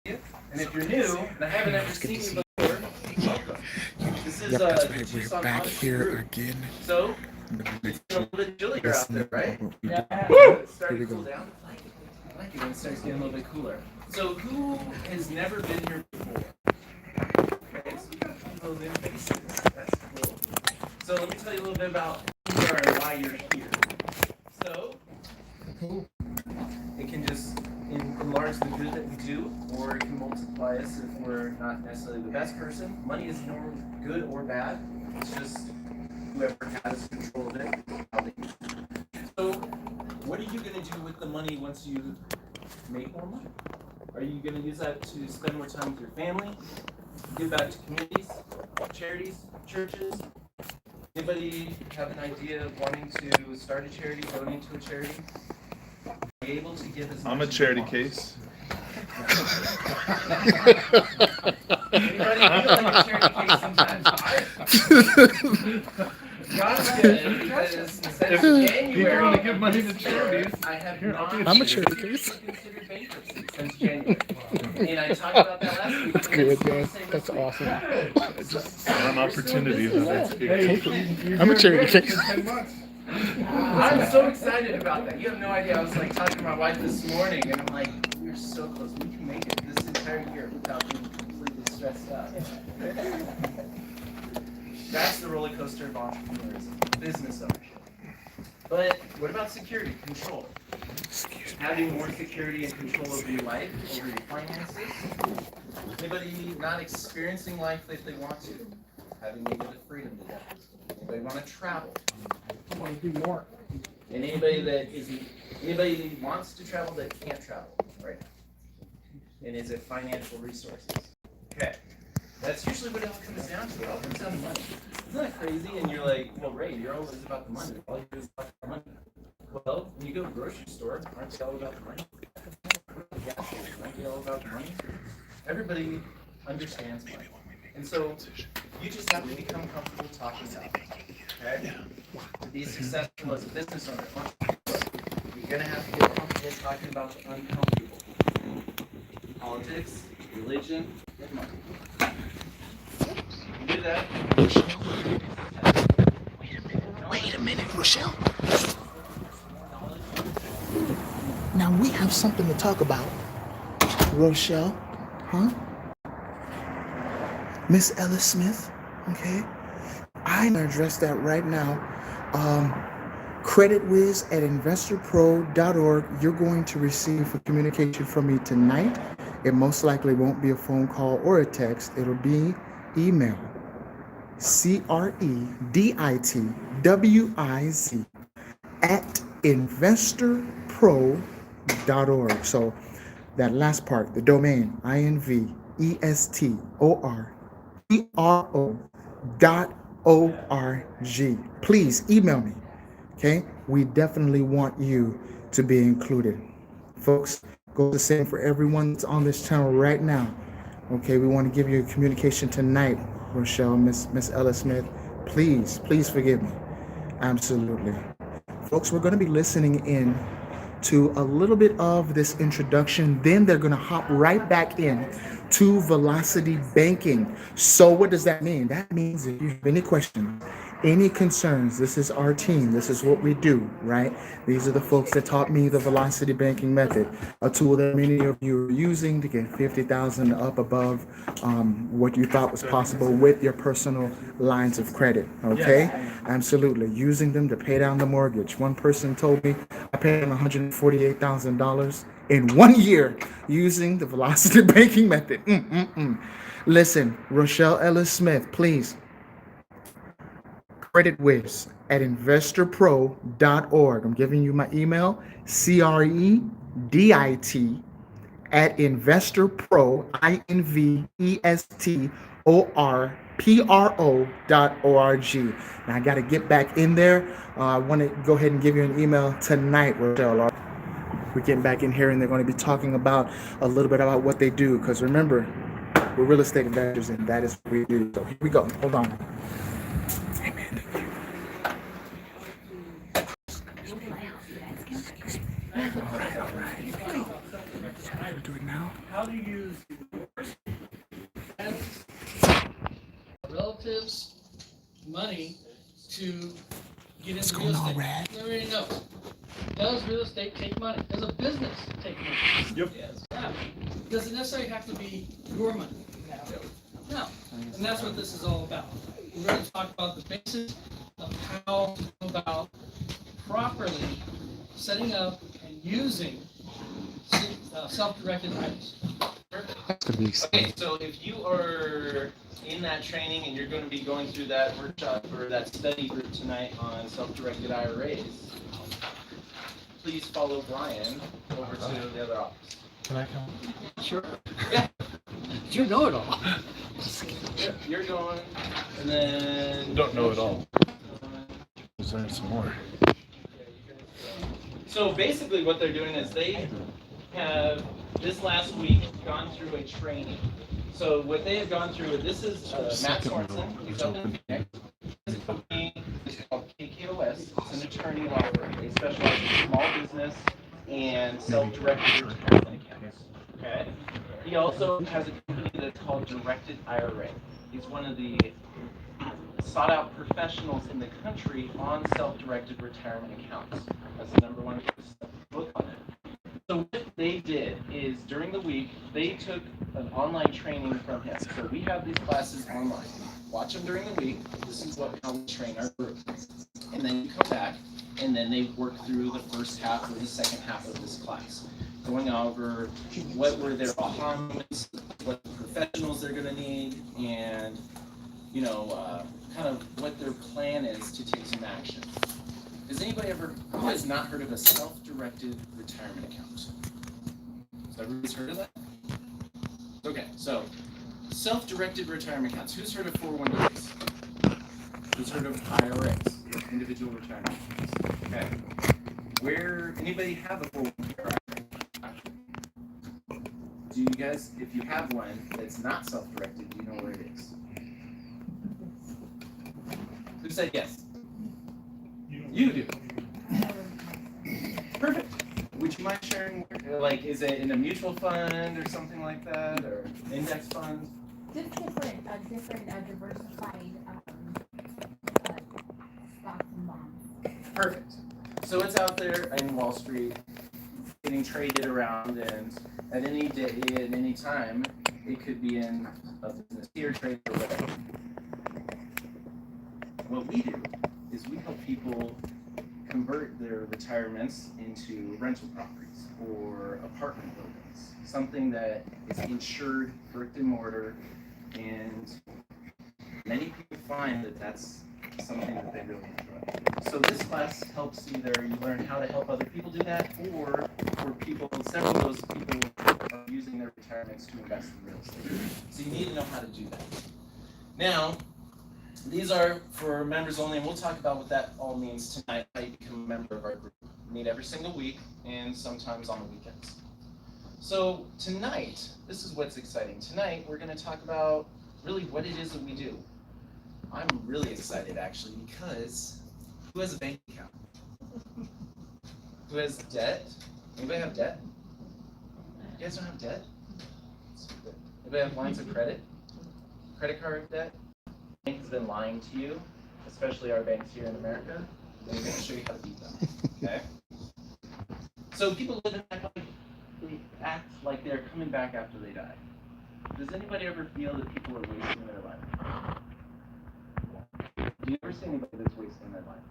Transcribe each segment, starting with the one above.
And if you're new and I haven't ever seen you before, welcome. This is Yep, that's the right. Juice We're on back Honesty here group. again. So I'm gonna it's let a you little bit chillier out listen there, to right? what we do. It's starting Here to we cool go. down. I like it when it starts getting a little bit cooler. So who has never been here before? Okay, so we got a few those in faces. That's cool. So let me tell you a little bit about who you are and why you're here. So it can just enlarge the good that we do, or it can multiply us if we're not necessarily the best person. Money is never good or bad. It's just whoever has control of it, how they use it. So, what are you going to do with the money once you make more money? Are you going to use that to spend more time with your family? Give back to communities, charities, churches? Anybody have an idea of wanting to start a charity, donate to a charity? Be able to give as much I'm a as charity you want. case. Anybody feel like a charity case sometimes? God's good because instead of January, People want to give money to charities. I have Here, I'll not be a I'm a charity. charity case. considered bankruptcy since January. And I talked about that last week. That's good, man. That's awesome. On opportunities, as I speak. I'm a charity case. I'm so excited about that. You have no idea. I was like talking to my wife this morning, and I'm like, we're so close. We can make it this entire year without being completely stressed out. That's the roller coaster of entrepreneurism, business ownership. But what about security, control? Having more security and control over your life, over your finances. Anybody not experiencing life like they want to? Having maybe the freedom to that. Anybody want to travel? Want to do more? And anybody wants to travel that can't travel right now? And is it financial resources? Okay. That's usually what it all comes down to. It all comes down to money. Isn't that crazy? And you're like, well, Ray, you're always about the money. All you do is about the money. Well, when you go to the grocery store, aren't they all about the money? Gas stations, aren't they all about the money? Everybody understands money. And so you just have to become comfortable talking about it. Okay? To be successful as a business owner, you're going to have to get comfortable talking about the uncomfortable. Politics, religion, and money. You do that. Wait a minute, Rochelle. Now we have something to talk about. Rochelle, huh? Miss Ellis Smith, okay? I'm gonna address that right now. CreditWiz at investorpro.org. You're going to receive a communication from me tonight. It most likely won't be a phone call or a text. It'll be email. CreditWiz at investorpro.org. So that last part, the domain, investorpro.org. Please email me. Okay? We definitely want you to be included. Folks, go the same for everyone that's on this channel right now. Okay, we want to give you a communication tonight, Rochelle, Miss Ella Smith. Please forgive me. Absolutely. Folks, we're going to be listening in to a little bit of this introduction. Then they're going to hop right back in to Velocity Banking. So what does that mean? That means if you have any questions, any concerns, this is our team. This is what we do, right? These are the folks that taught me the Velocity Banking method, a tool that many of you are using to get 50,000 up above what you thought was possible with your personal lines of credit. Okay, absolutely, using them to pay down the mortgage. One person told me I paid on $148,000 in 1 year using the Velocity Banking method. Listen, Rochelle Ellis Smith, please. CreditWiz at investorpro.org. I'm giving you my email, CREDIT at investorpro, INVESTORPRO.org. Now I got to get back in there. I want to go ahead and give you an email tonight, Rochelle. We're getting back in here and they're going to be talking about a little bit about what they do. Because remember, we're real estate investors and that is what we do. So here we go. Hold on. Amen. All right. Do it now. How do you use relatives money to get What's into real going on, estate. Rad? Everybody knows. Does real estate take money? Does a business take money? Yep. Yes. Yeah. Does it necessarily have to be your money? No. And that's what this is all about. We're going to talk about the basics of how to go about properly setting up and using self-directed items. That's gonna be exciting. Okay, so if you are in that training and you're going to be going through that workshop or that study group tonight on self-directed IRAs, please follow Brian over to the other office. Can I come? Sure. Yeah. You know it all. Yeah, you're going, and then... Don't know it all. Let's learn some more. So basically what they're doing is they have, this last week, gone through a training. So what they have gone through, this is Matt Swanson, he's up in Phoenix. His company is called KKOS, it's an attorney law firm. They specialize in small business and self-directed retirement accounts. Okay? He also has a company that's called Directed IRA. He's one of the sought-out professionals in the country on self-directed retirement accounts. That's the #1 book on it. So what they did is during the week, they took an online training from him. So we have these classes online. Watch them during the week. This is how we train our group. And then you come back, and then they work through the first half or the second half of this class, going over what were their aha moments, what professionals they're going to need, and kind of what their plan is to take some action. Has anybody who has not heard of a self-directed retirement account? Has everybody's heard of that? Okay, so self-directed retirement accounts. Who's heard of 401ks? Who's heard of IRAs, individual retirement accounts? Okay. Anybody have a 401k or IRA? Do you guys, if you have one that's not self-directed, do you know where it is? Who said yes? You do. Perfect. Would you mind sharing, is it in a mutual fund or something like that, or index fund? Just different diversified stocks and bonds. Perfect. So it's out there in Wall Street, getting traded around, and at any day, at any time, it could be in a business here, trade or whatever. What we do is we help people convert their retirements into rental properties or apartment buildings, something that is insured, brick and mortar, and many people find that that's something that they really enjoy. So this class helps either you learn how to help other people do that, or for people, several of those people are using their retirements to invest in real estate. So you need to know how to do that. Now, these are for members only, and we'll talk about what that all means tonight, how you become a member of our group. We meet every single week, and sometimes on the weekends. So tonight, this is what's exciting. Tonight, we're going to talk about really what it is that we do. I'm really excited, actually, because who has a bank account? Who has debt? Anybody have debt? You guys don't have debt? Anybody have lines of credit? Credit card debt? Bank has been lying to you, especially our banks here in America. We're going to show you how to beat them. Okay? So people live in that life, they act like they're coming back after they die. Does anybody ever feel that people are wasting their life? Do you ever see anybody that's wasting their life?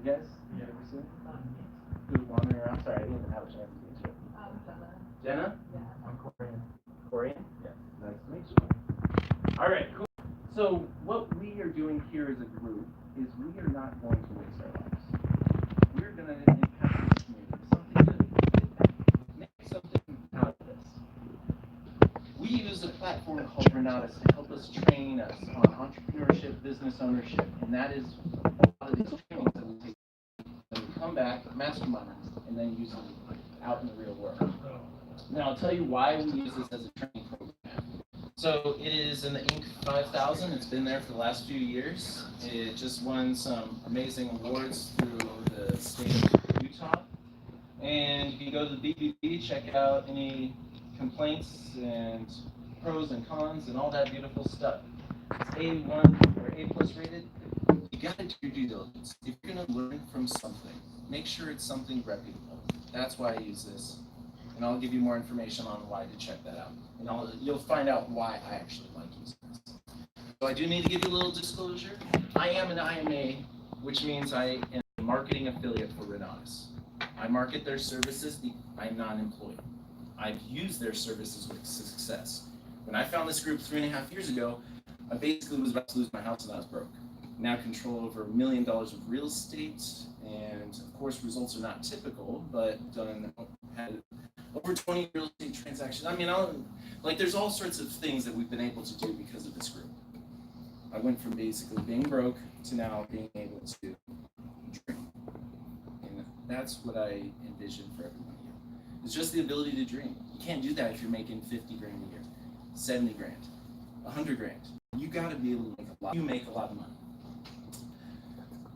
You guys? You ever seen it? Who's wandering around? Sorry, I didn't even have a chance to meet you. Jenna? Yeah. I'm Korean. Korean? Yeah. Nice to meet you. All right, cool. So what we are doing here as a group is we are not going to waste our lives. We're going to impact this community, something good, make something out of this. We use a platform called Renatus to help us train us on entrepreneurship, business ownership, and that is a lot of these trainings that we take. And we come back, mastermind, and then use them out in the real world. Now I'll tell you why we use this as a training program. So it is in the Inc. 5000. It's been there for the last few years. It just won some amazing awards through the state of Utah. And you can go to the BBB, check out any complaints and pros and cons and all that beautiful stuff. It's A1 or A+ rated. You gotta do your due diligence. If you're gonna learn from something, make sure it's something reputable. That's why I use this. And I'll give you more information on why to check that out. And you'll find out why I actually like using this. So I do need to give you a little disclosure. I am an IMA, which means I am a marketing affiliate for Renatus. I market their services. I'm not an employee. I've used their services with success. When I found this group 3.5 years ago, I basically was about to lose my house and I was broke. Now control over $1 million of real estate, and of course results are not typical, but had over 20 real estate transactions. I mean, there's all sorts of things that we've been able to do because of this group. I went from basically being broke to now being able to dream. And that's what I envision for everyone here. It's just the ability to dream. You can't do that if you're making 50 grand a year, 70 grand, 100 grand. You gotta be able to make a lot. You make a lot of money.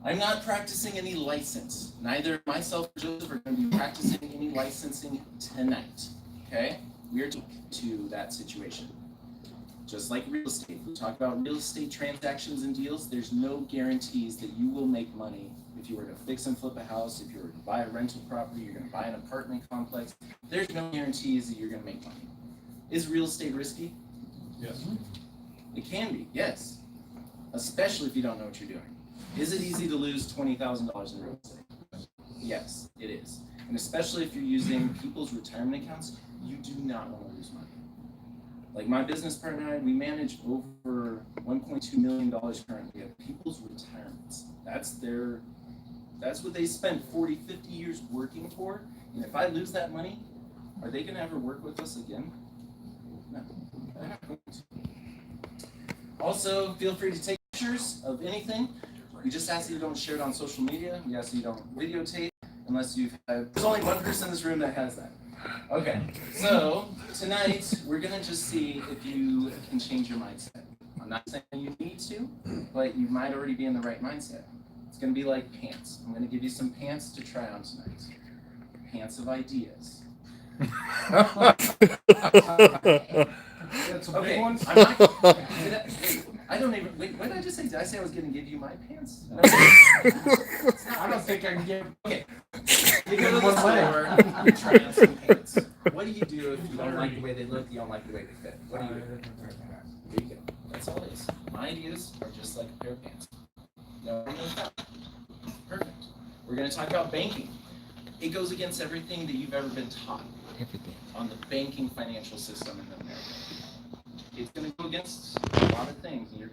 I'm not practicing any license. Neither myself or Joseph are going to be practicing any licensing tonight. Okay? We're to that situation. Just like real estate. We talk about real estate transactions and deals. There's no guarantees that you will make money if you were to fix and flip a house, if you were to buy a rental property, you're going to buy an apartment complex. There's no guarantees that you're going to make money. Is real estate risky? Yes. It can be, yes. Especially if you don't know what you're doing. Is it easy to lose $20,000 in real estate? Yes, it is. And especially if you're using people's retirement accounts, you do not want to lose money. Like my business partner and I, we manage over $1.2 million currently of people's retirements. That's what they spend 40, 50 years working for. And if I lose that money, are they going to ever work with us again? No, they're not going to. Also, feel free to take pictures of anything. We just ask that you don't share it on social media. We ask that you don't videotape unless you've had. There's only one person in this room that has that. Okay, so tonight we're gonna just see if you can change your mindset. I'm not saying you need to, but you might already be in the right mindset. It's gonna be like pants. I'm gonna give you some pants to try on tonight. Pants of ideas. That's a Okay, big one. I'm not, I don't even, wait, what did I just say? Did I say I was going to give you my pants? No. I don't think I can get. Okay. You go to the store, you try on some pants. What do you do if you don't like the way they look, you don't like the way they fit? What do you do? There you go. That's all it is. My ideas are just like a pair of pants. No, perfect. We're going to talk about banking. It goes against everything that you've ever been taught on the banking financial system in America. It's going to go against a lot of things, and you're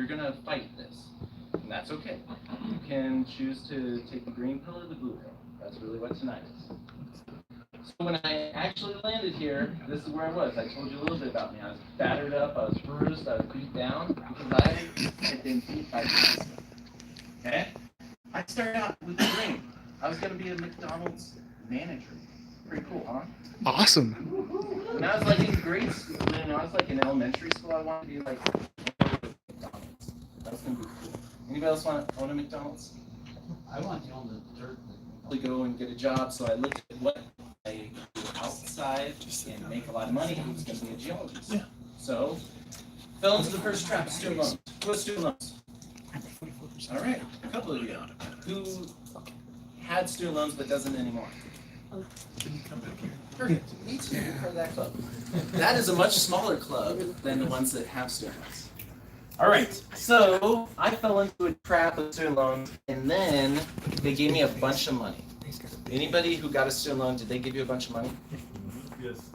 gonna fight this, and that's okay. You can choose to take the green pill or the blue pill. That's really what tonight is. So when I actually landed here, this is where I was. I told you a little bit about me. I was battered up, I was bruised, I was beat down because I had been beat by the system. Okay? I started out with a dream. I was going to be a McDonald's manager. Pretty cool, huh? Awesome. When I was like in grade school, when I was like in elementary school, I wanted to be like McDonald's. That was gonna be cool. Anybody else want to own a McDonald's? I want to own the dirt. Probably go and get a job. So I looked at what I do outside and make a lot of money. It was gonna be a geologist. Yeah. So fell into the first trap: student loans. Who has student loans? All right, a couple of you. Who had student loans but doesn't anymore? Perfect. Me too. You're part of that club. That is a much smaller club than the ones that have student loans. All right. So I fell into a trap of student loans, and then they gave me a bunch of money. Anybody who got a student loan, did they give you a bunch of money? Yes.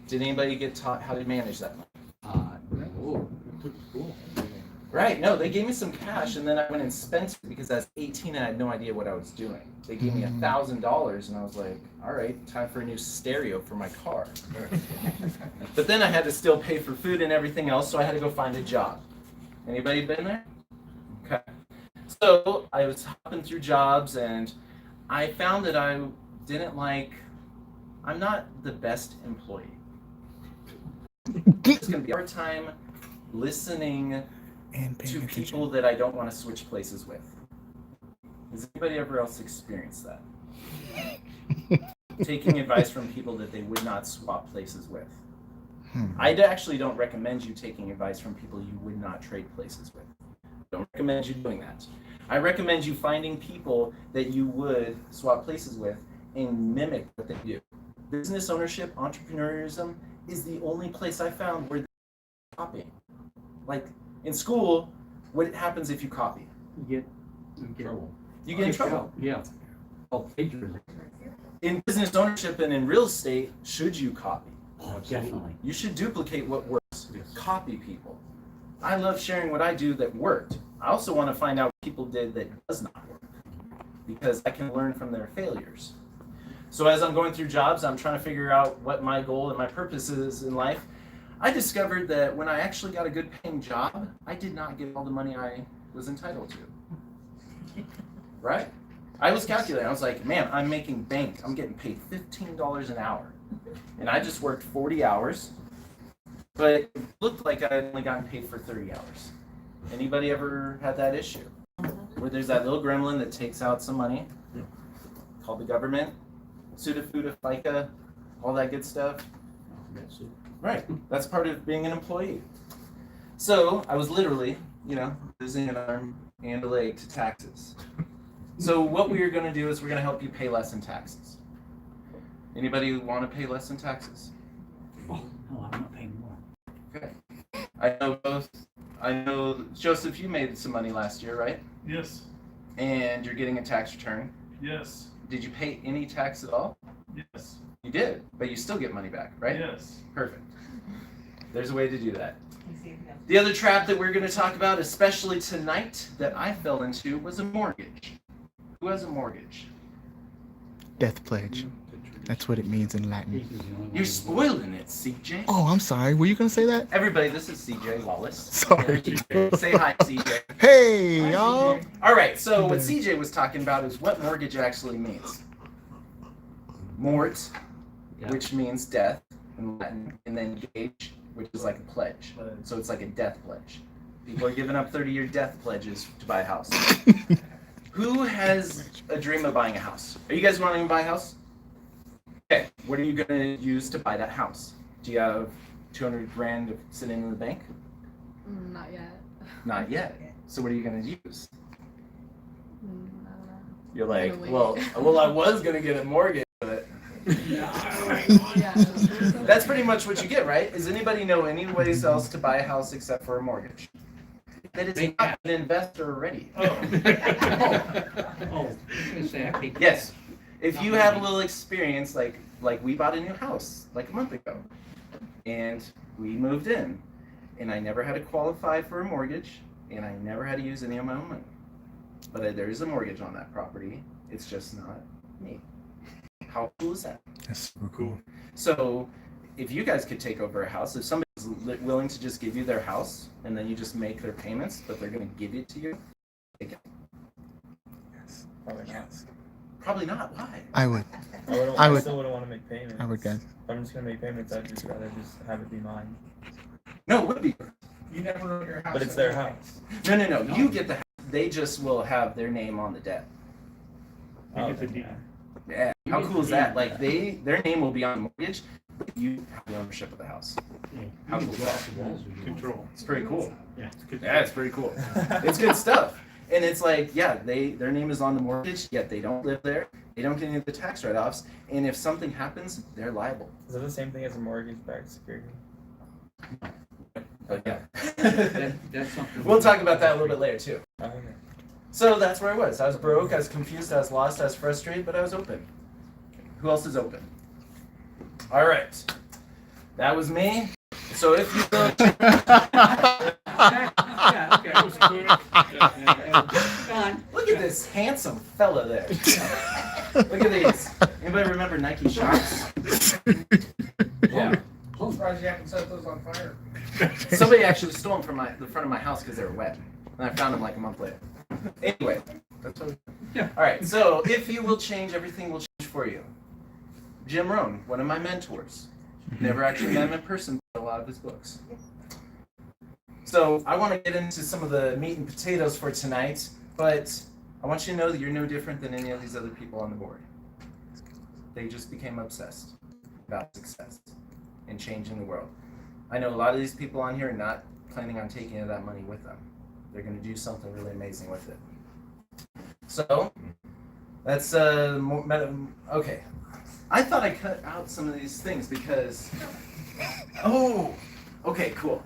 Did anybody get taught how to manage that money? Oh, cool. Right. No, they gave me some cash, and then I went and spent it because I was 18 and I had no idea what I was doing. They gave me $1,000, and I was like, all right, time for a new stereo for my car. But then I had to still pay for food and everything else, so I had to go find a job. Anybody been there? Okay. So I was hopping through jobs, and I found that I'm not the best employee. It's going to be a hard time listening And to people that I don't want to switch places with. Has anybody ever else experienced that? Taking advice from people that they would not swap places with. I actually don't recommend you taking advice from people you would not trade places with. Don't recommend you doing that. I recommend you finding people that you would swap places with and mimic what they do. Business ownership, entrepreneurism is the only place I found where they're copying. Like in school, what happens if you copy? You get trouble. You get in trouble. Yeah. Oh, plagiarism. In business ownership and in real estate, should you copy? Oh, definitely. You should duplicate what works. Yes. Copy people. I love sharing what I do that worked. I also want to find out what people did that does not work because I can learn from their failures. So as I'm going through jobs, I'm trying to figure out what my goal and my purpose is in life. I discovered that when I actually got a good paying job, I did not get all the money I was entitled to. Right? I was calculating. I was like, man, I'm making bank. I'm getting paid $15 an hour. And I just worked 40 hours, but it looked like I had only gotten paid for 30 hours. Anybody ever had that issue? Where there's that little gremlin that takes out some money, called the government, Suda, FICA, all that good stuff? That's it. Right, that's part of being an employee. So I was literally, losing an arm and a leg to taxes. So what we are going to do is we're going to help you pay less in taxes. Anybody want to pay less in taxes? Oh, no, I'm not paying more. Okay. I know, Joseph, you made some money last year, right? Yes. And you're getting a tax return. Yes. Did you pay any tax at all? Yes. You did, but you still get money back, right? Yes. Perfect. There's a way to do that. The other trap that we're going to talk about, especially tonight, that I fell into was a mortgage. Who has a mortgage? Death pledge. That's what it means in Latin. You're spoiling it, CJ. Oh, I'm sorry. Were you gonna say that? Everybody, this is CJ Wallace. Sorry. Say hi, CJ. Hey, y'all. All right, so what CJ was talking about is what mortgage actually means. Mort, which means death in Latin, and then gage, which is like a pledge. So it's like a death pledge. People are giving up 30-year death pledges to buy a house. Who has a dream of buying a house? Are you guys wanting to buy a house? Okay, what are you going to use to buy that house? Do you have 200 grand sitting in the bank? Not yet. Not yet. So what are you going to use? I don't know. You're like, Gonna wait. well, I was going to get a mortgage, but Yeah. that's pretty much what you get, right? Does anybody know any ways else to buy a house except for a mortgage? That is not an investor already. Oh, I was gonna say, I paid. Yes. If you have a little experience, like we bought a new house like a month ago, and we moved in, and I never had to qualify for a mortgage, and I never had to use any of my own money. But there is a mortgage on that property. It's just not me. How cool is that? That's super cool. So if you guys could take over a house, if somebody's willing to just give you their house, and then you just make their payments, but they're going to give it to you, take it. Yes. Probably not. Probably not. Why? I would. I would- still wouldn't want to make payments. I would, guys. If I'm just gonna make payments, I'd just rather just have it be mine. No, it would be. You never own your house. But it's their house. No. You get the house. They just will have their name on the debt. Oh, It's a deed. Yeah. How cool is that? Like their name will be on the mortgage, but you have the ownership of the house. How cool is that? Control. It's pretty cool. Yeah. Yeah, it's pretty cool. It's good stuff. And it's like, yeah, their name is on the mortgage, yet they don't live there. They don't get any of the tax write-offs. And if something happens, they're liable. Is that the same thing as a mortgage-backed security? But yeah. That's something. We'll talk about that a little bit later too. Oh, okay. So that's where I was. I was broke, I was confused, I was lost, I was frustrated, but I was open. Who else is open? All right. That was me. So if you go... Yeah, okay. Done. Look at this handsome fella there. Look at these. Anybody remember Nike shorts? Yeah. I'm surprised you haven't set those on fire. Somebody actually stole them from the front of my house because they were wet. And I found them like a month later. Anyway. That's what All right. So if you will change, everything will change for you. Jim Rohn, one of my mentors. Never actually met him in person, but a lot of his books. So I want to get into some of the meat and potatoes for tonight, but I want you to know that you're no different than any of these other people on the board. They just became obsessed about success and changing the world. I know a lot of these people on here are not planning on taking that money with them. They're going to do something really amazing with it. So, that's okay. I thought I cut out some of these things because, oh, okay, cool.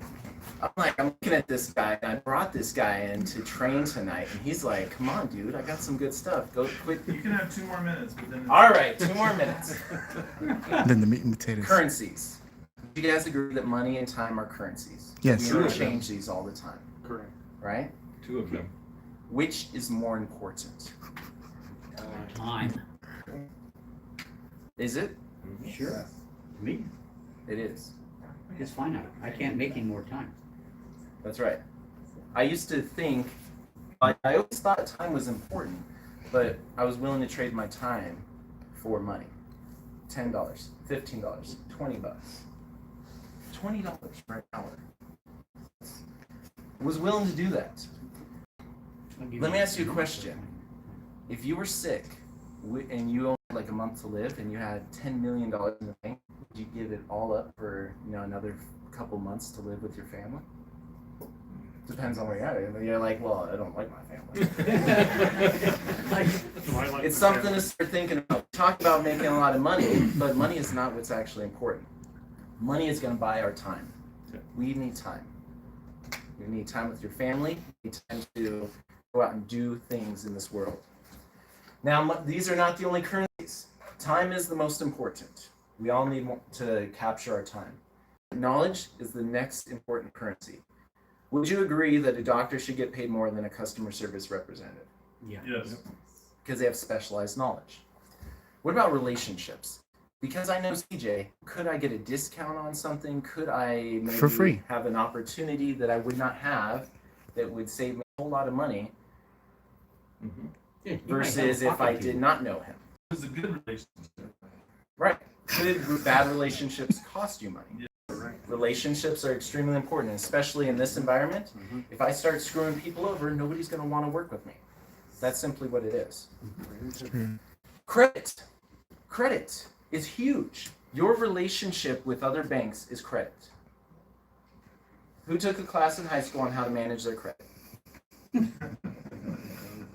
I'm looking at this guy, and I brought this guy in to train tonight, and he's like, come on, dude, I got some good stuff. Go quit. You can have 2 more minutes, but then. All right, 2 more minutes. Then the meat and potatoes. Currencies. Do you guys agree that money and time are currencies? Yes. We interchange these all the time, Correct. right? 2 of them. Which is more important? Time. Is it? Sure. Me, It is. it's finite. I can't make any more time. That's right. I used to think, I always thought time was important, but I was willing to trade my time for money. $10, $15, $20. $20 for an hour. I was willing to do that. Let me ask you a question. If you were sick and you only had like a month to live and you had $10 million in the bank, would you give it all up for another couple months to live with your family? Depends on where you're at. You're like, well, I don't like my family. It's something to start thinking about. Talk about making a lot of money, but money is not what's actually important. Money is going to buy our time. We need time. You need time with your family. You need time to go out and do things in this world. Now, these are not the only currencies. Time is the most important. We all need to capture our time. Knowledge is the next important currency. Would you agree that a doctor should get paid more than a customer service representative? Yeah. Yes. Because they have specialized knowledge. What about relationships? Because I know CJ, could I get a discount on something? Could I maybe For free. have an opportunity that I would not have that would save me a whole lot of money Mm-hmm. Yeah, you might have versus a if I pocket did to- not know him? It's a good relationship. Right. Could bad relationships cost you money? Yeah, right. Relationships are extremely important, especially in this environment. Mhm. If I start screwing people over, nobody's going to want to work with me. That's simply what it is. True. Credit. Credit is huge. Your relationship with other banks is credit. Who took a class in high school on how to manage their credit?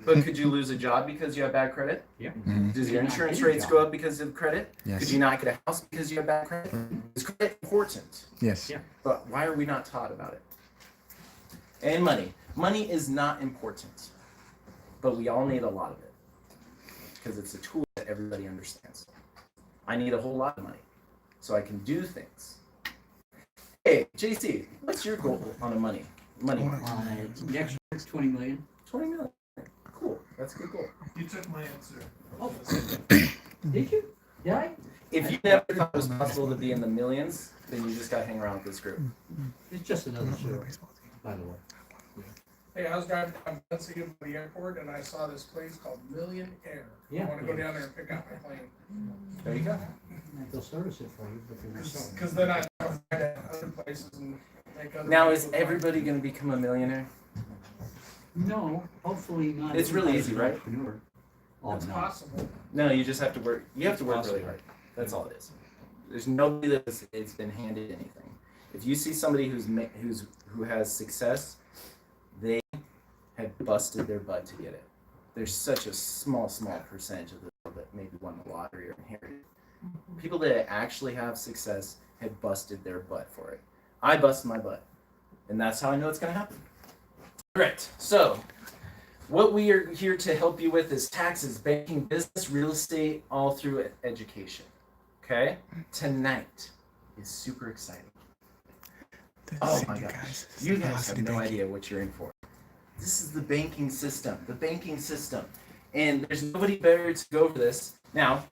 But could you lose a job because you have bad credit? Yeah. Does your Not insurance get a rates job. go up because of credit? Yes. Could you not get a house because you have bad credit? Is credit important? Yes. Yeah. But why are we not taught about it? And money. Money is not important, but we all need a lot of it because it's a tool that everybody understands. I need a whole lot of money so I can do things. Hey, JC, what's your goal on a money? Money. Next year, 20 million. 20 million. Cool. That's a good goal. You took my answer. Oh, did you? Did I? If you never thought it was possible to be in the millions, then you just got to hang around with this group. It's just another zero, by the way. Hey, I was driving down Muncie to the airport and I saw this place called Million Air. Yeah. I want to go down there and pick out my plane. There you go. They'll service it for you, but they're not selling it. Because then I can find it other places and make other Now, is people everybody going to become a millionaire? No, hopefully not. It's really everybody's easy, an right? entrepreneur. Oh, It's no. possible. No, you just have to work. You have to work really hard. That's all it is. There's nobody that's been handed anything. If you see somebody who has success, they have busted their butt to get it. There's such a small percentage of the people that maybe won the lottery or inherited. People that actually have success have busted their butt for it. I bust my butt, and that's how I know it's going to happen. All right. So, what we are here to help you with is taxes, banking, business, real estate, all through education. Okay? Tonight is super exciting. Oh my gosh. You guys have no idea what you're in for. This is the banking system. The banking system. And there's nobody better to go over this. Now,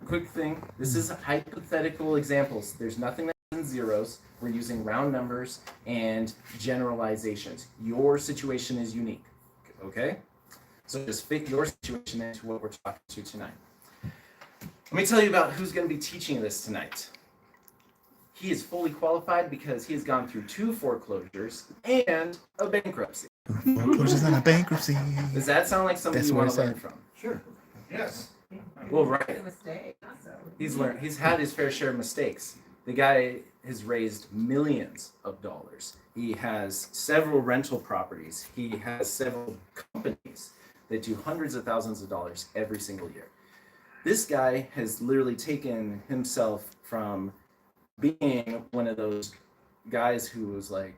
quick thing. This is hypothetical examples. There's nothing that's in zeros. We're using round numbers and generalizations. Your situation is unique. Okay? So just fit your situation into what we're talking to tonight. Let me tell you about who's going to be teaching this tonight. He is fully qualified because he has gone through 2 foreclosures and a bankruptcy. Foreclosures and a bankruptcy. Does that sound like something That's you what want to I learn said. from? Sure. Yes. Well, right. He's had his fair share of mistakes. The guy has raised millions of dollars. He has several rental properties. He has several companies that do hundreds of thousands of dollars every single year. This guy has literally taken himself from being one of those guys who was like,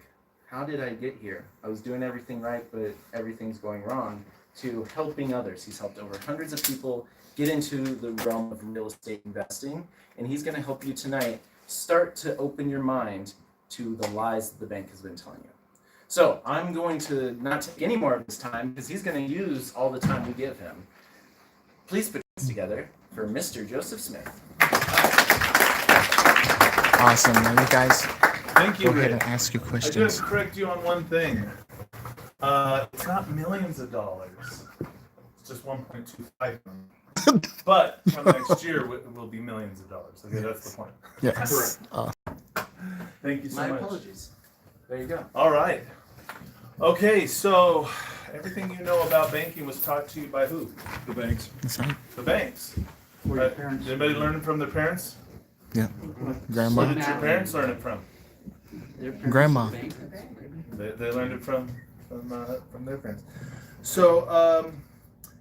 how did I get here? I was doing everything right, but everything's going wrong, to helping others. He's helped over hundreds of people get into the realm of real estate investing, and he's going to help you tonight start to open your mind to the lies that the bank has been telling you. So I'm going to not take any more of his time because he's going to use all the time we give him. Please put this together for Mr. Joseph Smith. Awesome. Now you guys Thank you, go ahead Rick. and ask your I do have questions. to correct you on one thing. It's not millions of dollars. It's just 1.25 million. But from next year, it will be millions of dollars. Okay, that's the point. Yes. Thank you so My much. apologies. There you go. All right. Okay, so everything you know about banking was taught to you by who? The banks. That's right. The banks. Or your Right. parents. Did anybody learn it from their parents? Yeah. Where Grandma. did your parents learn it from? Their parents Grandma. were bankers. They learned it from their parents. So,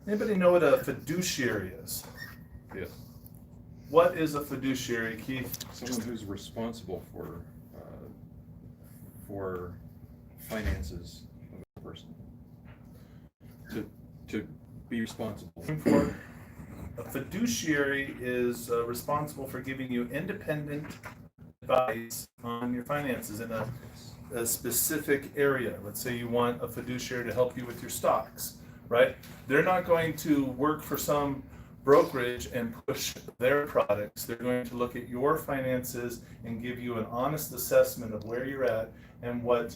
anybody know what a fiduciary is? Yes. What is a fiduciary, Keith? Someone who's responsible for finances of a person. To be responsible. For a fiduciary is responsible for giving you independent advice on your finances in a specific area. Let's say you want a fiduciary to help you with your stocks, right? They're not going to work for some brokerage and push their products. They're going to look at your finances and give you an honest assessment of where you're at and what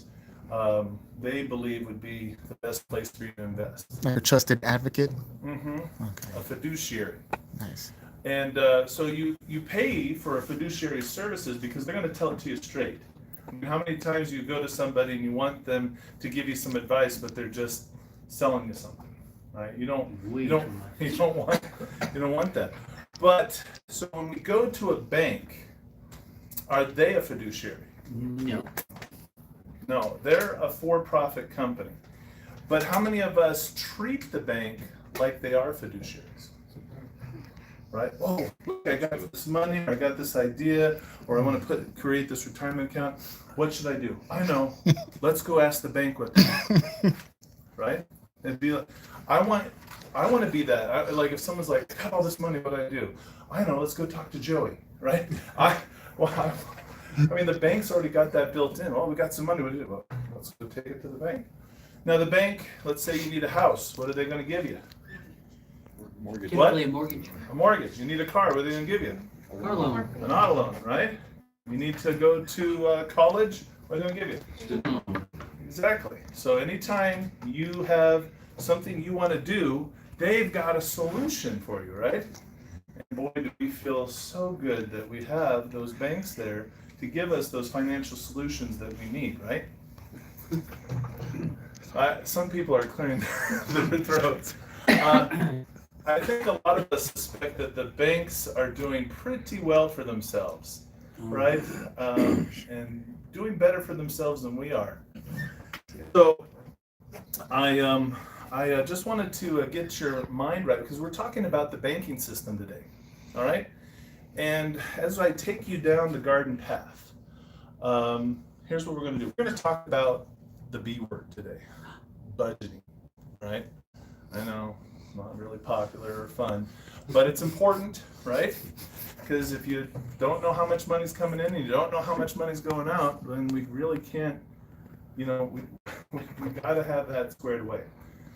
they believe would be the best place for you to invest. Like a trusted advocate. Mm-hmm. Okay. A fiduciary. Nice. And so you pay for a fiduciary's services because they're going to tell it to you straight. I mean, how many times you go to somebody and you want them to give you some advice, but they're just selling you something, right? You don't want that. But so when we go to a bank, are they a fiduciary? No. No, they're a for-profit company. But how many of us treat the bank like they are fiduciaries? Right? Oh, look, I got this money, or I got this idea, or I want to create this retirement account. What should I do? I know. Let's go ask the bank what they do. Right? It'd be like, I want to be that. Like if someone's like, I got all this money, what do I do? I know. Let's go talk to Joey. Right? I mean, the bank's already got that built in. Oh, we got some money. What do you do? Well, let's go take it to the bank. Now, the bank, let's say you need a house. What are they going to give you? Mortgage. What? Typically a mortgage. A mortgage. You need a car. What are they going to give you? Car loan. An auto loan, right? You need to go to college. What are they going to give you? Student loan. Exactly. So anytime you have something you want to do, they've got a solution for you, right? And boy, do we feel so good that we have those banks there to give us those financial solutions that we need, right? Some people are clearing their throats. I think a lot of us suspect that the banks are doing pretty well for themselves, right? And doing better for themselves than we are. So I just wanted to get your mind right because we're talking about the banking system today, all right? And as I take you down the garden path, here's what we're going to do. We're going to talk about the B word today, budgeting, right? I know, not really popular or fun, but it's important, right? Because if you don't know how much money's coming in and you don't know how much money's going out, then we really can't, we got to have that squared away.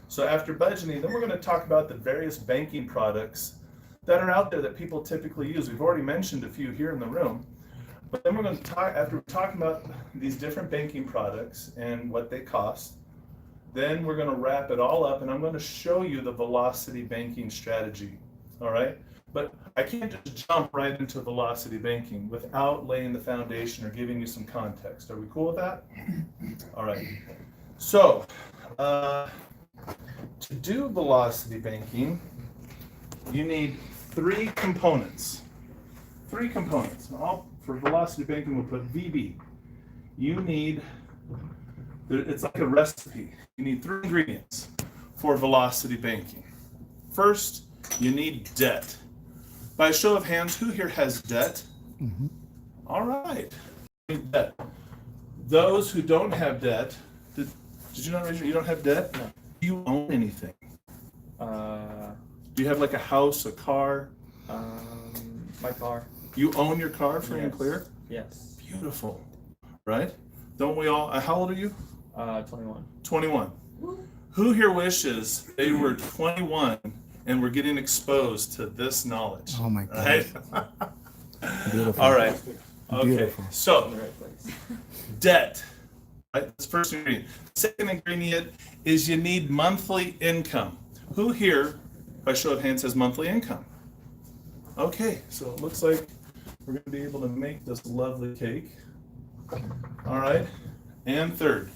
So after budgeting, then we're going to talk about the various banking products that are out there that people typically use. We've already mentioned a few here in the room, but then we're going to talk, after we're talking about these different banking products and what they cost, then we're going to wrap it all up and I'm going to show you the velocity banking strategy, all right? But I can't just jump right into velocity banking without laying the foundation or giving you some context. Are we cool with that? All right. So, to do velocity banking, you need three components. Three components. for velocity banking, we'll put VB. You need, it's like a recipe. You need 3 ingredients for velocity banking. First, you need debt. By a show of hands, who here has debt? Mhm. All right. Debt. Those who don't have debt, did you not raise your, you don't have debt? No. Do you own anything? Uh, Do you have like a house, a car? my car. You own your car, free and Yes. clear? Yes. Beautiful, right? Don't we all, how old are you? 21. 21. Who here wishes they were 21 and were getting exposed to this knowledge? Oh my God. Right? Beautiful. All right. Okay. Beautiful. In So, the right place. debt. Right? That's the first ingredient. Second ingredient is you need monthly income. Who here, by show of hands, has monthly income? Okay, so it looks like we're going to be able to make this lovely cake. All right. And third,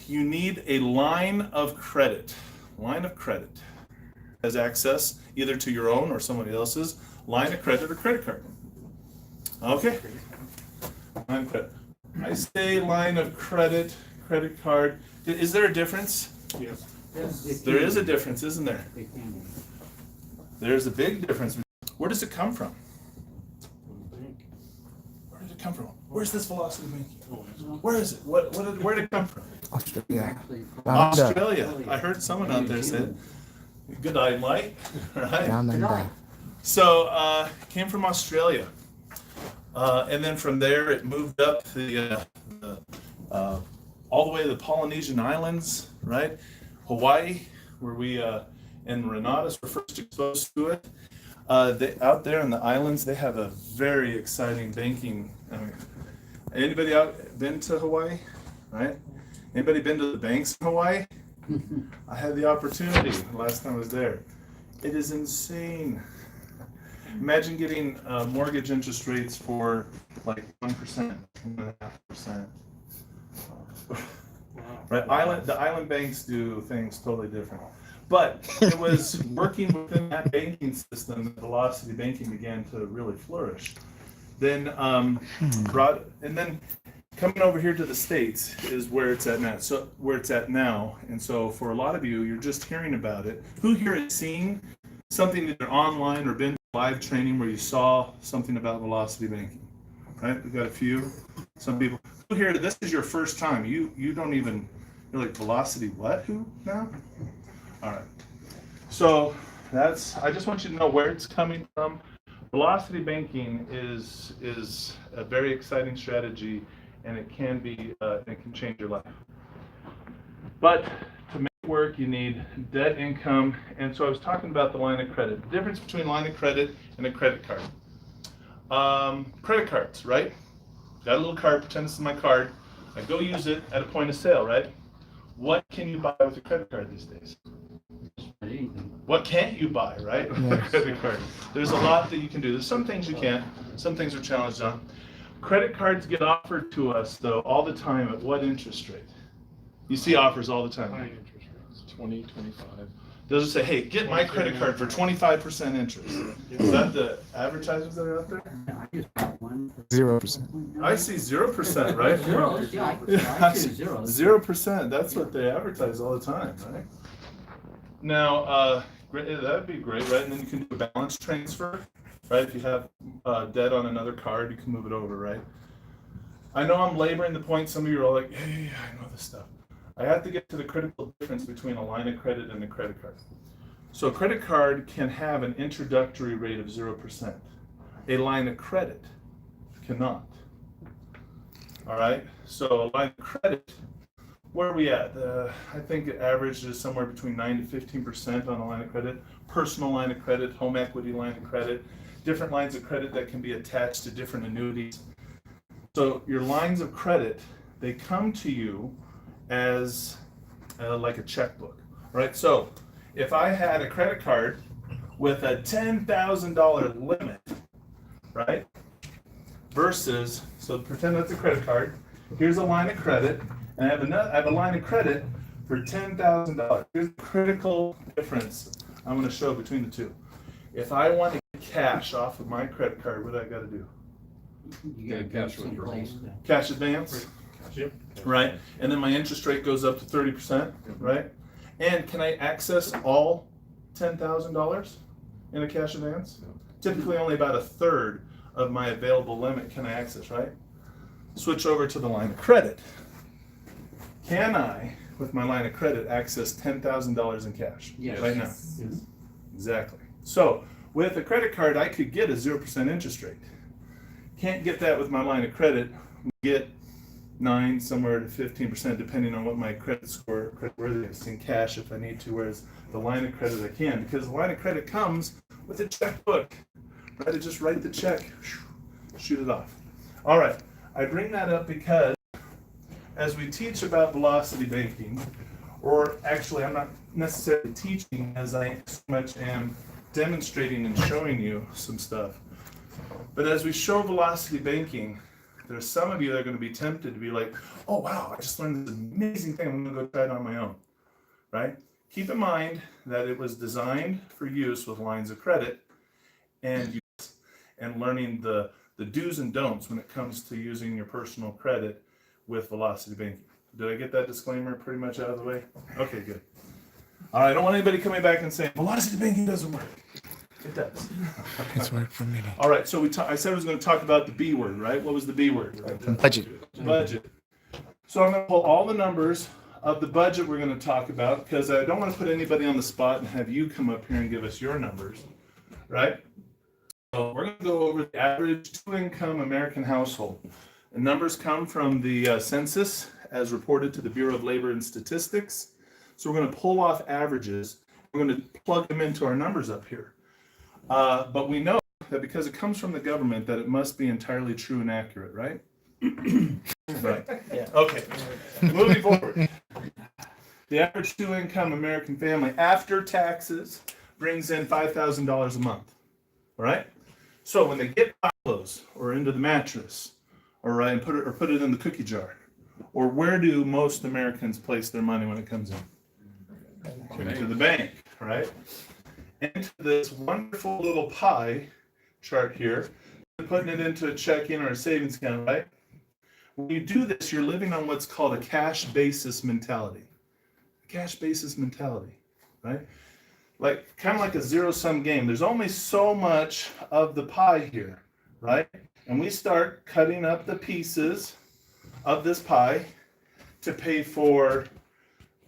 you need a line of credit. Line of credit has access either to your own or somebody else's line of credit or credit card. Okay. Line of credit. I say line of credit, credit card. Is there a difference? Yes. There is a difference, isn't there? There's a big difference. Where does it come from? Where did it come from? Where's this velocity banking? Where is it? Where did it come from? Australia. Australia. I heard someone out there say, good night, Mike. Right? Down under. So, it came from Australia. And then from there, it moved up all the way to the Polynesian Islands, right? Hawaii, where we, and Renatus were first exposed to it. Out there in the islands, they have a very exciting banking. I mean, anybody been to Hawaii? Right? Anybody been to the banks in Hawaii? I had the opportunity last time I was there. It is insane. Imagine getting mortgage interest rates for like 1%, 1.5%. Right? The island banks do things totally different. But it was working within that banking system that velocity banking began to really flourish. Then coming over here to the States is where it's at now. So where it's at now, and so for a lot of you, you're just hearing about it. Who here has seen something either online or been to live training where you saw something about velocity banking? Right? We've got a few. Some people. Who here? This is your first time. You don't even. You're like, velocity what? Who now? All right. So I just want you to know where it's coming from. Velocity banking is a very exciting strategy, and it can change your life. But to make it work, you need debt, income, and so I was talking about the line of credit. The difference between line of credit and a credit card. Credit cards, right? Got a little card, pretend this is my card. I go use it at a point of sale, right? What can you buy with a credit card these days? What can't you buy, right? With a credit card. There's a lot that you can do. There's some things you can't. Some things are challenged on. Credit cards get offered to us, though, all the time at what interest rate? You see offers all the time. 20, 25. They'll just say, hey, get my credit card for 25% interest. Is that the advertisements that are out there? 0%. I see 0%, right? Zeros, yeah, I see zeros. 0%, that's what they advertise all the time, right? Now, that'd be great, right? And then you can do a balance transfer, right? If you have debt on another card, you can move it over, right? I know I'm laboring the point. Some of you are like, hey, I know this stuff. I have to get to the critical difference between a line of credit and a credit card. So a credit card can have an introductory rate of 0%. A line of credit cannot. All right, so a line of credit, where are we at? I think it averages somewhere between 9 to 15% on a line of credit. Personal line of credit, home equity line of credit, different lines of credit that can be attached to different annuities. So your lines of credit, they come to you as like a checkbook, right? So if I had a credit card with a $10,000 limit, right? Versus, so pretend that's a credit card. Here's a line of credit, and I have a line of credit for $10,000. Here's the critical difference I'm going to show between the two. If I want to cash off of my credit card, what do I gotta do? You gotta cash withdrawal. Cash advance? Yep. Right? And then my interest rate goes up to 30%, right? And can I access all $10,000 in a cash advance? Typically only about a third of my available limit can I access, right? Switch over to the line of credit. Can I, with my line of credit, access $10,000 in cash Yes. right now? Exactly. So with a credit card, I could get a 0% interest rate. Can't get that with my line of credit. We get 9, somewhere to 15%, depending on what my credit score, creditworthiness in cash if I need to, whereas the line of credit I can, because the line of credit comes with a checkbook, right? I just write the check, shoot it off. All right, I bring that up because as we teach about velocity banking, or actually I'm not necessarily teaching as I so much am demonstrating and showing you some stuff, but as we show velocity banking, there's some of you that are going to be tempted to be like, oh wow, I just learned this amazing thing, I'm going to go try it on my own, right? Keep in mind that it was designed for use with lines of credit and learning the do's and don'ts when it comes to using your personal credit with velocity banking. Did I get that disclaimer pretty much out of the way? Okay, good. All right, I don't want anybody coming back and saying, velocity banking doesn't work. It does. It's worked for me. All right, so I said I was going to talk about the B word, right? What was the B word? Budget. Budget. So I'm going to pull all the numbers of the budget we're going to talk about, because I don't want to put anybody on the spot and have you come up here and give us your numbers, right? So we're going to go over the average two-income American household. The numbers come from the census as reported to the Bureau of Labor and Statistics. So we're going to pull off averages. We're going to plug them into our numbers up here. But we know that because it comes from the government that it must be entirely true and accurate, right? Right. Yeah. Okay. Moving forward. The average two-income American family after taxes brings in $5,000 a month. All right? So when they get pillows or into the mattress, all right, and put it in the cookie jar, or where do most Americans place their money when it comes in? Into the bank, right? Into this wonderful little pie chart here, putting it into a checking or a savings account, right? When you do this, you're living on what's called a cash basis mentality. Cash basis mentality, right? Like kind of like a zero-sum game. There's only so much of the pie here, right? And we start cutting up the pieces of this pie to pay for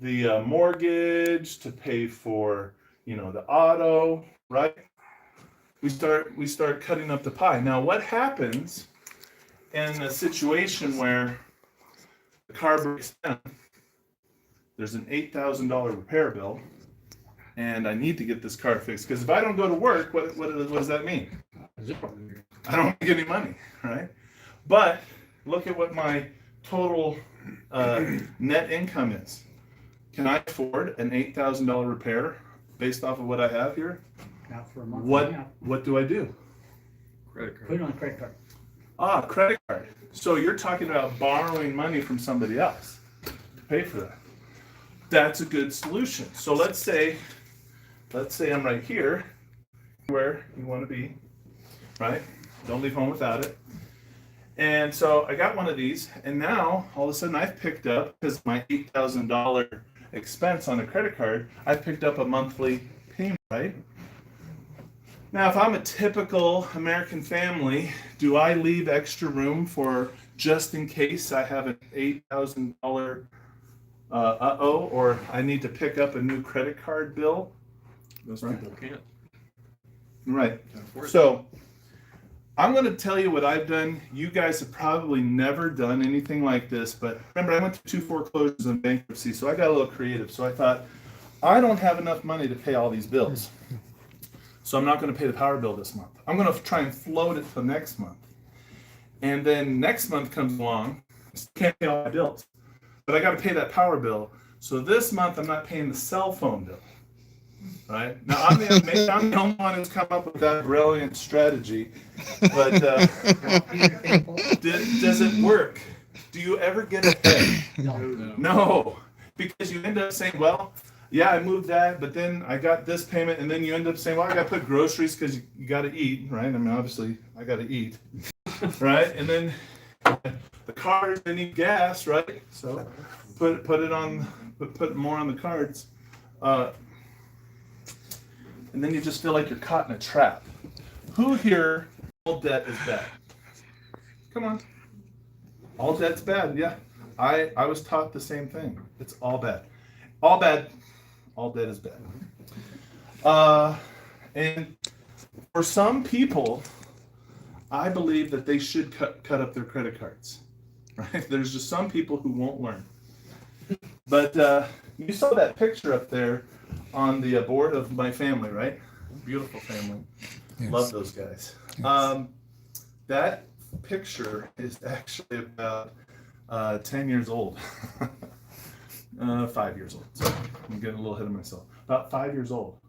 the mortgage, to pay for, you know, the auto, right? We start cutting up the pie. Now, what happens in a situation where the car breaks down? There's an $8,000 repair bill, and I need to get this car fixed. Because if I don't go to work, what does that mean? I don't make any money, right? But look at what my total net income is. Can I afford an $8,000 repair based off of what I have here? Not for a month. What do I do? Credit card. Put it on a credit card. Ah, credit card. So you're talking about borrowing money from somebody else to pay for that. That's a good solution. So let's say I'm right here, where you want to be, right? Don't leave home without it. And so I got one of these, and now all of a sudden I've picked up, because of my $8,000 expense on a credit card, I've picked up a monthly payment, right? Now, if I'm a typical American family, do I leave extra room for just in case I have an $8,000 or I need to pick up a new credit card bill? Most Right. people can't. Right. Can't afford it. So I'm going to tell you what I've done. You guys have probably never done anything like this, but remember, I went through 2 foreclosures and bankruptcy, so I got a little creative. So I thought, I don't have enough money to pay all these bills. So I'm not going to pay the power bill this month. I'm going to try and float it till next month. And then next month comes along, I still can't pay all my bills, but I got to pay that power bill. So this month I'm not paying the cell phone bill. Right? Now, maybe I'm the only one who's come up with that brilliant strategy, but does it work? Do you ever get ahead? No. No, because you end up saying, well, yeah, I moved that, but then I got this payment, and then you end up saying, well, I got to put groceries because you got to eat, right? I mean, obviously, I got to eat, right? And then the cars, they need gas, right? So put more on the cards, and then you just feel like you're caught in a trap. Who here, all debt is bad? Come on. All debt's bad, yeah. I was taught the same thing. It's all bad. All bad. All debt is bad. And for some people, I believe that they should cut up their credit cards. Right? There's just some people who won't learn. But you saw that picture up there on the board of my family, right? Beautiful family. Yes. Love those guys. That picture is actually about 10 years old. 5 years old. So I'm getting a little ahead of myself. About 5 years old.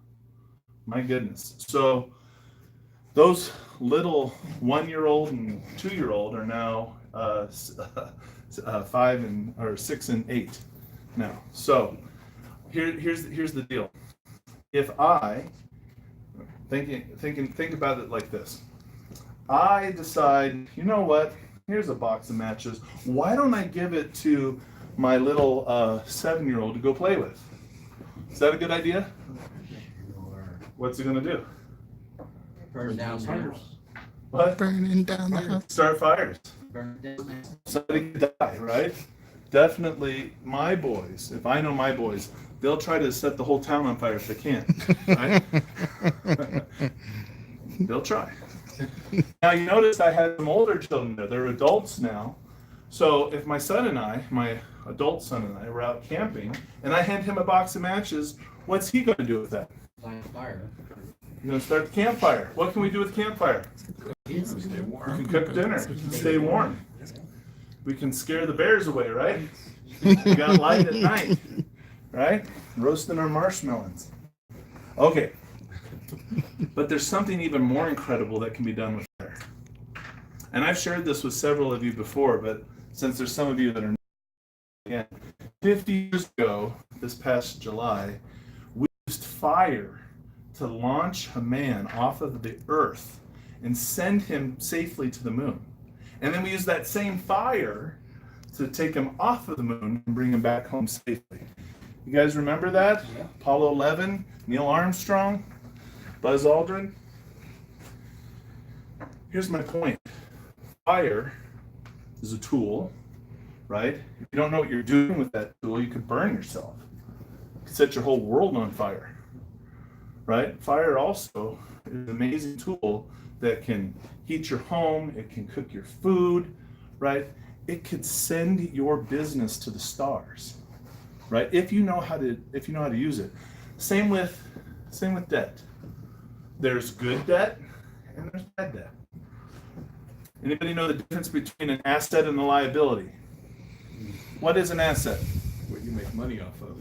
My goodness. So those little 1-year-old and 2-year-old are now 6 and 8 now. So here's the deal. If I think about it like this. I decide, you know what? Here's a box of matches. Why don't I give it to my little 7-year-old to go play with? Is that a good idea? What's it gonna do? Burn down the house. What? Burning down the house. Start fires. Burn down the house. Somebody could die, right? Definitely my boys, if I know my boys, they'll try to set the whole town on fire if they can, right? They'll try. Now you notice I had some older children there. They're adults now. So if my son and I, my adult son and I, were out camping, and I hand him a box of matches, what's he going to do with that? Light a fire. He's going to start the campfire. What can we do with campfire? We can cook dinner, stay warm. We can scare the bears away, right? We got light at night, right? Roasting our marshmallows. Okay. But there's something even more incredible that can be done with fire. And I've shared this with several of you before, but since there's some of you that are again, 50 years ago, this past July, we used fire to launch a man off of the earth and send him safely to the moon. And then we used that same fire to take him off of the moon and bring him back home safely. You guys remember that? Yeah. Apollo 11, Neil Armstrong, Buzz Aldrin. Here's my point. Fire is a tool, right? If you don't know what you're doing with that tool, you could burn yourself. You could set your whole world on fire, right? Fire also is an amazing tool that can heat your home, it can cook your food, right? It could send your business to the stars, right? If you know how to use it. Same with debt. There's good debt and there's bad debt. Anybody know the difference between an asset and a liability? What is an asset? What you make money off of.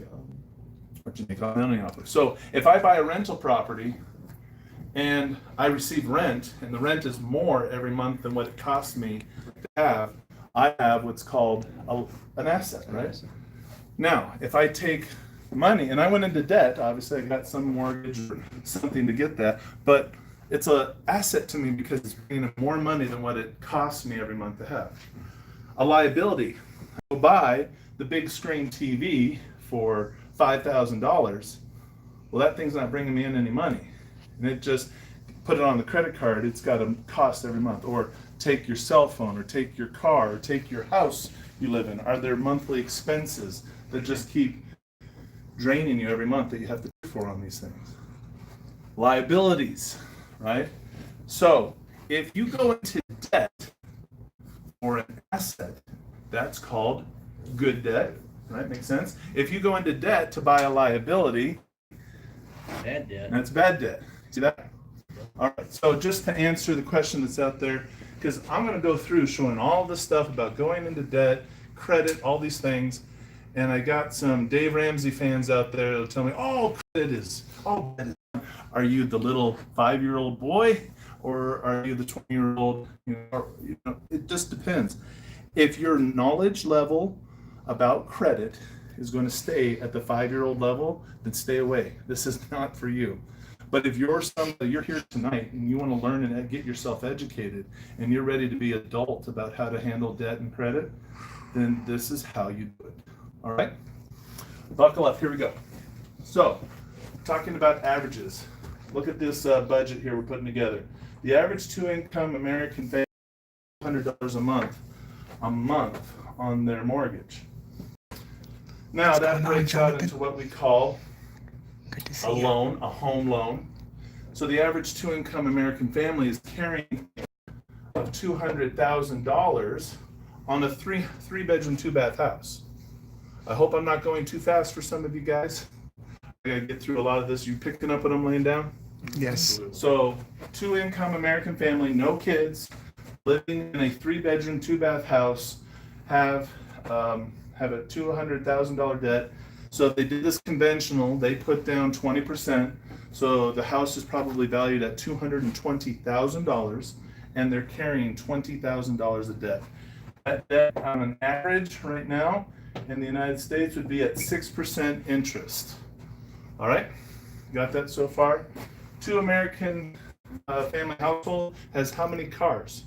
What you make money off of. So if I buy a rental property and I receive rent, and the rent is more every month than what it costs me to have, I have what's called an asset, right? Now, if I take money, and I went into debt, obviously I got some mortgage or something to get that, but it's an asset to me because it's bringing in more money than what it costs me every month to have. A liability, I go buy the big screen TV for $5,000, well, that thing's not bringing me in any money. And it just, put it on the credit card, it's got a cost every month. Or take your cell phone, or take your car, or take your house you live in. Are there monthly expenses that just keep draining you every month that you have to pay for on these things? Liabilities, right? So, if you go into debt for an asset, that's called good debt, right? Makes sense? If you go into debt to buy a liability, Bad debt. that's bad debt. See that? All right, so just to answer the question that's out there, because I'm going to go through showing all this stuff about going into debt, credit, all these things, and I got some Dave Ramsey fans out there that'll tell me, all credit is, all debt is. Are you the little 5-year-old boy, or are you the 20-year-old? It just depends. If your knowledge level about credit is going to stay at the 5-year-old level, then stay away. This is not for you. But if you're here tonight and you want to learn and get yourself educated and you're ready to be adult about how to handle debt and credit, then this is how you do it. All right? Buckle up, here we go. So, talking about averages. Look at this budget here we're putting together. The average 2-income American family $100 a month on their mortgage. Now that breaks out into what we call a loan, a home loan. So the average 2-income American family is carrying of $200,000 on a three bedroom, 2-bath house. I hope I'm not going too fast for some of you guys. I gotta get through a lot of this. You picking up what I'm laying down? Yes. So 2-income American family, no kids, living in a 3-bedroom, 2-bath house, have a $200,000 debt. So if they did this conventional, they put down 20%. So the house is probably valued at $220,000, and they're carrying $20,000 of debt. That debt on an average right now in the United States would be at 6% interest. All right, got that so far? 2 American family household has how many cars?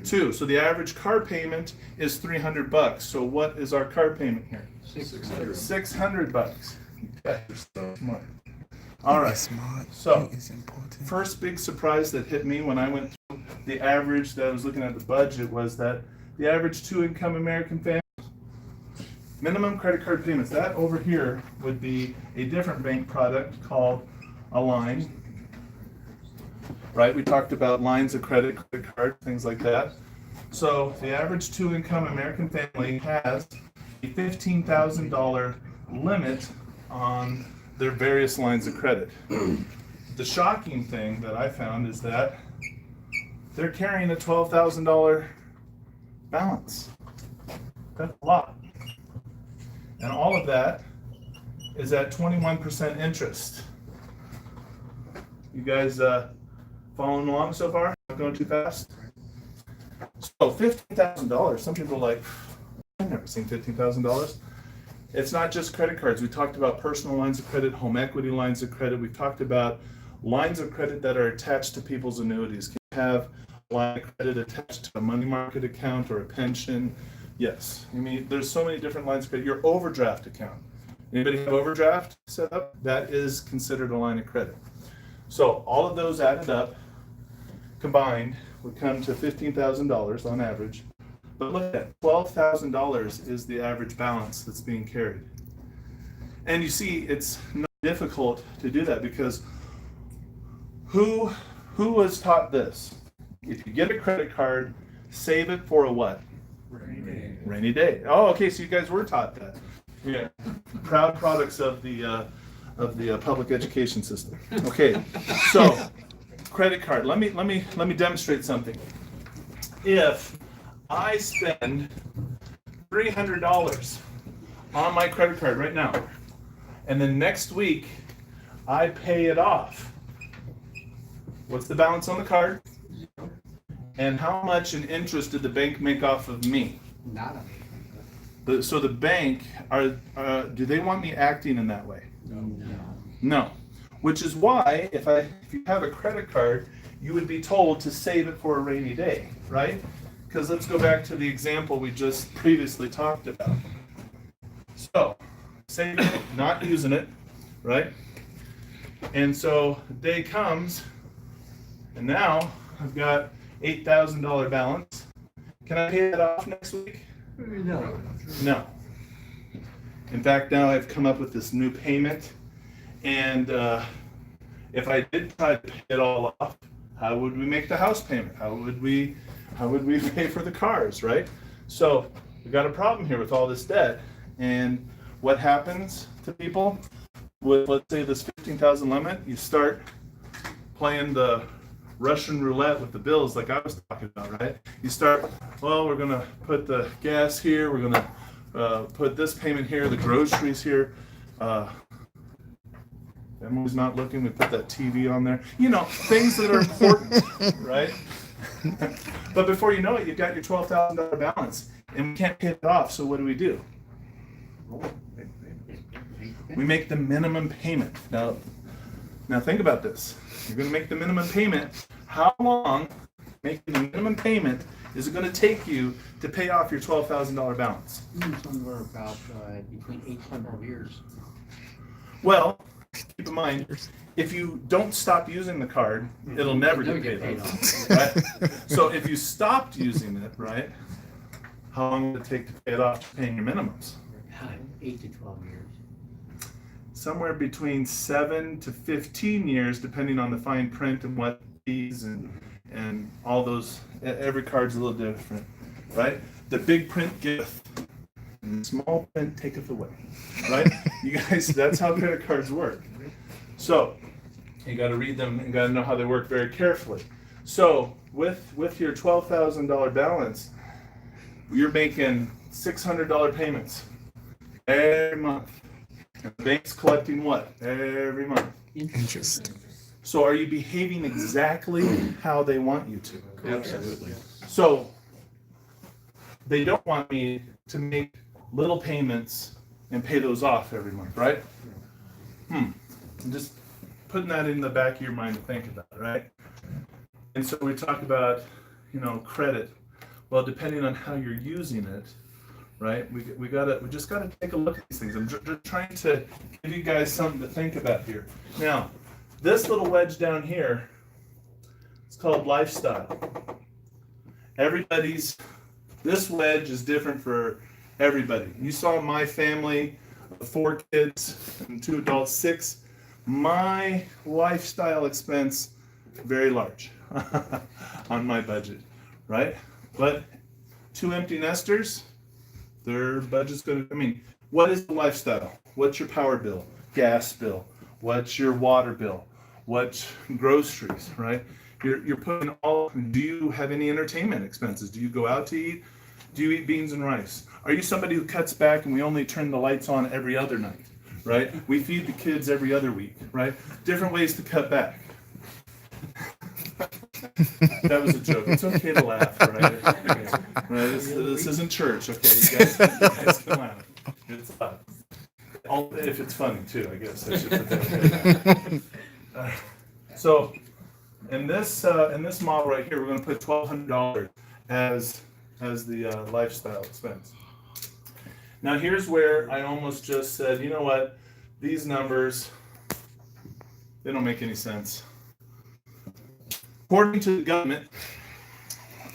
2. So the average car payment is $300. So what is our car payment here? $600. $600. You guys are so smart. All right. So first big surprise that hit me when I went through the average that I was looking at the budget was that the average 2-income American family minimum credit card payments. That over here would be a different bank product called a line. Right, we talked about lines of credit card, things like that. So the average 2-income American family has a $15,000 limit on their various lines of credit. The shocking thing that I found is that they're carrying a $12,000 balance. That's a lot. And all of that is at 21% interest. You guys following along so far? Not going too fast? So $15,000. Some people are like, I've never seen $15,000. It's not just credit cards. We talked about personal lines of credit, home equity lines of credit. We've talked about lines of credit that are attached to people's annuities. Can you have a line of credit attached to a money market account or a pension? Yes. I mean, there's so many different lines of credit. Your overdraft account. Anybody have overdraft set up? That is considered a line of credit. So all of those added up, combined, would come to $15,000 on average. But look at that, $12,000 is the average balance that's being carried. And you see, it's not difficult to do that because who was taught this? If you get a credit card, save it for a what? Rainy day. Rainy day. Oh, okay, so you guys were taught that. Yeah, proud products of the public education system. Okay, so credit card. Let me demonstrate something. If I spend $300 on my credit card right now, and then next week I pay it off, what's the balance on the card? And how much in interest did the bank make off of me? Nada. So the bank, do they want me acting in that way? No. Which is why, if you have a credit card, you would be told to save it for a rainy day, right? Because let's go back to the example we just previously talked about. So, saving it, not using it, right? And so the day comes, and now I've got $8,000 balance. Can I pay that off next week? No. No. In fact, now I've come up with this new payment, and if I did try to pay it all off, how would we make the house payment? How would we pay for the cars, right? So we've got a problem here with all this debt, and what happens to people with, let's say, this $15,000 limit? You start playing the Russian roulette with the bills like I was talking about, right? You start, well, we're gonna put the gas here, we're gonna put this payment here, the groceries here. Emily's not looking, we put that TV on there. You know, things that are important, right? But before you know it, you've got your $12,000 balance, and we can't pay it off, so what do? We make the minimum payment. Now think about this. You're going to make the minimum payment. How long making the minimum payment is it going to take you to pay off your $12,000 balance? Somewhere about between 8 and 12 years. Well, keep in mind, if you don't stop using the card, it'll never get paid off. Right? So if you stopped using it, right, how long would it take to pay it off paying your minimums? 8 to 12 years. Somewhere between 7 to 15 years, depending on the fine print and what fees and all those. Every card's a little different, right? The big print giveth, and the small print taketh away, right? You guys, that's how credit cards work. So you got to read them and got to know how they work very carefully. So with your $12,000 balance, you're making $600 payments every month. And the bank's collecting what? Every month. Interest. So are you behaving exactly how they want you to? Absolutely. So they don't want me to make little payments and pay those off every month, right? I'm just putting that in the back of your mind to think about, right? And so we talk about, credit. Well, depending on how you're using it, right? We just gotta take a look at these things. I'm just trying to give you guys something to think about here. Now, this little wedge down here, it's called lifestyle. This wedge is different for everybody. You saw my family, 4 kids and 2 adults, 6. My lifestyle expense, very large on my budget, right? But 2 empty nesters, their budget's what is the lifestyle? What's your power bill, gas bill? What's your water bill? What's groceries, right? You're putting do you have any entertainment expenses? Do you go out to eat? Do you eat beans and rice? Are you somebody who cuts back and we only turn the lights on every other night, right? We feed the kids every other week, right? Different ways to cut back. That was a joke. It's okay to laugh, right? Right? This isn't church, okay? You guys can laugh. It's fun. If it's funny too, I guess I should put that. So, in this model right here, we're going to put $1,200 as the lifestyle expense. Now, here's where I almost just said, you know what? These numbers, they don't make any sense. According to the government,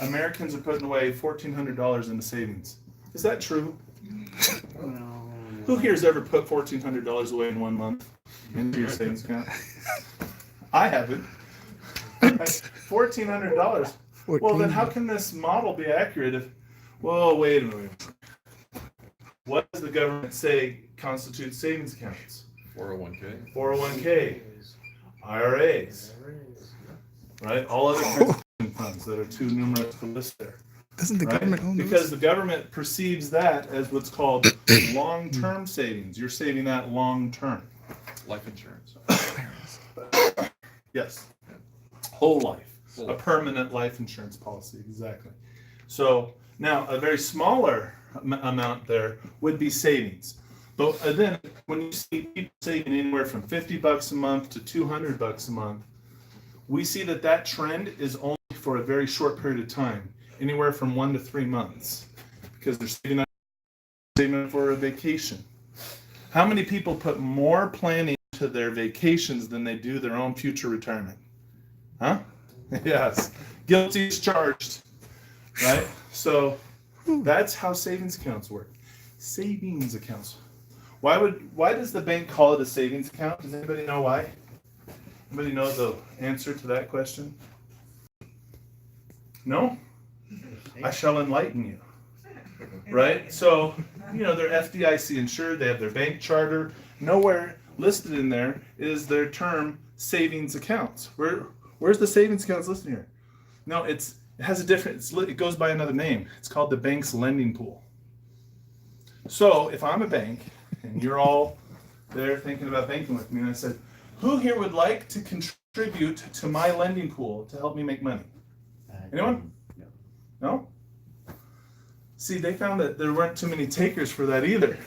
Americans are putting away $1,400 into savings. Is that true? Who here has ever put $1,400 away in 1 month into your savings account? I haven't. $1,400. Well, then how can this model be accurate if, well, wait a minute. What does the government say constitutes savings accounts? 401k. 401k, IRAs, right? All other kinds of funds that are too numerous to list there. Doesn't the Right? government own those? Because the government perceives that as what's called long-term savings. You're saving that long-term. Life insurance. Yes. Whole life. Whole A permanent life insurance policy, exactly. So now a very smaller amount there would be savings. But then when you see people saving anywhere from $50 a month to $200 a month, we see that trend is only for a very short period of time, anywhere from 1 to 3 months, because they're saving up for a vacation. How many people put more planning into their vacations than they do their own future retirement? Huh? Yes. Guilty as charged. Right? So that's how savings accounts work. Savings accounts. Why does the bank call it a savings account? Does anybody know why? Anybody know the answer to that question? No? I shall enlighten you. Right? So, they're FDIC insured, they have their bank charter. Nowhere listed in there is their term savings accounts. Where's the savings accounts listed here? No, it has a different, it goes by another name. It's called the bank's lending pool. So if I'm a bank and you're all there thinking about banking with me, and I said, who here would like to contribute to my lending pool to help me make money? Anyone? No? See, they found that there weren't too many takers for that either.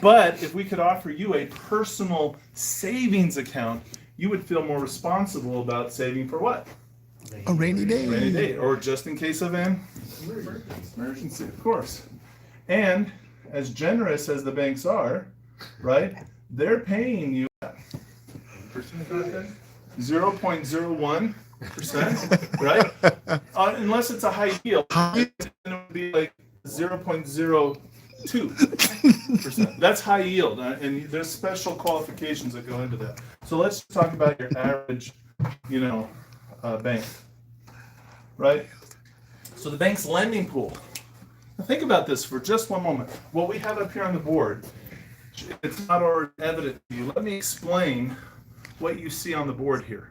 But if we could offer you a personal savings account, you would feel more responsible about saving for what? A rainy day. Rainy day, or just in case of an emergency, of course. And as generous as the banks are, right, they're paying you 0.01%, right? Unless it's a high yield, then it would be like 0.02%. That's high yield, and there's special qualifications that go into that. So let's talk about your average, bank, right? So the bank's lending pool. Now think about this for just one moment. What we have up here on the board, it's not already evident to you. Let me explain what you see on the board here.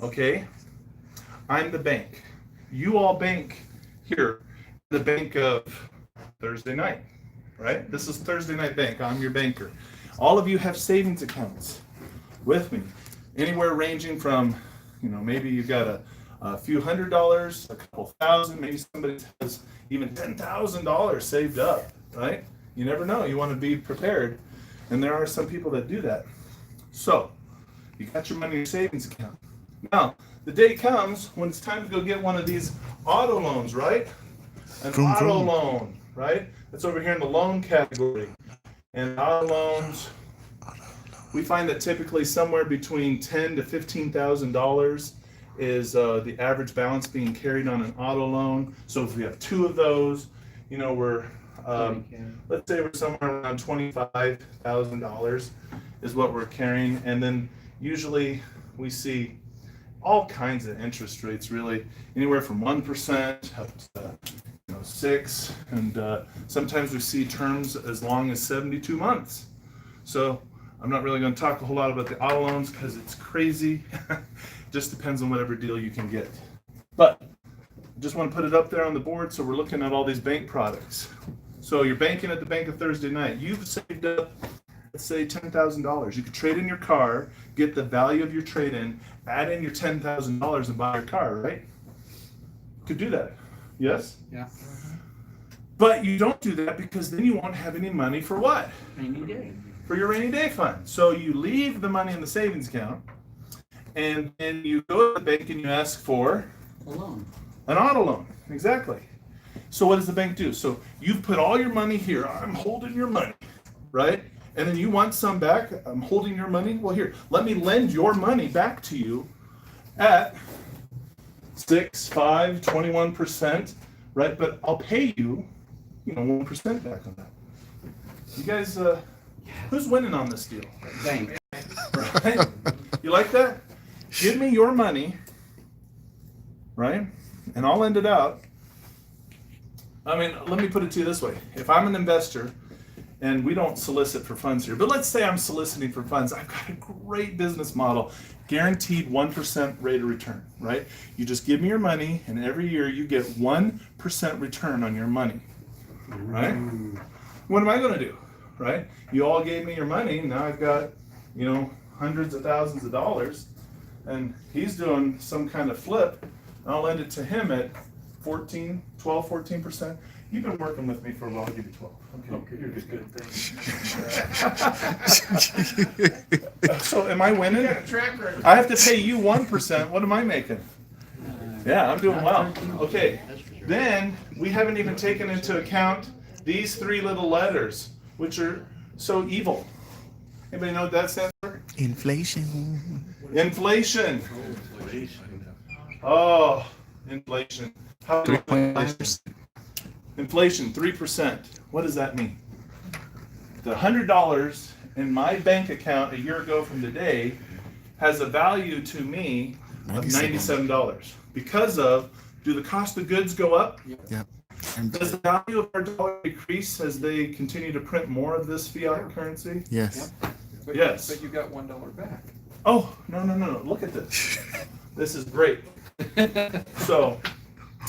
Okay? I'm the bank. You all bank here, the bank of Thursday night, right? This is Thursday Night Bank. I'm your banker. All of you have savings accounts with me, anywhere ranging from, maybe you got a few $100s, a couple thousand, maybe somebody has even $10,000 saved up, right? You never know. You want to be prepared, and there are some people that do that. So you got your money in your savings account. Now the day comes when it's time to go get one of these auto loans, right? An auto loan, right? That's over here in the loan category. And auto loans, we find that typically somewhere between $10,000 to $15,000 is the average balance being carried on an auto loan. So if we have two of those, we're let's say we're somewhere around $25,000 is what we're carrying, and then usually we see all kinds of interest rates, really anywhere from 1% up to 6%, and sometimes we see terms as long as 72 months. So I'm not really going to talk a whole lot about the auto loans because it's crazy. Just depends on whatever deal you can get. But I just want to put it up there on the board, so we're looking at all these bank products. So you're banking at the bank of Thursday night. You've saved up, let's say, $10,000. You could trade in your car, get the value of your trade-in, add in your $10,000 and buy your car, right? You could do that. Yes? Yeah. But you don't do that because then you won't have any money for what? Rainy day. For your rainy day fund. So you leave the money in the savings account, and then you go to the bank and you ask for A loan. an auto loan. Exactly. So what does the bank do? So you've put all your money here. I'm holding your money, right? And then you want some back. I'm holding your money. Well, here, let me lend your money back to you at 6, 5, 21%, right? But I'll pay you, 1% back on that. You guys, who's winning on this deal? Bank. Right? You like that? Give me your money, right? And I'll lend it out. Let me put it to you this way. If I'm an investor, and we don't solicit for funds here, but let's say I'm soliciting for funds, I've got a great business model, guaranteed 1% rate of return, right? You just give me your money, and every year you get 1% return on your money, right? What am I going to do, right? You all gave me your money, now I've got, hundreds of thousands of dollars, and he's doing some kind of flip, and I'll lend it to him at 14%. You've been working with me for a while. I'll give you 12. Okay, you're good. Thanks. So am I winning? You got a track record. I have to pay you 1%. What am I making? Yeah, I'm doing well. Okay. Then we haven't even taken into account these three little letters, which are so evil. Anybody know what that stands for? Inflation. Inflation. Oh, inflation. How do Inflation, 3%. What does that mean? The $100 in my bank account a year ago from today has a value to me of $97. Because of, do the cost of goods go up? Yep. Does the value of our dollar decrease as they continue to print more of this fiat currency? Yes. Yes. But you got $1 back. Oh, no. Look at this. This is great. So,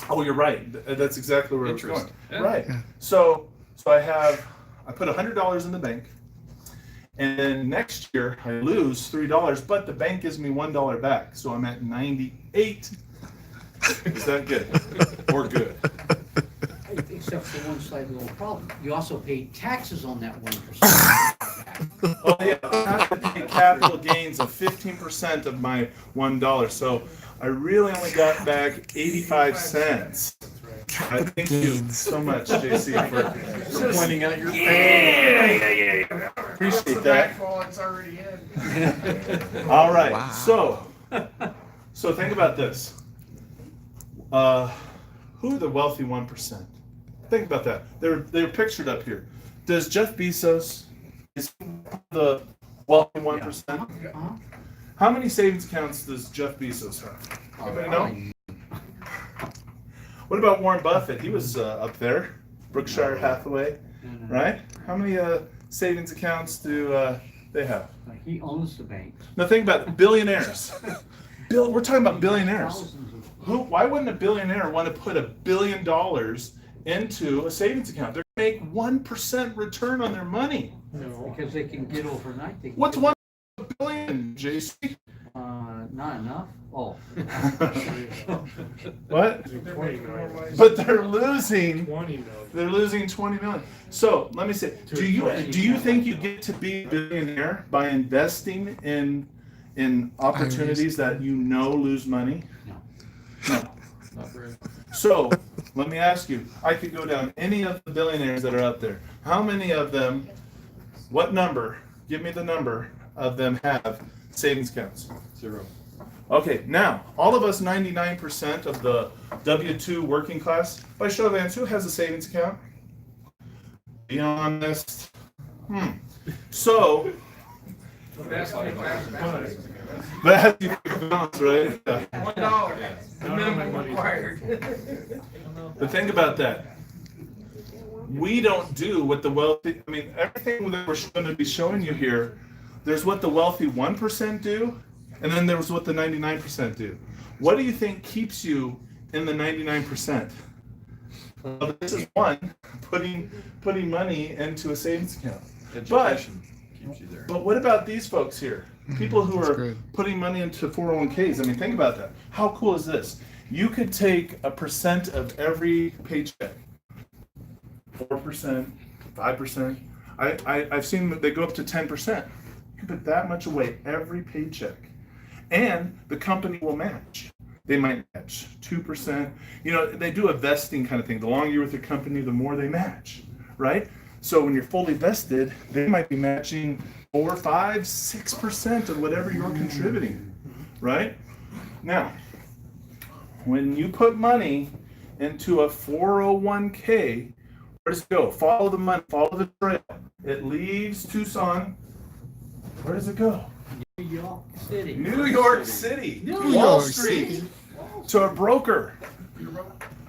you're right. That's exactly where it's going. Yeah. Right. So I put $100 in the bank, and then next year I lose $3, but the bank gives me $1 back, so I'm at 98. Is that good or good? Except for one slight little problem. You also pay taxes on that 1%. Oh yeah, I have to pay capital gains of 15% of my $1. So I really only got back 85 cents. I thank you so much, JC, for pointing out your. Yeah. Appreciate that. It's already in. All right, Wow. so think about this. Who are the wealthy 1%? Think about that. They're pictured up here. Does Jeff Bezos is the wealthy 1%? How many savings accounts does Jeff Bezos have? Anybody know? What about Warren Buffett? He was up there, Berkshire Hathaway, right? How many savings accounts do they have? He owns the bank. Now think about it. Billionaires. We're talking about billionaires. Thousands of. Why wouldn't a billionaire want to put $1 billion into a savings account? They're going to make 1% return on their money. Because they can get overnight. They can What's get- 1 billion, JC? Not enough? Oh. What? They're making more money. But they're losing. 20 They're losing 20 million. So let me say, do you think you get to be a billionaire by investing in opportunities that you know lose money? No. Not very. So let me ask you, I could go down any of the billionaires that are out there. How many of them, what number, give me the number of them have savings accounts? 0. Okay, now, all of us 99% of the W-2 working class, by show of hands, who has a savings account? Be honest. So, That's the balance, that's the balance, right? Yeah. $1, the minimum required. But think about that. We don't do what the wealthy, I mean, everything that we're going to be showing you here, there's what the wealthy 1% do, and then there's what the 99% do. What do you think keeps you in the 99%? Well, this is one, putting money into a savings account. Education keeps you there. But what about these folks here? People who are putting money into 401ks. I mean, think about that. How cool is this? You could take a percent of every paycheck. 4%, 5%. I've seen that they go up to 10%. You can put that much away every paycheck. And the company will match. They might match 2%. You know, they do a vesting kind of thing. The longer you're with your company, the more they match, right? So when you're fully vested, they might be matching 4, 5, 6% of whatever you're contributing, right? Now, when you put money into a 401k, where does it go? Follow the money, follow the trail. It leaves Tucson. Where does it go? New York City. New York City. Wall York Street. City. To a broker.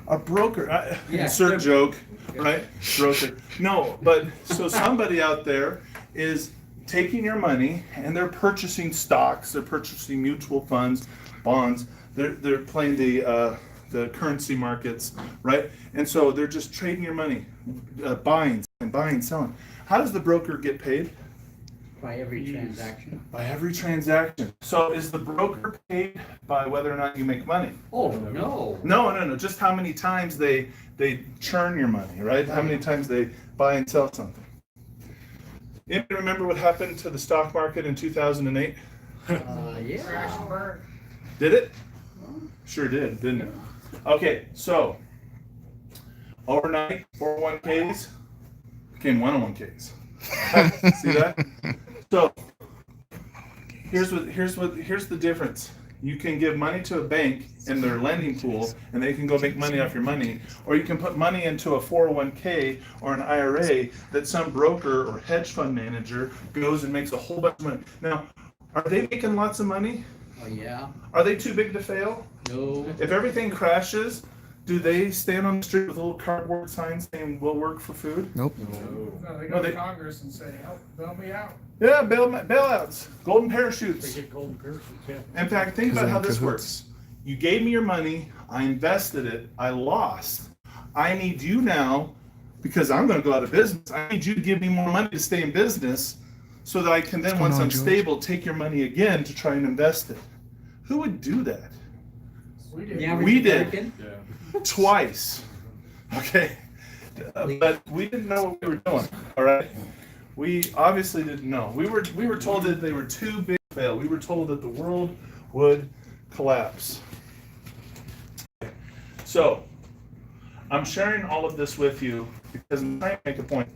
A broker. Insert joke, right? Broker. No, but so somebody out there is taking your money and they're purchasing stocks, they're purchasing mutual funds, bonds, they're playing the currency markets, right? And so they're just trading your money, buying, selling. How does the broker get paid? By every transaction. By every transaction. So is the broker paid by whether or not you make money? Oh, no. No. Just how many times they churn your money, right? How many times they buy and sell something. Anybody remember what happened to the stock market in 2008? Yeah. Crash and burn. Did it? Sure did, didn't it? Okay, so overnight 401ks became 101ks. See that? So here's the difference. You can give money to a bank in their lending pool and they can go make money off your money, or you can put money into a 401k or an IRA that some broker or hedge fund manager goes and makes a whole bunch of money. Now, are they making lots of money? Oh, yeah. Are they too big to fail? No. If everything crashes, do they stand on the street with a little cardboard sign saying we'll work for food? Nope. No, they No, go they- to Congress and say, help, bail me out. Yeah, bailouts, golden parachutes. get golden parachutes, yeah. In fact, think about they're how in this cahoots. works. You gave me your money, I invested it, I lost. I need you now, because I'm going to go out of business, I need you to give me more money to stay in business so that I can then, going once on, I'm George? stable, take your money again to try and invest it. Who would do that? We did. The average We did. American? Twice. Okay. But we didn't know what we were doing, all right? We obviously didn't know. We were told that they were too big to fail. We were told that the world would collapse. So, I'm sharing all of this with you because I'm trying to make a point.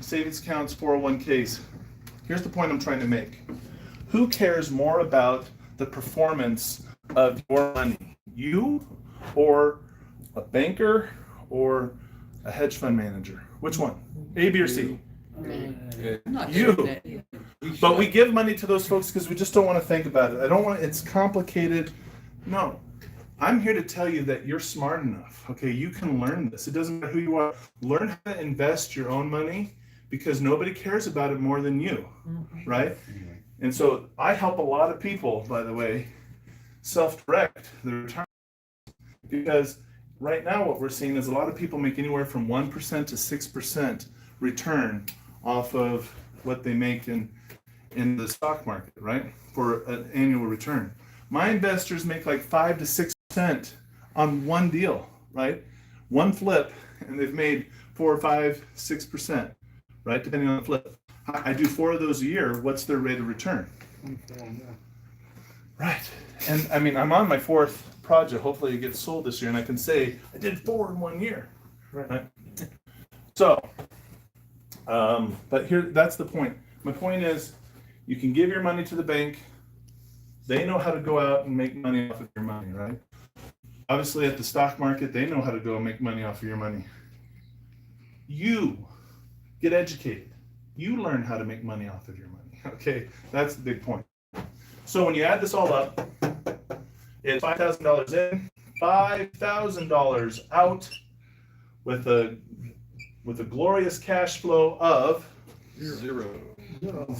Savings accounts, 401ks. Here's the point I'm trying to make. Who cares more about the performance of your money? You or a banker or a hedge fund manager? Which one? A, B, or C? I'm not You. saying that But we give money to those folks because we just don't want to think about it. I don't want it's complicated. No. I'm here to tell you that you're smart enough. Okay, you can learn this. It doesn't matter who you are. Learn how to invest your own money because nobody cares about it more than you, right? And so I help a lot of people, by the way, self-direct their retirement because right now what we're seeing is a lot of people make anywhere from 1% to 6% return off of what they make in the stock market, right? For an annual return. My investors make like 5 to 6% on one deal, right? One flip, and they've made 4 or 5, 6%, right? Depending on the flip. I do 4 of those a year. What's their rate of return? Right. And I mean, I'm on my 4th project. Hopefully it gets sold this year, and I can say I did 4 in 1 year. Right. So, but here, that's the point. My point is, you can give your money to the bank. They know how to go out and make money off of your money, right? Obviously, at the stock market, they know how to go and make money off of your money. You get educated. You learn how to make money off of your money. Okay, that's the big point. So when you add this all up, it's $5,000 in, $5,000 out, with a glorious cash flow of Zero.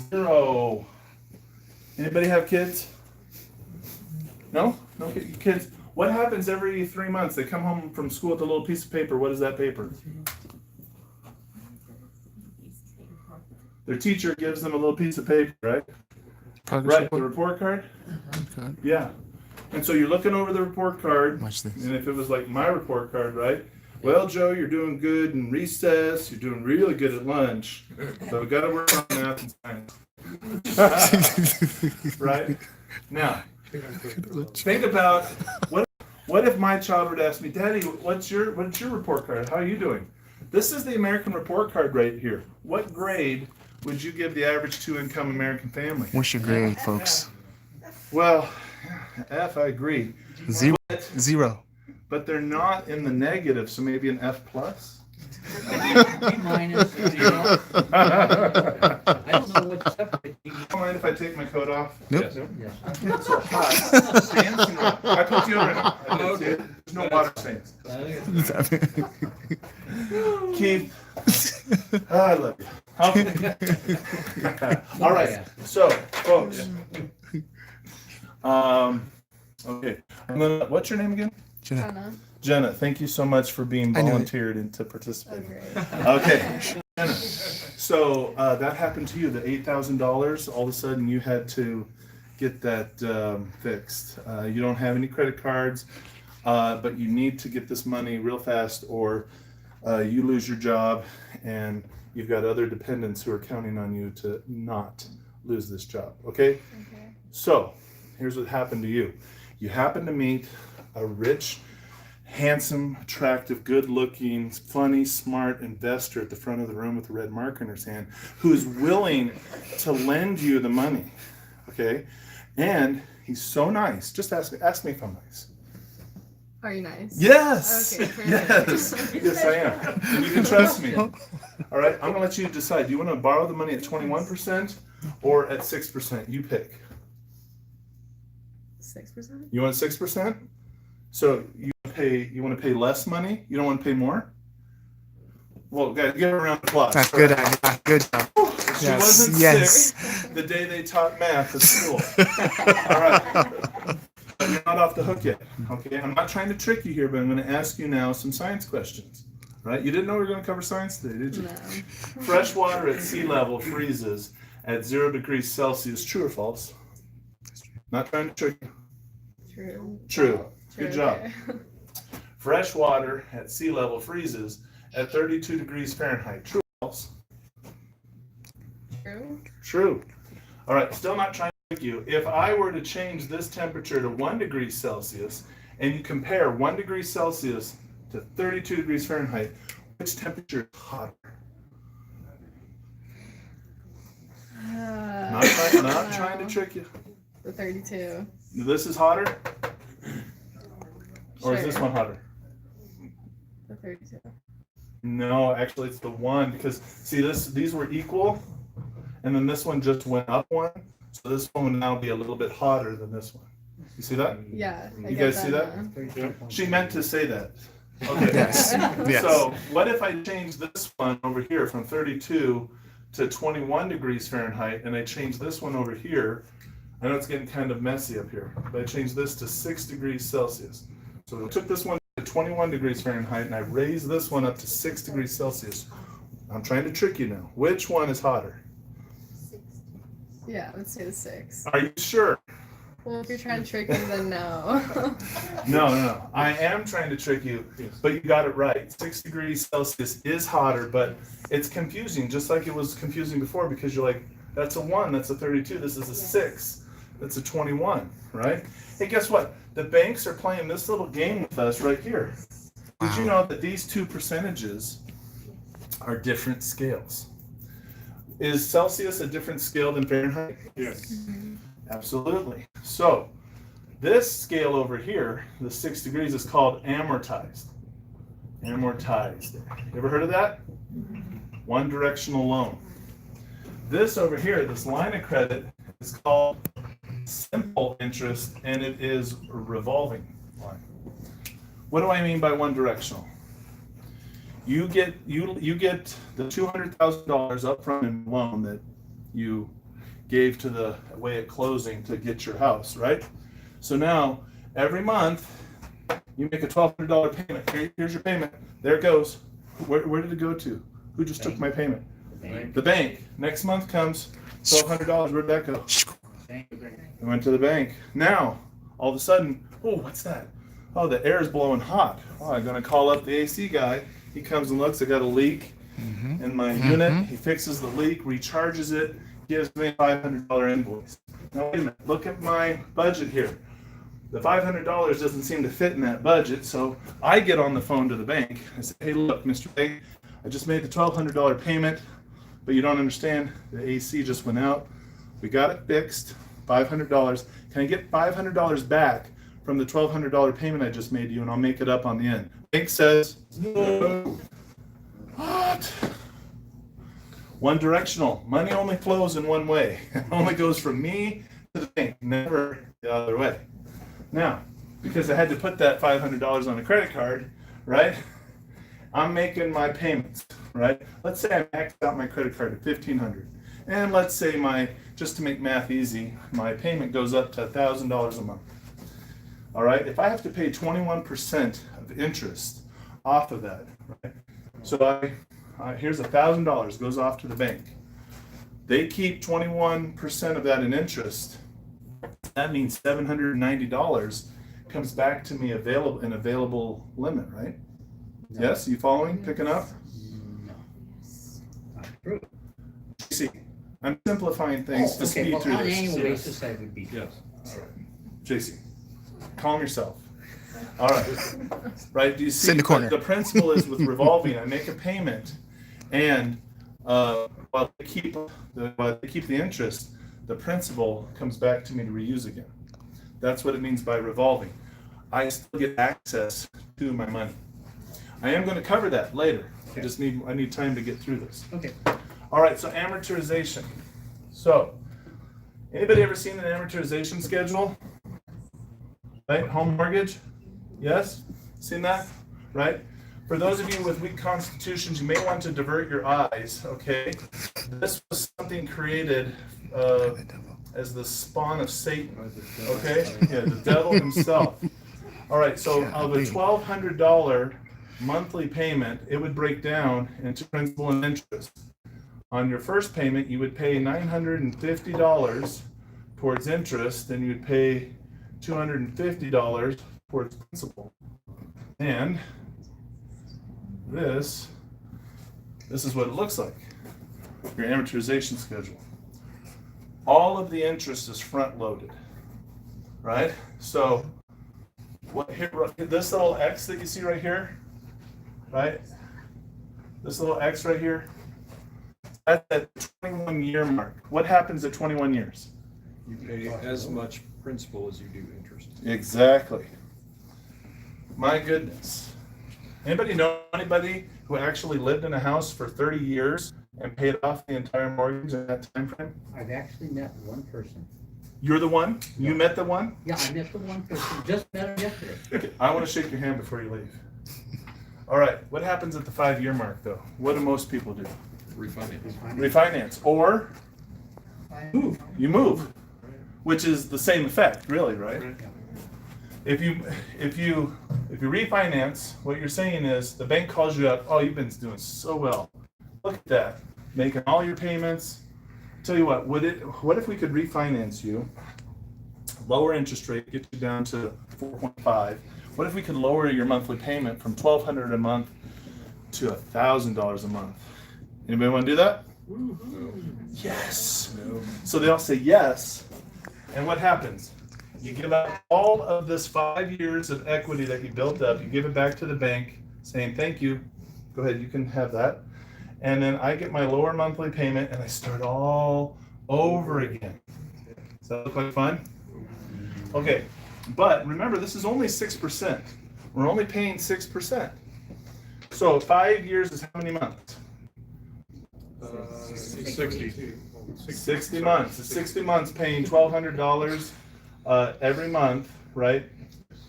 zero. Anybody have kids? No? No kids? What happens every 3 months? They come home from school with a little piece of paper. What is that paper? Their teacher gives them a little piece of paper, right? Right, the report card? Okay. Yeah. And so you're looking over the report card, Watch this. and if it was like my report card, right? Well, Joe, you're doing good in recess. You're doing really good at lunch. So we got to work on math and science. Right? Now, think about what if my child would ask me, Daddy, what's your report card? How are you doing? This is the American report card right here. What grade would you give the average 2-income American family? What's your grade, folks? Well, F, I agree. Zero. But they're not in the negative, so maybe an F plus. B minus, you know. I don't know what's separate. Do you mind if I take my coat off? Nope. Yes. It's so hot. Stains? I put deodorant. I didn't see it. There's no water stains. Keith, I love you. All right. So, folks. Okay. What's your name again? Anna. Jenna, thank you so much for being I knew it. volunteered and to participate. Okay. Okay, Jenna. So that happened to you, the $8,000. All of a sudden, you had to get that fixed. You don't have any credit cards, but you need to get this money real fast, or you lose your job, and you've got other dependents who are counting on you to not lose this job. Okay. Okay. So here's what happened to you. You happened to meet a rich, handsome, attractive, good-looking, funny, smart investor at the front of the room with a red marker in his hand who's willing to lend you the money, okay? And he's so nice. Just ask me if I'm nice. Are you nice? Yes! Okay, perfect. Yes! Yes, I am. And you can trust me. All right, I'm going to let you decide. Do you want to borrow the money at 21% or at 6%? You pick. 6%? You want 6%? So you want to pay less money? You don't want to pay more? Well, guys, give her a round of applause. That's good idea. Good job. She Yes, wasn't yes. sick the day they taught math at school. All right. But you're not off the hook yet. Okay, I'm not trying to trick you here, but I'm going to ask you now some science questions. Right? You didn't know we were going to cover science today, did you? No. Fresh water at sea level freezes at 0 degrees Celsius. True or false? Not trying to trick you. True. True. Good True, job. okay. Fresh water at sea level freezes at 32 degrees Fahrenheit. True or false? True. True. All right, still not trying to trick you. If I were to change this temperature to 1 degree Celsius, and you compare 1 degree Celsius to 32 degrees Fahrenheit, which temperature is hotter? Not trying to trick you. The 32. This is hotter? Or is this Sure. one hotter? The 32. No, actually it's the one, because see these were equal, and then this one just went up one. So this one would now be a little bit hotter than this one. You see that? Yeah. I You get guys see that? now. She meant to say that. Okay. Yes. Yes. So what if I change this one over here from 32 to 21 degrees Fahrenheit, and I change this one over here? I know it's getting kind of messy up here, but I changed this to 6 degrees Celsius. So I took this one to 21 degrees Fahrenheit, and I raised this one up to 6 degrees Celsius. I'm trying to trick you now. Which one is hotter? Yeah, let's say the 6. Are you sure? Well, if you're trying to trick me, then no. No. I am trying to trick you, but you got it right. 6 degrees Celsius is hotter, but it's confusing, just like it was confusing before, because you're like, that's a 1, that's a 32, this is a 6, that's a 21, right? Hey, guess what? The banks are playing this little game with us right here. Did you know that these two percentages are different scales? Is Celsius a different scale than Fahrenheit? Yes. Absolutely. So this scale over here, the 6 degrees, is called amortized. Amortized. You ever heard of that? One directional loan. This over here, this line of credit, is called simple interest, and it is a revolving line. What do I mean by one directional? You get the $200,000 up front in loan that you gave to the way at closing to get your house, right? So now every month you make a $1,200 payment. Here's your payment. There it goes. Where did it go to? Who just took my payment? The bank. Next month comes $1,200. Where'd that go? It went to the bank. Now, all of a sudden, oh, what's that? Oh, the air is blowing hot. Oh, I'm gonna call up the AC guy. He comes and looks. I got a leak in my unit. He fixes the leak, recharges it, gives me a $500 invoice. Now wait a minute. Look at my budget here. The $500 doesn't seem to fit in that budget, so I get on the phone to the bank. I say, hey, look, Mr. Bank, I just made the $1,200 payment, but you don't understand. The AC just went out. We got it fixed. $500. Can I get $500 back from the $1,200 payment I just made you, and I'll make it up on the end? Bank says, no. What? One directional. Money only flows in one way. It only goes from me to the bank, never the other way. Now, because I had to put that $500 on a credit card, right? I'm making my payments, right? Let's say I maxed out my credit card at $1,500. And let's say just to make math easy, my payment goes up to $1,000 a month. All right, if I have to pay 21% of interest off of that, right? So here's $1,000 goes off to the bank. They keep 21% of that in interest. That means $790 comes back to me available limit, right? No. Yes, you following? Picking up? No. Not true. See, I'm simplifying things to speed through On an this. annual basis, that would be. Yes. All right. JC, calm yourself. All right. Right? Do you see? Sit in the corner. The principle is with revolving. I make a payment, and while they keep the interest, the principal comes back to me to reuse again. That's what it means by revolving. I still get access to my money. I am going to cover that later. Okay. I need time to get through this. Okay. All right, so amortization. So, anybody ever seen an amortization schedule? Right, home mortgage? Yes? Seen that? Right? For those of you with weak constitutions, you may want to divert your eyes, okay? This was something created as the spawn of Satan, okay? Yeah, the devil himself. All right, so of a $1,200 monthly payment, it would break down into principal and interest. On your first payment, you would pay $950 towards interest, and you'd pay $250 towards principal. And this This is what it looks like. Your amortization schedule. All of the interest is front loaded, right? So what here, this little X that you see right here, right? This little X right here, that's at 21-year mark. What happens at 21 years? You pay as much principal as you do interest. Exactly. My goodness. Anybody know anybody who actually lived in a house for 30 years and paid off the entire mortgage in that time frame? I've actually met one person. You're the one? You met the one? Yeah, I met the one person, just met him yesterday. Okay, I want to shake your hand before you leave. All right, what happens at the 5-year mark though? What do most people do? Refinance. Refinance, or you move, which is the same effect, really, right? If you refinance, what you're saying is the bank calls you up, oh, you've been doing so well. Look at that, making all your payments. Tell you what if we could refinance you, lower interest rate, get you down to 4.5. What if we could lower your monthly payment from $1,200 a month to $1,000 a month? Anybody want to do that? Yes. No. So they all say yes. And what happens? You give out all of this 5 years of equity that you built up, you give it back to the bank saying, thank you. Go ahead, you can have that. And then I get my lower monthly payment and I start all over again. Does that look like fun? Okay, but remember, this is only 6%. We're only paying 6%. So 5 years is how many months? 60. 60 months. It's 60 months paying $1,200 every month, right?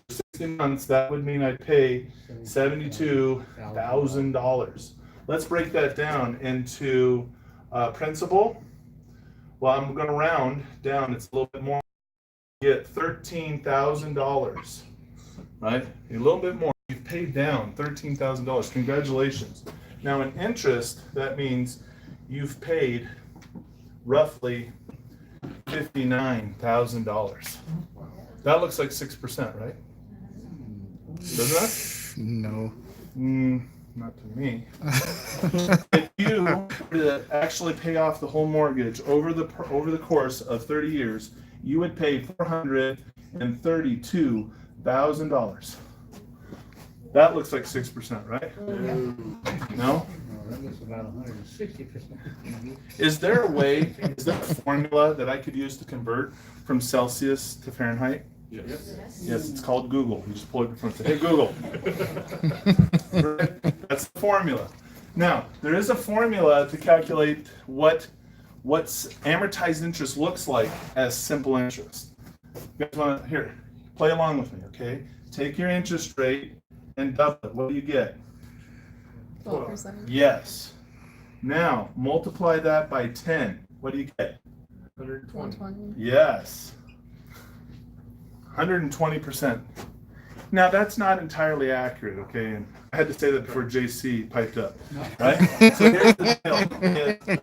60 months, that would mean I'd pay $72,000. Let's break that down into principal. Well, I'm going to round down. It's a little bit more. You get $13,000, right? A little bit more. You've paid down $13,000. Congratulations. Now, in interest, that means you've paid roughly $59,000. That looks like 6%, right? Doesn't that? No. Not to me. If you were to actually pay off the whole mortgage over the course of 30 years, you would pay $432,000. That looks like 6%, right? No? No, that was about 160%. Is there a formula that I could use to convert from Celsius to Fahrenheit? Yes. Yes, it's called Google. You just pull it in front and say, hey, Google. That's the formula. Now, there is a formula to calculate what's amortized interest looks like as simple interest. You guys want to, here, play along with me, okay? Take your interest rate and double it. What do you get? 12%. Yes. Now, multiply that by 10. What do you get? 120. Yes. 120%. Now, that's not entirely accurate, okay? And I had to say that before JC piped up, right? So here's the deal.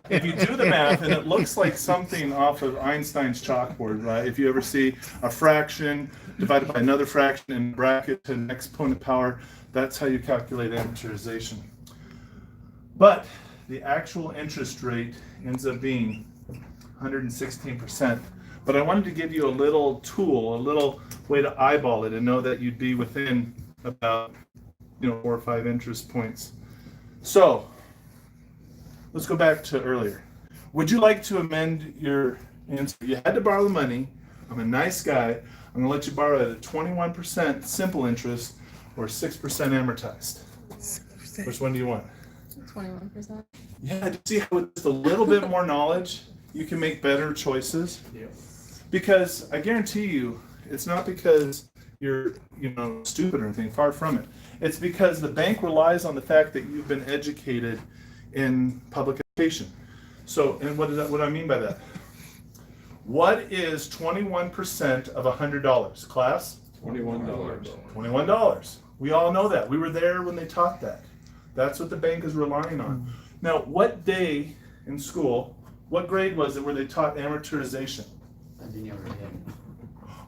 If you do the math, and it looks like something off of Einstein's chalkboard, right? If you ever see a fraction divided by another fraction in bracket to an exponent power, that's how you calculate amortization. But the actual interest rate ends up being 116%. But I wanted to give you a little tool, a little way to eyeball it and know that you'd be within about 4 or 5 interest points. So let's go back to earlier. Would you like to amend your answer? You had to borrow the money. I'm a nice guy. I'm going to let you borrow it at 21% simple interest or 6% amortized. Which one do you want? 21%. Yeah, see how with just a little bit more knowledge, you can make better choices? Yeah. Because I guarantee you, it's not because you're, stupid or anything, far from it. It's because the bank relies on the fact that you've been educated in public education. So, and what do I mean by that? What is 21% of $100, class? $21. $21. We all know that. We were there when they taught that. That's what the bank is relying on. Now, what day in school, what grade was it where they taught amortization? I never did.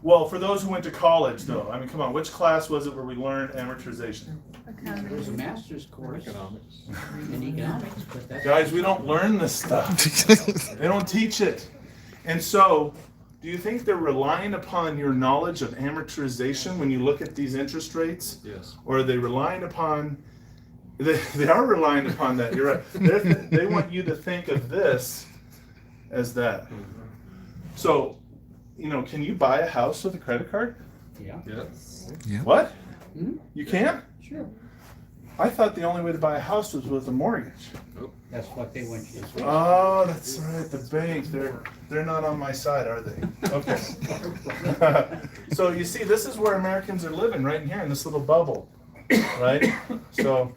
Well, for those who went to college, though, I mean, come on, which class was it where we learned amortization? There was a master's course in economics, but that's. Guys, we don't learn this stuff. They don't teach it. And so, do you think they're relying upon your knowledge of amortization when you look at these interest rates? Yes. Or are they relying upon, they are relying upon that, you're right. They want you to think of this as that. So, you know, can you buy a house with a credit card? Yeah, Yeah. What? Mhm. You can? sure. I thought the only way to buy a house was with a mortgage. That's what they want you to say. Oh, that's right, the bank, they're not on my side, are they? Okay. So you see, this is where Americans are living, right in here in this little bubble, right? So,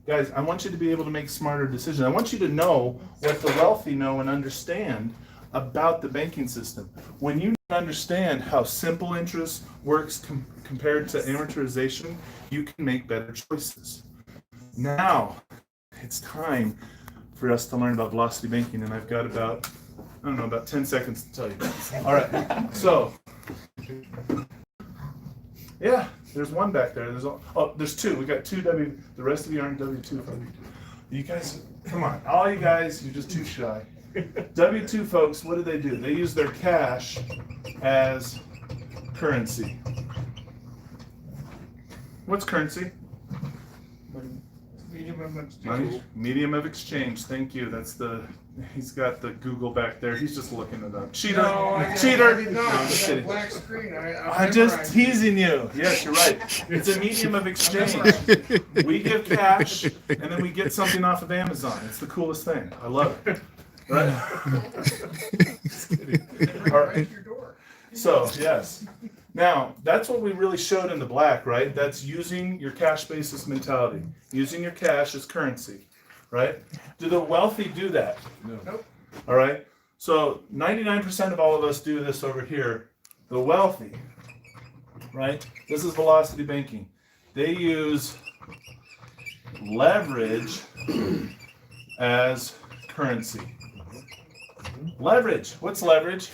guys, I want you to be able to make smarter decisions. I want you to know what the wealthy know and understand about the banking system. When you understand how simple interest works compared to amortization, you can make better choices. Now, it's time for us to learn about velocity banking, and I've got about, I don't know, about 10 seconds to tell you. All right, so, yeah, there's one back there. There's two. We got two the rest of you aren't W2 folks. You guys, come on, all you guys, you're just too shy. W2 folks, what do? They use their cash as currency. What's currency? Money, medium of exchange. Thank you. He's got the Google back there. He's just looking it up. Cheater. Cheater. I did No, not. I'm just It's a kidding. black screen. I'm just teasing you. Yes, you're right. It's a medium of exchange. We give cash and then we get something off of Amazon. It's the coolest thing. I love it. Right? Just kidding. All right. Your door. So, yes. Now, that's what we really showed in the black, right? That's using your cash basis mentality, using your cash as currency, right? Do the wealthy do that? No. Nope. All right. So 99% of all of us do this over here. The wealthy, right? This is velocity banking. They use leverage as currency. Leverage. What's leverage?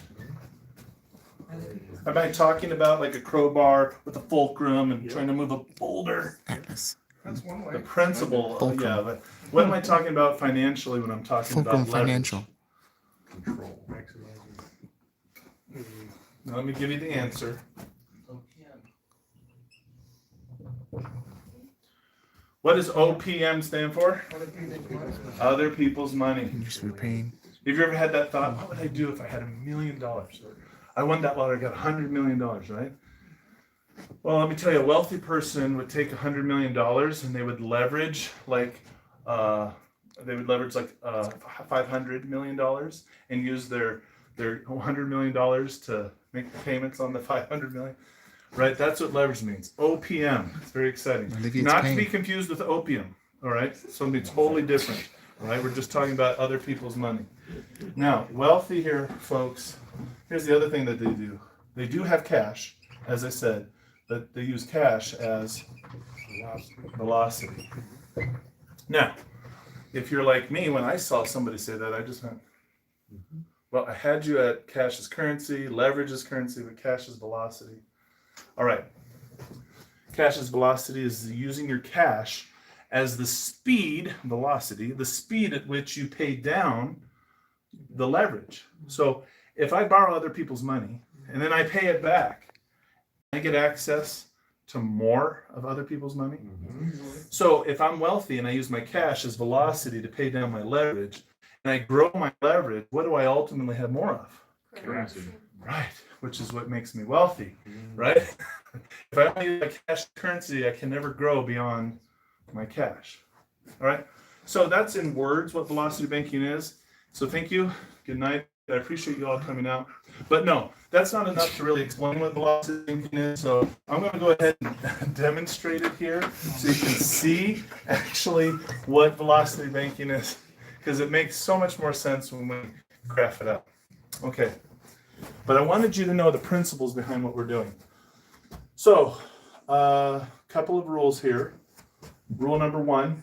Am I talking about like a crowbar with a fulcrum and trying to move a boulder? Atlas. That's one The way. principle, Fulcrum. yeah. But what am I talking about financially when I'm talking Fulcrum about leverage? Financial. Control. Now, let me give you the answer. What does OPM stand for? Other people's money. Just repaying. Have you ever had that thought, what would I do if I had $1 million? I won that lottery, I got $100 million, right? Well, let me tell you, a wealthy person would take $100 million and they would leverage like $500 million and use their $100 million to make the payments on the $500 million. Right, that's what leverage means. OPM. It's very exciting. Alleviates Not pain. to be confused with opium. All right, something totally different. All right, we're just talking about other people's money. Now, wealthy here, folks. Here's the other thing that they do. They do have cash, as I said, but they use cash as velocity. Now, if you're like me, when I saw somebody say that, I just went, well, I had you at cash as currency, leverage as currency, but cash as velocity. All right. Cash as velocity is using your cash as the speed, velocity, the speed at which you pay down the leverage. So if I borrow other people's money and then I pay it back, I get access to more of other people's money. So if I'm wealthy and I use my cash as velocity to pay down my leverage and I grow my leverage, what do I ultimately have more of? Currency. Right, which is what makes me wealthy, right? If I only use my cash currency, I can never grow beyond my cash. All right, so that's in words what velocity banking is. So thank you. Good night. I appreciate you all coming out. But no, that's not enough to really explain what velocity banking is. So I'm going to go ahead and demonstrate it here so you can see actually what velocity banking is, because it makes so much more sense when we graph it out. Okay. But I wanted you to know the principles behind what we're doing. So, a couple of rules here. Rule number 1,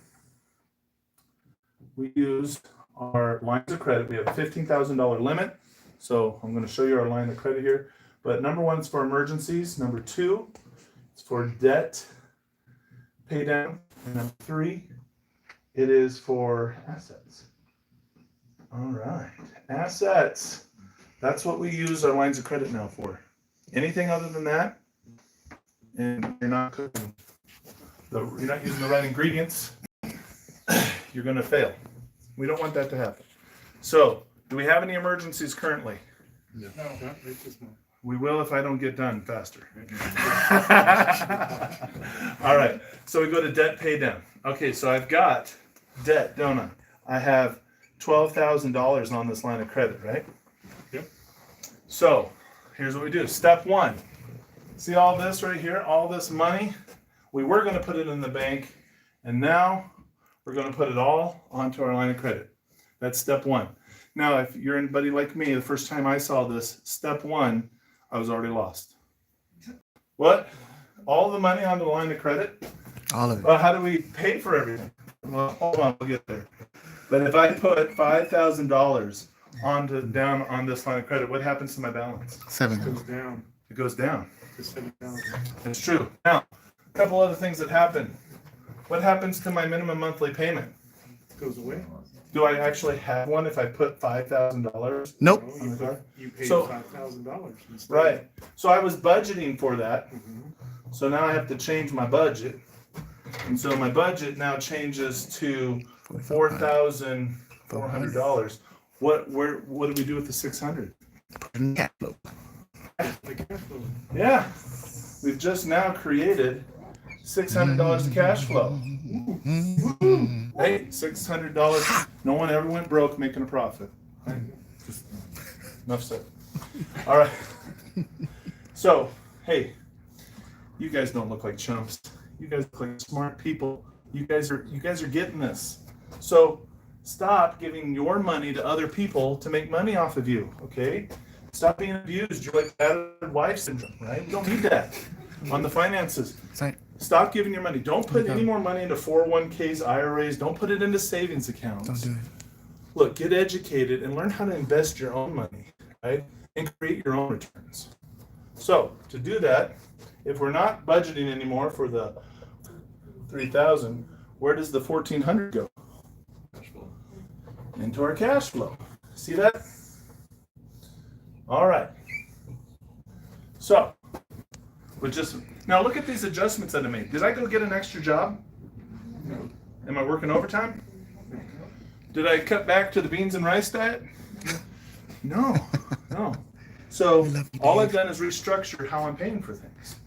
we use our lines of credit. We have a $15,000 limit. So I'm going to show you our line of credit here. But number one is for emergencies. Number two, it's for debt pay down. And number three, it is for assets. All right, assets. That's what we use our lines of credit now for. Anything other than that, and you're not cooking, you're not using the right ingredients, you're going to fail. We don't want that to happen. So, do we have any emergencies currently? No. We will if I don't get done faster. All right, so we go to debt pay down. Okay, so I've got debt, don't I? I have $12,000 on this line of credit, right? Yep. So here's what we do. Step one. See all this right here? All this money? We were going to put it in the bank, and now we're going to put it all onto our line of credit. That's step one. Now, if you're anybody like me, the first time I saw this, step one, I was already lost. What? All the money on the line of credit? All of it. Well, how do we pay for everything? Well, hold on, we'll get there. But if I put $5,000 down on this line of credit, what happens to my balance? $7. Down It goes down. to 7,000. It's true. Now, a couple other things that happen. What happens to my minimum monthly payment? Goes away. Do I actually have one if I put $5,000? Nope. On the card? You paid So- $5,000 instead. Right. So I was budgeting for that. So now I have to change my budget. And so my budget now changes to $4,400. What do we do with the 600? Cash flow. The cash flow. Yeah. We've just now created $600 of cash flow. Hey, $600. No one ever went broke making a profit. Right? Just enough said. All right. So, hey, you guys don't look like chumps. You guys look like smart people. You guys are getting this. So stop giving your money to other people to make money off of you. Okay? Stop being abused. You're like battered wife syndrome, right? We don't need that on the finances. Stop giving your money. Don't put any more money into 401ks, IRAs. Don't put it into savings accounts. Don't do it. Look, get educated and learn how to invest your own money, right? And create your own returns. So to do that, if we're not budgeting anymore for the 3,000, where does the 1,400 go? Into our cash flow. See that? All right. So, now look at these adjustments that I made. Did I go get an extra job? No. Am I working overtime? Did I cut back to the beans and rice diet? No, no. So all I've done is restructure how I'm paying for things.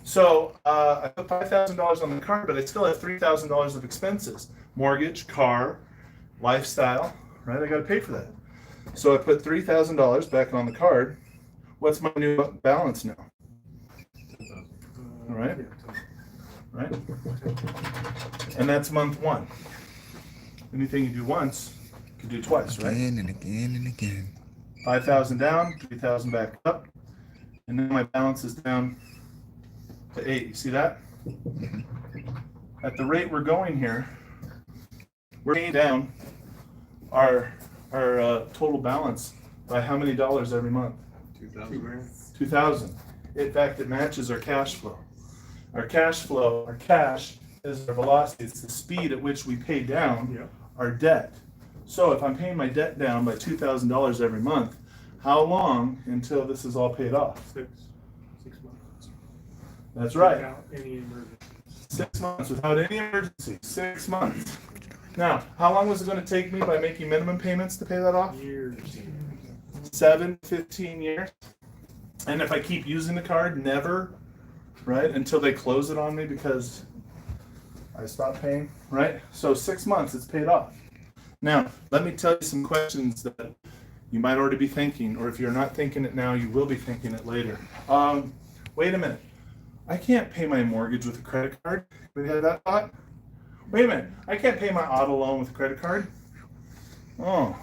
So I put $5,000 on the card, but I still have $3,000 of expenses. Mortgage, car, lifestyle, right? I got to pay for that. So I put $3,000 back on the card. What's my new balance now? All right, right? And that's month one. Anything you do once, you can do twice, right? Again and again and again. 5,000 down, 3,000 back up, and then my balance is down to 8. You see that? At the rate we're going here, we're paying down our total balance by how many dollars every month? 2,000. 2,000. In fact, it matches our cash flow. Our cash is our velocity. It's the speed at which we pay down our debt. So if I'm paying my debt down by $2,000 every month, how long until this is all paid off? 6 months. That's right. Without any emergency. 6 months without any emergency. 6 months. Now, how long was it going to take me by making minimum payments to pay that off? Years. 7, 15 years. And if I keep using the card, never, right? Until they close it on me because I stopped paying, right? So 6 months, it's paid off. Now, let me tell you some questions that you might already be thinking, or if you're not thinking it now, you will be thinking it later. Wait a minute. I can't pay my mortgage with a credit card. Anybody had that thought? Wait a minute. I can't pay my auto loan with a credit card. Oh.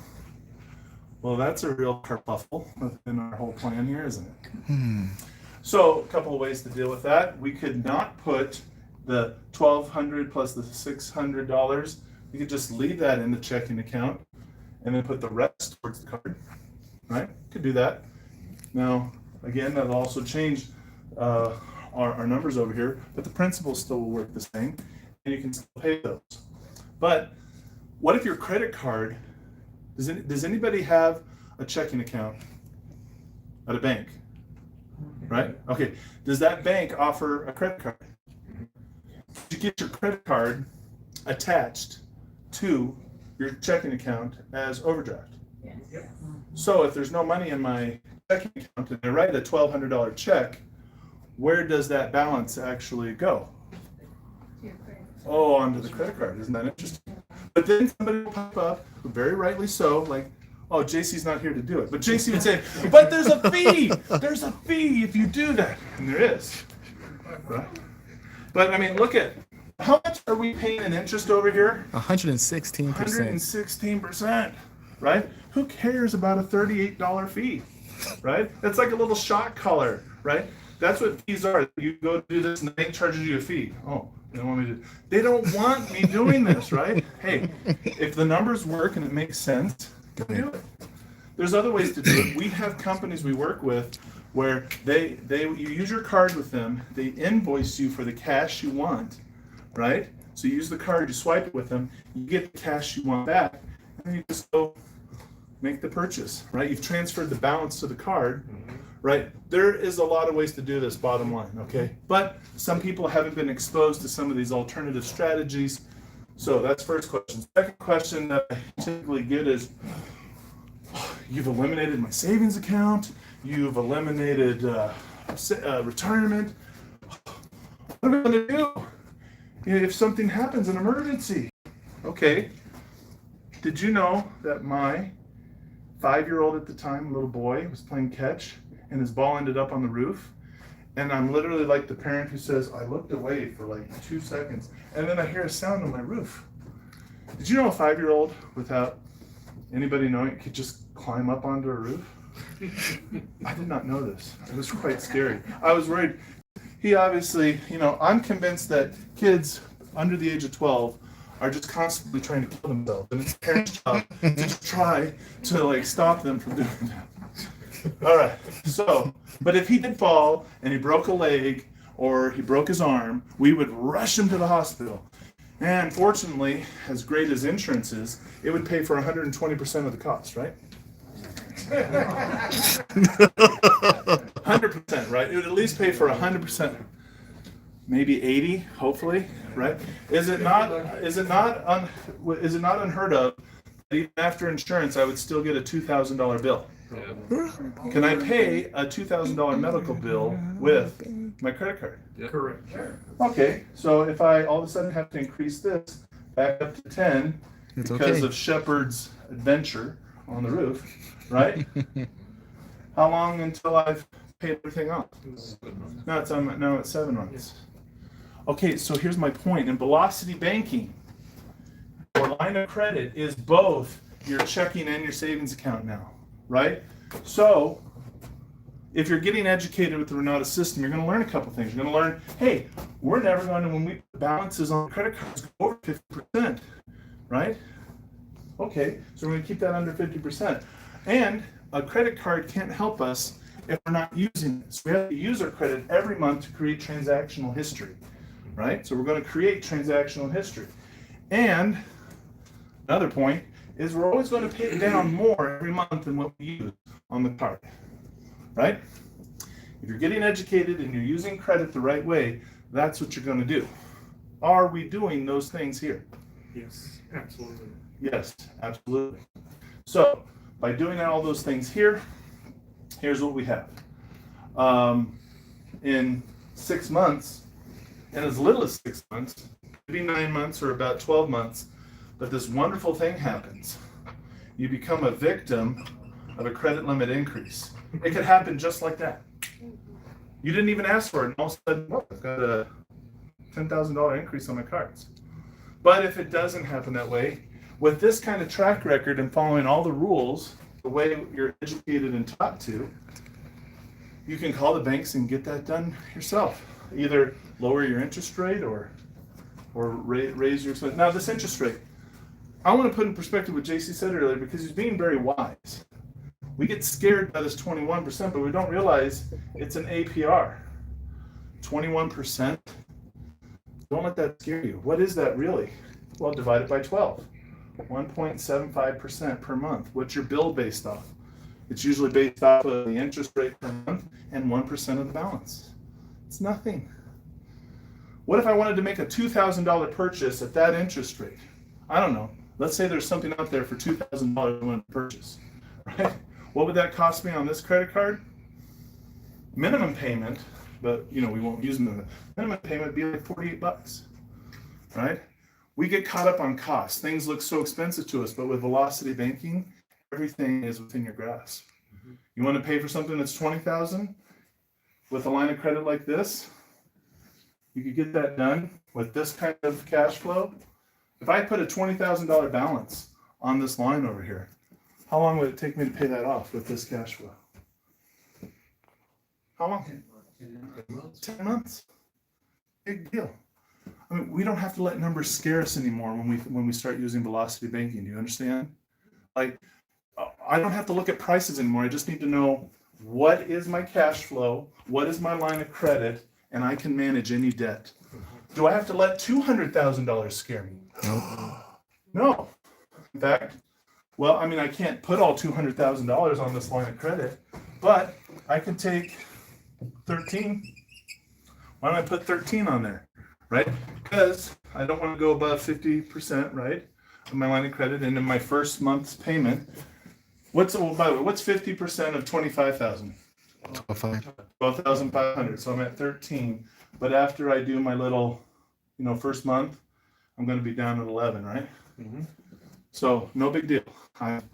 Well, that's a real kerfuffle within our whole plan here, isn't it? So, a couple of ways to deal with that. We could not put the $1,200 plus the $600. We could just leave that in the checking account and then put the rest towards the card, right? Could do that. Now, Again, that'll also change our numbers over here, but the principal still will work the same, and you can still pay those. But what if your credit card, does anybody have a checking account at a bank? Right? Okay. Does that bank offer a credit card? You get your credit card attached to your checking account as overdraft. Yep. So if there's no money in my checking account and I write a $1,200 check, where does that balance actually go? Oh, onto the credit card. Isn't that interesting? But then somebody will pop up, very rightly so, like, oh, JC's not here to do it. But JC would say, but there's a fee. There's a fee if you do that. And there is. Right? But I mean, look at, how much are we paying in interest over here? 116%. 116%. Right? Who cares about a $38 fee? Right? That's like a little shot collar, right? That's what fees are. You go do this and the bank charges you a fee. Oh, they don't want me to. They don't want me doing this, right? Hey, if the numbers work and it makes sense, do it. There's other ways to do it. We have companies we work with where you use your card with them, they invoice you for the cash you want, right? So you use the card, you swipe it with them, you get the cash you want back, and then you just go make the purchase, right? You've transferred the balance to the card, right? There is a lot of ways to do this, bottom line, okay? But some people haven't been exposed to some of these alternative strategies. So that's first question. Second question that I typically get is, you've eliminated my savings account, you've eliminated retirement. What am I going to do if something happens, an emergency? Okay, did you know that my 5-year-old at the time, little boy, was playing catch and his ball ended up on the roof? And I'm literally like the parent who says, I looked away for like 2 seconds and then I hear a sound on my roof. Did you know a 5-year-old, without anybody knowing, could just climb up onto a roof? I did not know this. It was quite scary. I was worried. He obviously, I'm convinced that kids under the age of 12 are just constantly trying to kill themselves. And it's parents' job to just try to like stop them from doing that. All right. So, but if he did fall and he broke a leg or he broke his arm, we would rush him to the hospital. And fortunately, as great as insurance is, it would pay for 120% of the cost, right? 100%, right? It would at least pay for 100%, maybe 80, hopefully, right? Is it not unheard of that even after insurance, I would still get a $2,000 bill? Can I pay a $2,000 medical bill with my credit card? Correct. Okay, so if I all of a sudden have to increase this back up to 10 It's because okay. of Shepard's adventure on the roof, right? How long until I've paid everything off? Now it's 7 months. Okay, so here's my point. In velocity banking, your line of credit is both your checking and your savings account now, right? So if you're getting educated with the Renata system, you're going to learn a couple things. You're going to learn, hey, we're never going to, when we put balances on credit cards, go over 50%, right? Okay, so we're going to keep that under 50%. And a credit card can't help us if we're not using it. So we have to use our credit every month to create transactional history, right? So we're going to create transactional history. And another point is we're always going to pay it down more every month than what we use on the card, right? If you're getting educated and you're using credit the right way, that's what you're going to do. Are we doing those things here? Yes, absolutely. Yes, absolutely. So by doing all those things here, here's what we have. In 6 months, and as little as 6 months, maybe 9 months or about 12 months, but this wonderful thing happens. You become a victim of a credit limit increase. It could happen just like that. You didn't even ask for it, and all of a sudden, oh, I've got a $10,000 increase on my cards. But if it doesn't happen that way, with this kind of track record and following all the rules, the way you're educated and taught to, you can call the banks and get that done yourself. Either lower your interest rate or raise your expense. Now, this interest rate, I want to put in perspective what JC said earlier because he's being very wise. We get scared by this 21%, but we don't realize it's an APR. 21%. Don't let that scare you. What is that really? Well, divide it by 12. 1.75% per month. What's your bill based off? It's usually based off of the interest rate per month and 1% of the balance. It's nothing. What if I wanted to make a $2,000 purchase at that interest rate? I don't know. Let's say there's something out there for $2,000 I want to purchase, right? What would that cost me on this credit card? Minimum payment, but we won't use minimum. Minimum payment would be like $48, right? We get caught up on costs. Things look so expensive to us, but with velocity banking, everything is within your grasp. You want to pay for something that's $20,000 with a line of credit like this? You could get that done with this kind of cash flow. If I put a $20,000 balance on this line over here, how long would it take me to pay that off with this cash flow? How long? 10 months. Big deal. I mean, we don't have to let numbers scare us anymore when we start using velocity banking. Do you understand? Like, I don't have to look at prices anymore. I just need to know what is my cash flow, what is my line of credit, and I can manage any debt. Do I have to let $200,000 scare me? No. In fact, well, I mean, I can't put all $200,000 on this line of credit, but I can take 13. Why don't I put 13 on there, right? Because I don't want to go above 50%, right, of my line of credit, and in my first month's payment, by the way, what's 50% of 25,000? 12,500. So I'm at 13. But after I do my little, first month, I'm going to be down at 11, right? Mm-hmm. So no big deal. I've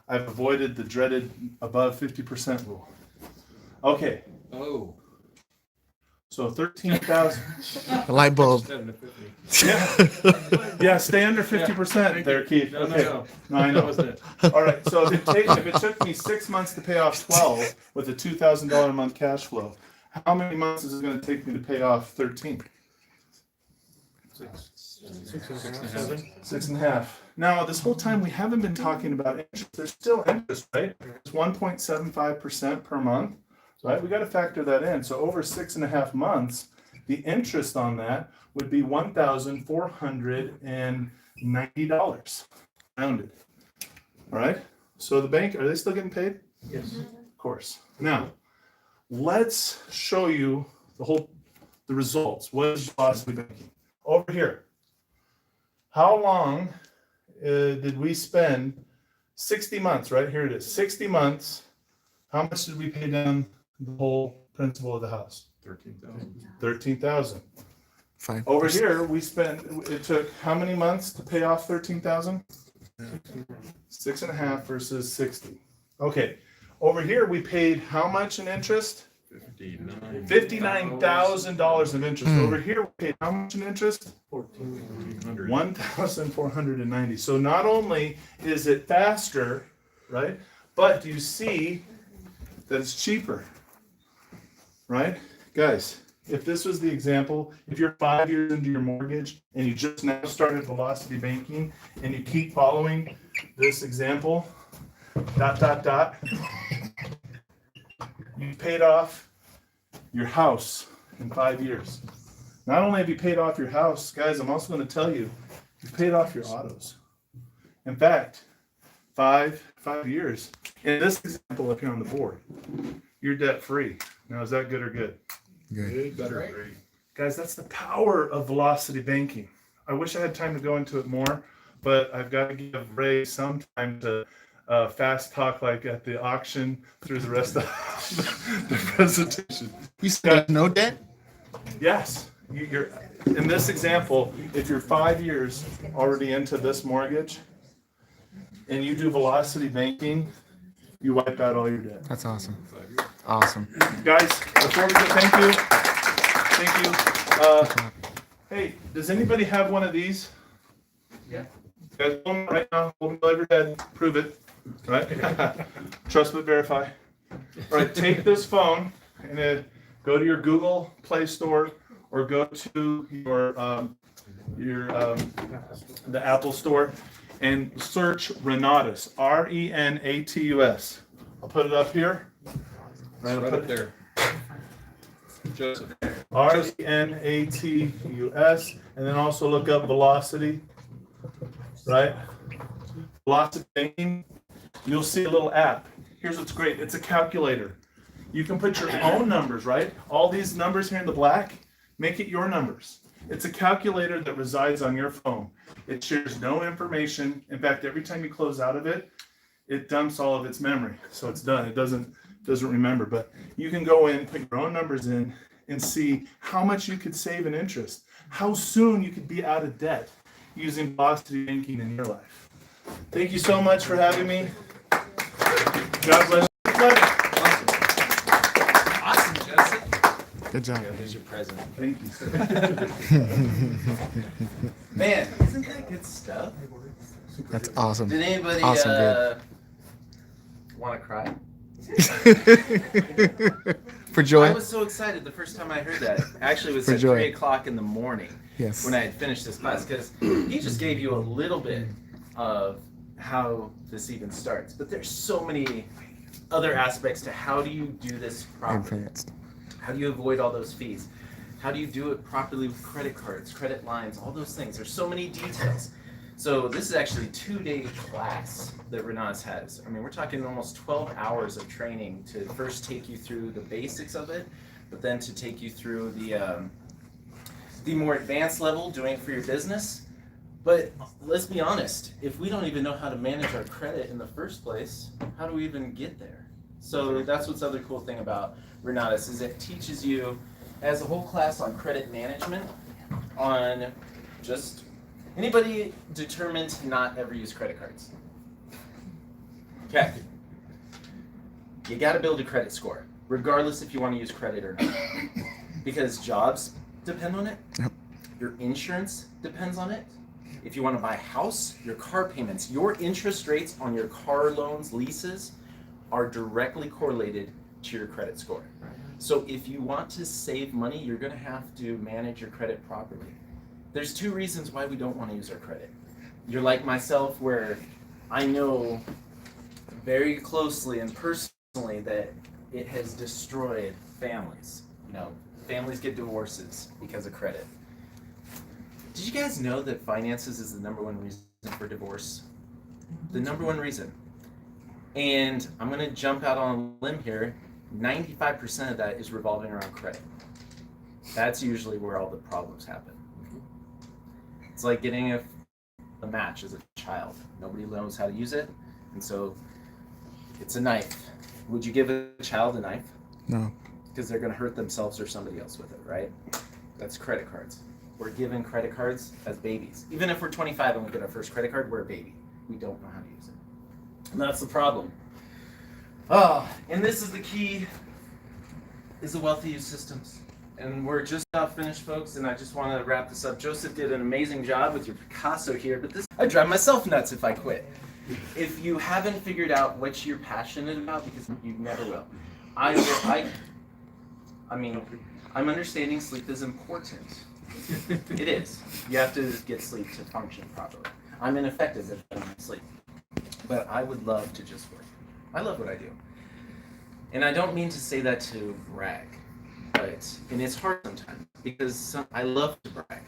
avoided the dreaded above 50% rule. Okay. Oh. So 13,000. The light bulb. Yeah, stay under 50% there, Keith. Okay. No, I know. All right, so if it took me 6 months to pay off 12 with a $2,000 a month cash flow, how many months is it going to take me to pay off 13? 6.5. Now, this whole time we haven't been talking about interest. There's still interest, right? It's 1.75% per month. Right, we got to factor that in. So over 6.5 months, the interest on that would be $1,490 rounded. All right. So the bank, are they still getting paid? Yes. Of course. Now, let's show you the results. What is velocity banking? Over here. How long did we spend? 60 months, right? Here it is. 60 months. How much did we pay down the whole principal of the house? 13,000. 13,000. Fine. Over here, it took how many months to pay off 13,000? 6.5 versus 60. Okay. Over here, we paid how much in interest? $59,000 of interest. Over here, we paid how much in interest? 1,490. So not only is it faster, right? But do you see that it's cheaper? Right? Guys, if this was the example, if you're 5 years into your mortgage and you just now started velocity banking and you keep following this example, ... you paid off your house in 5 years. Not only have you paid off your house, guys, I'm also going to tell you, you've paid off your autos. In fact, 5 years. In this example up here on the board, you're debt free. Now, is that good or good? Good. Better. Guys, that's the power of velocity banking. I wish I had time to go into it more, but I've got to give Ray some time to fast talk like at the auction through the rest of the presentation. You said no debt? Yes. You're in this example, if you're 5 years already into this mortgage and you do velocity banking, you wipe out all your debt. That's awesome. Awesome. Guys, before we go, thank you. Hey, does anybody have one of these? Yeah. Guys, hold them right now. Hold them above your head. Prove it. Right? Trust but verify. All right, take this phone and go to your Google Play Store or go to the Apple Store and search Renatus. Renatus. I'll put it up here. Right up there. Joseph. RCNATUS, and then also look up velocity, right? Velocity banking. You'll see a little app. Here's what's great. It's a calculator. You can put your own numbers, right? All these numbers here in the black, make it your numbers. It's a calculator that resides on your phone. It shares no information. In fact, every time you close out of it, it dumps all of its memory. So it's done. It doesn't remember. But you can go in, put your own numbers in, and see how much you could save in interest, how soon you could be out of debt using velocity banking in your life. Thank you so much for having me. God bless you. Awesome, Joseph. Good job. Here's your present. Thank you, sir. Man, isn't that good stuff? That's awesome. Did anybody Awesome, good. want to cry? For joy? I was so excited the first time I heard that. Actually, it was For at joy. 3 o'clock in the morning Yes. when I had finished this class, because he just gave you a little bit of how this even starts. But there's so many other aspects to how do you do this properly? Advanced. How do you avoid all those fees? How do you do it properly with credit cards, credit lines, all those things? There's so many details. So this is actually a 2-day class that Renas has. I mean, we're talking almost 12 hours of training to first take you through the basics of it, but then to take you through the more advanced level, doing it for your business. But let's be honest, if we don't even know how to manage our credit in the first place, how do we even get there? So that's what's the other cool thing about Renatus is it teaches you as a whole class on credit management, on just anybody determined to not ever use credit cards. Okay. You got to build a credit score, regardless if you want to use credit or not, because jobs depend on it. Yep. Your insurance depends on it. If you want to buy a house, your car payments, your interest rates on your car loans, leases, are directly correlated to your credit score. So if you want to save money, you're going to have to manage your credit properly. There's 2 reasons why we don't want to use our credit. You're like myself, where I know very closely and personally that it has destroyed families. You know, families get divorces because of credit. Did you guys know that finances is the #1 reason for divorce? The #1 reason. And I'm going to jump out on a limb here. 95% of that is revolving around credit. That's usually where all the problems happen. It's like getting a match as a child. Nobody knows how to use it, and so it's a knife. Would you give a child a knife? No. Because they're going to hurt themselves or somebody else with it, right? That's credit cards. We're given credit cards as babies. Even if we're 25 and we get our first credit card, we're a baby. We don't know how to use it. And that's the problem. Oh, and this is the key, is the wealthy use systems. And we're just about finished, folks, and I just want to wrap this up. Joseph did an amazing job with your Picasso here, but this, I'd drive myself nuts if I quit. If you haven't figured out what you're passionate about, because you never will. I mean, I'm understanding sleep is important. It is. You have to get sleep to function properly. I'm ineffective if I don't sleep. But I would love to just work. I love what I do. And I don't mean to say that to brag, and it's hard sometimes because I love to brag.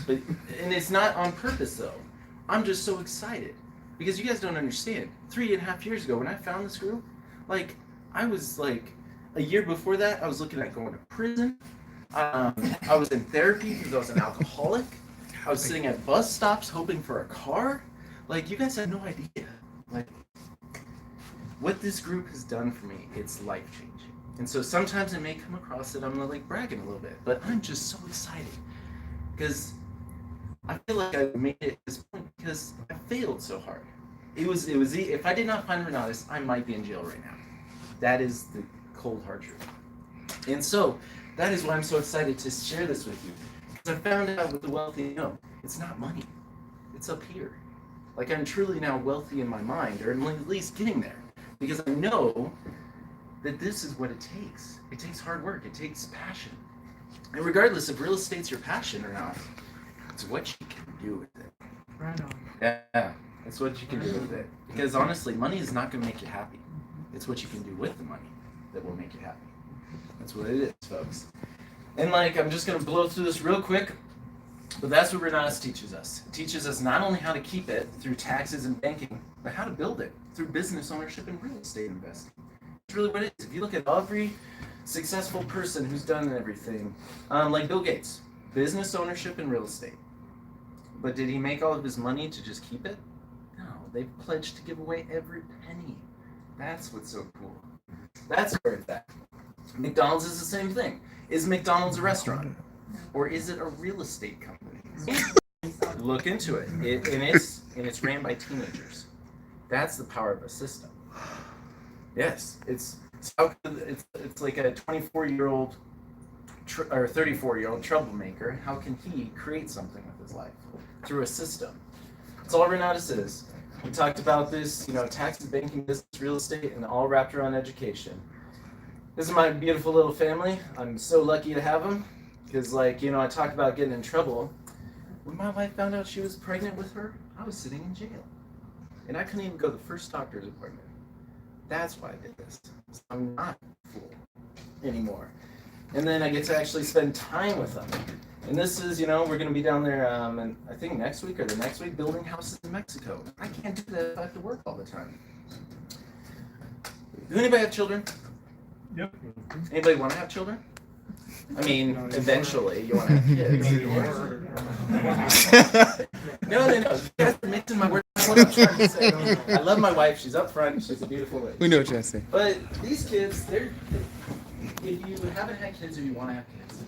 And it's not on purpose though. I'm just so excited because you guys don't understand. 3.5 years ago when I found this group, like I was like, a year before that, I was looking at going to prison. I was in therapy because I was an alcoholic. I was sitting at bus stops hoping for a car. Like, you guys have no idea. Like, what this group has done for me, it's life-changing. And so sometimes it may come across that I'm like bragging a little bit, but I'm just so excited because I feel like I made it at this point because I failed so hard. If I did not find Renatus, I might be in jail right now. That is the cold hard truth. And so that is why I'm so excited to share this with you. Because I found out with the wealthy, it's not money. It's up here. Like I'm truly now wealthy in my mind, or at least getting there. Because I know that this is what it takes. It takes hard work. It takes passion. And regardless if real estate's your passion or not, it's what you can do with it. Right on. Yeah, it's what you can do with it. Because honestly, money is not going to make you happy. It's what you can do with the money that will make you happy. That's what it is, folks. And like, I'm just gonna blow through this real quick, but that's what Renatus teaches us. It teaches us not only how to keep it through taxes and banking, but how to build it through business ownership and real estate investing. It's really what it is. If you look at every successful person who's done everything, like Bill Gates, business ownership and real estate. But did he make all of his money to just keep it? No, they pledged to give away every penny. That's what's so cool. That's where it's at. McDonald's is the same thing. Is McDonald's a restaurant? Or is it a real estate company? Look into it. And it's ran by teenagers. That's the power of a system. Yes, it's like a 24-year-old or 34-year-old troublemaker. How can he create something with his life? Through a system. That's all Renatus is. We talked about this, taxes, banking, business, real estate, and all wrapped around education. This is my beautiful little family. I'm so lucky to have them because, I talked about getting in trouble. When my wife found out she was pregnant with her, I was sitting in jail. And I couldn't even go to the first doctor's appointment. That's why I did this. So I'm not a fool anymore. And then I get to actually spend time with them. And this is, we're going to be down there, and I think next week or the next week, building houses in Mexico. I can't do that if I have to work all the time. Does anybody have children? Yep. Anybody want to have children? I mean, eventually you want to have kids. No. You guys are mixing my words. That's what I'm trying to say. I love my wife. She's up front. She's a beautiful lady. We know what you're saying. But these kids, if you haven't had kids or you want to have kids,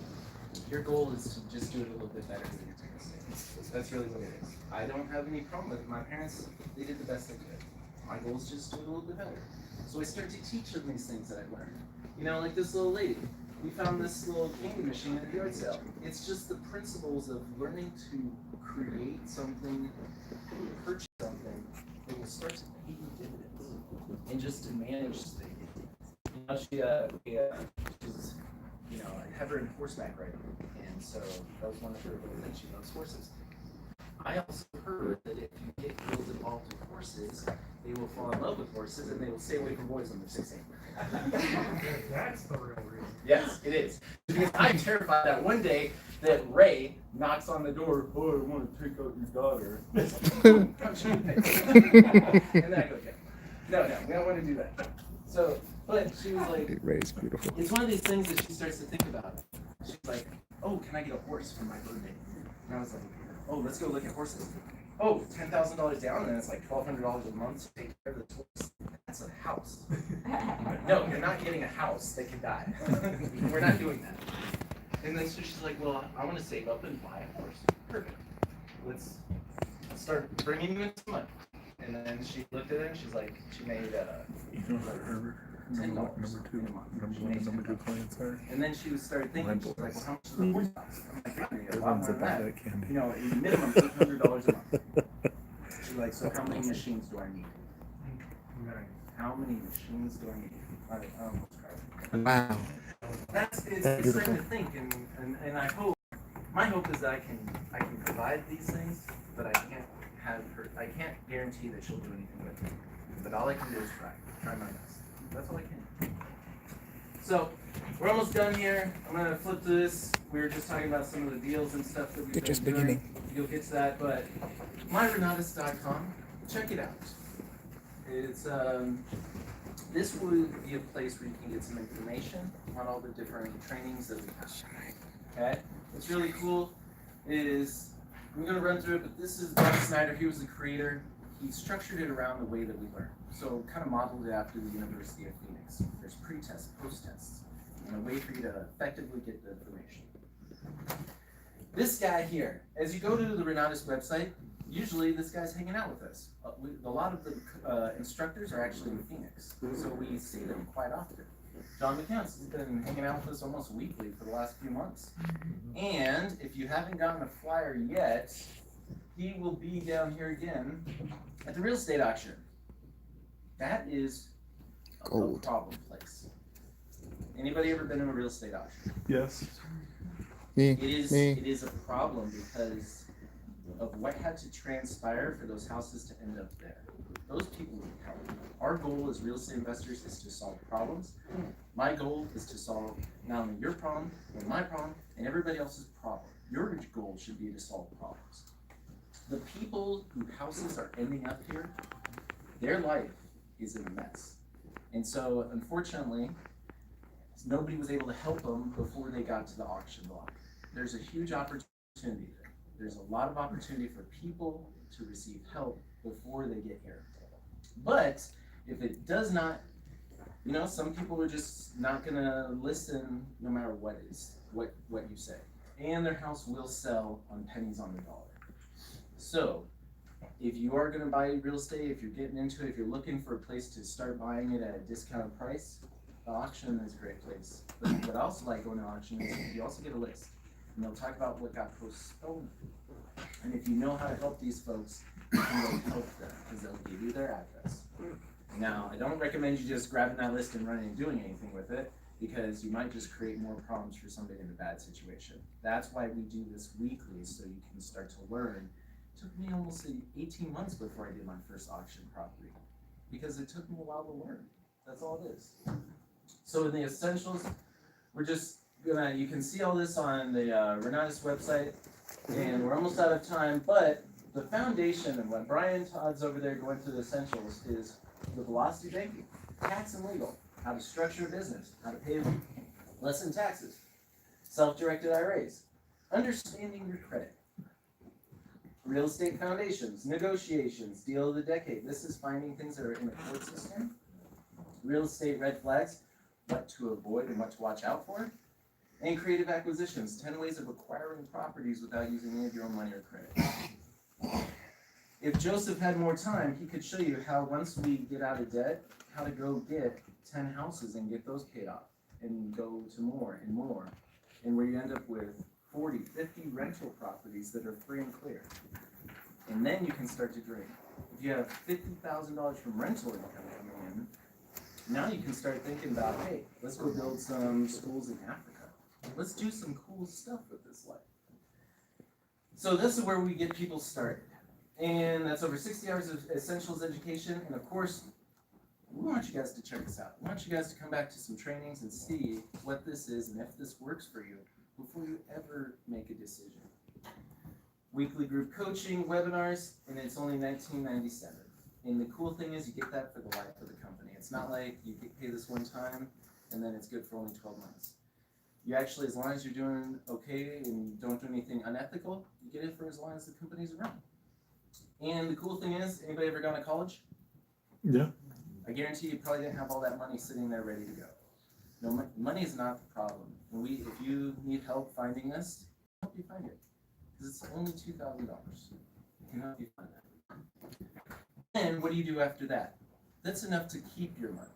your goal is to just do it a little bit better than your parents did. That's really what it is. I don't have any problem with it. My parents, they did the best they could. My goal is just to do it a little bit better. So I start to teach them these things that I've learned. Like this little lady. We found this little candy machine at the yard sale. It's just the principles of learning to create something, purchase something that will start to pay you dividends, and just to manage things. She's, I have her in horseback riding, and so that was one of her little things. She loves horses. I also heard that if you get girls involved in horses, they will fall in love with horses and they will stay away from boys when they're 16. That's the real reason. Yes, it is. Because I'm terrified that one day that Ray knocks on the door, "Oh, I want to take out your daughter." And then I go, okay. No, we don't want to do that. So, but she was like, Ray's beautiful. it's one of these things that she starts to think about. She's like, "Oh, can I get a horse for my birthday?" And I was like, "Oh, let's go look at horses." Oh, $10,000 down, and it's like $1,200 a month to take care of the horse. That's a house. No, you're not getting a house that can die. We're not doing that. And then so she's like, "Well, I want to save up and buy a horse." Perfect. Let's start bringing you in some money. And then she looked at it and she's like, she made $10 Number two clients are. And then she started thinking, she's like, "Well, how much does a horse cost?" I'm like, "God, a lot Everyone's more than about that. that candy. Minimum $800 a month." She's like, "So how many machines do I need?" How many machines do I need? I almost cried. Wow. It's starting to think, and I hope, my hope is that I can provide these things, but I can't guarantee that she'll do anything with it. But all I can do is try my best. That's all I can. So, we're almost done here. I'm gonna flip to this. We were just talking about some of the deals and stuff that we've been just doing. beginning. You'll get to that, but myrenatus.com, check it out. It's this will be a place where you can get some information on all the different trainings that we have. Okay, what's really cool is we're going to run through it, but this is Bob Snyder. He was the creator. He structured it around the way that we learn. So kind of modeled it after the University of Phoenix. There's pre-tests, post-tests, and a way for you to effectively get the information. This guy here, as you go to the Renatus website, usually this guy's hanging out with us. A lot of the instructors are actually in Phoenix, so we see them quite often. John McCants has been hanging out with us almost weekly for the last few months. And if you haven't gotten a flyer yet, he will be down here again at the real estate auction. That is a Gold. problem place. Anybody ever been in a real estate auction? Yes. Me. It is a problem because of what had to transpire for those houses to end up there. Those people need help. Our our goal as real estate investors is to solve problems. My goal is to solve not only your problem, but my problem, and everybody else's problem. Your goal should be to solve problems. The people whose houses are ending up here, their life is in a mess. And so, unfortunately, nobody was able to help them before they got to the auction block. There's a huge opportunity there. There's a lot of opportunity for people to receive help before they get here. But if it does not, some people are just not gonna listen no matter what you say. And their house will sell on pennies on the dollar. So, if you are gonna buy real estate, if you're getting into it, if you're looking for a place to start buying it at a discounted price, the auction is a great place. But what I also like going to auction is you also get a list. And they'll talk about what got postponed. And if you know how to help these folks, you can really help them because they'll give you their address. Now, I don't recommend you just grabbing that list and running and doing anything with it because you might just create more problems for somebody in a bad situation. That's why we do this weekly so you can start to learn. It took me almost 18 months before I did my first auction property because it took me a while to learn. That's all it is. So in the essentials, we're just gonna, you can see all this on the Renatus website, and we're almost out of time, but the foundation and what Brian Todd's over there going through the essentials is the velocity banking, tax and legal, how to structure a business, how to pay less in taxes, self-directed IRAs, understanding your credit, real estate foundations, negotiations, deal of the decade. This is finding things that are in the court system, real estate red flags, what to avoid and what to watch out for, and creative acquisitions, 10 ways of acquiring properties without using any of your own money or credit. If Joseph had more time, he could show you how once we get out of debt, how to go get 10 houses and get those paid off and go to more and more. And where you end up with 40, 50 rental properties that are free and clear. And then you can start to dream. If you have $50,000 from rental income coming in, now you can start thinking about, hey, let's go build some schools in Africa. Let's do some cool stuff with this life. So this is where we get people started. And that's over 60 hours of essentials education. And of course, we want you guys to check this out. We want you guys to come back to some trainings and see what this is and if this works for you before you ever make a decision. Weekly group coaching, webinars, and it's only $19.97. And the cool thing is you get that for the life of the company. It's not like you pay this one time and then it's good for only 12 months. You actually, as long as you're doing okay and you don't do anything unethical, you get it for as long as the company's around. And the cool thing is, anybody ever gone to college? Yeah. I guarantee you probably didn't have all that money sitting there ready to go. No, money is not the problem. And if you need help finding this, help you find it. Because it's only $2,000. We can help you find that. And what do you do after that? That's enough to keep your money.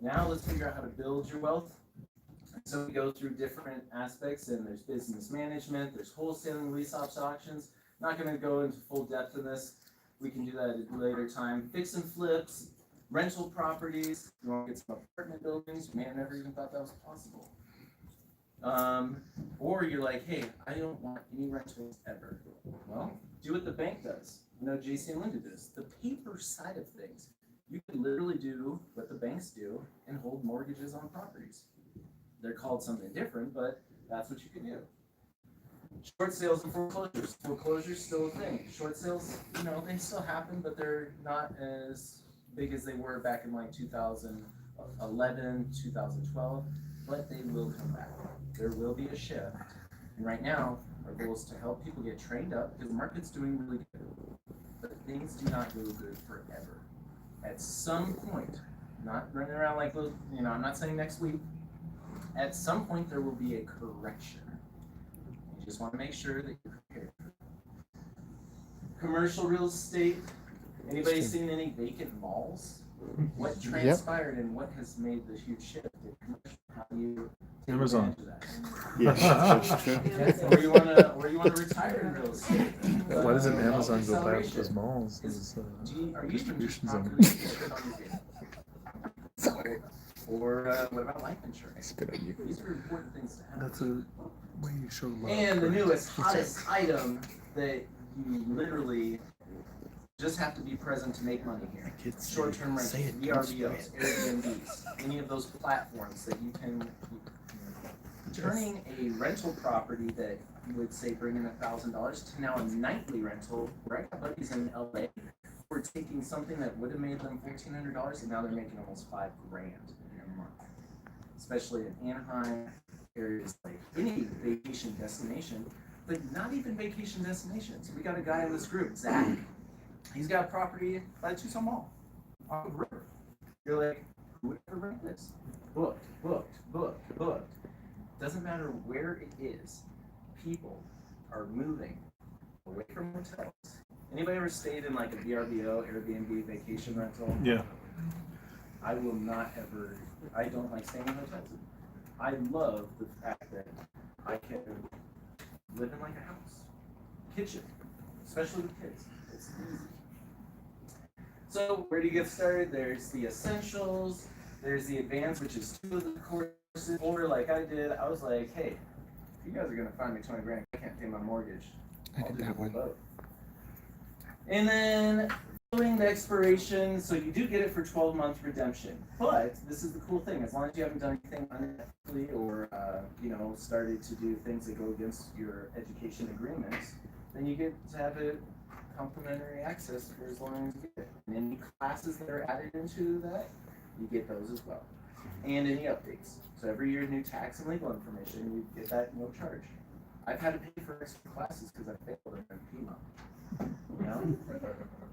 Now let's figure out how to build your wealth. So we go through different aspects, and there's business management, there's wholesaling, lease ops, auctions. Not going to go into full depth in this. We can do that at a later time. Fix and flips, rental properties. You want to get some apartment buildings. You may have never even thought that was possible. Or you're like, hey, I don't want any rentals ever. Well, do what the bank does. JC and Linda does. The paper side of things. You can literally do what the banks do and hold mortgages on properties. They're called something different, but that's what you can do. Short sales and foreclosures. Foreclosures still a thing. Short sales, they still happen, but they're not as big as they were back in like 2011, 2012, but they will come back. There will be a shift. And right now, our goal is to help people get trained up because the market's doing really good. But things do not go good forever. At some point, not running around like, I'm not saying next week. At some point, there will be a correction. You just want to make sure that you're prepared. Commercial real estate. Anybody seen any vacant malls? What transpired and what has made the huge shift in commercial? How do you take Amazon. advantage of that? Or you want to retire in real estate. Why doesn't Amazon go back to acceleration. those malls? Are you even just distribution zone. property Sorry. or what about life insurance? Spit at you. These are important things to have. That's a way you show love. And the newest, hottest item that you literally just have to be present to make money here. Kids Short-term say rentals, it, don't VRBOs, Airbnbs, any of those platforms that you can, turning a rental property that would say bring in $1,000 to now a nightly rental. Where I got buddies in LA who are taking something that would have made them $1,400 and now they're making almost $5,000 in a month. Especially in Anaheim, areas like any vacation destination, but not even vacation destinations. We got a guy in this group, Zach. He's got a property by the Tucson Mall on the river. You're like, who would ever rent this? Booked, booked, booked, booked. Doesn't matter where it is, people are moving away from hotels. Anybody ever stayed in like a VRBO, Airbnb, vacation rental? Yeah. I will not ever, I don't like staying in hotels. I love the fact that I can live in like a house. Kitchen, especially with kids. It's easy. So where do you get started? There's the essentials, there's the advanced, which is 2 of the courses. Or like I did, I was like, hey, if you guys are gonna find me $20,000, I can't pay my mortgage. I did that one. Both. And then following the expiration, so you do get it for 12-month redemption. But this is the cool thing: as long as you haven't done anything unethically or started to do things that go against your education agreements, then you get to have it complimentary access for as long as you get it. And any classes that are added into that, you get those as well. And any updates. So every year, new tax and legal information, you get that no charge. I've had to pay for extra classes because I failed in PMO. You know?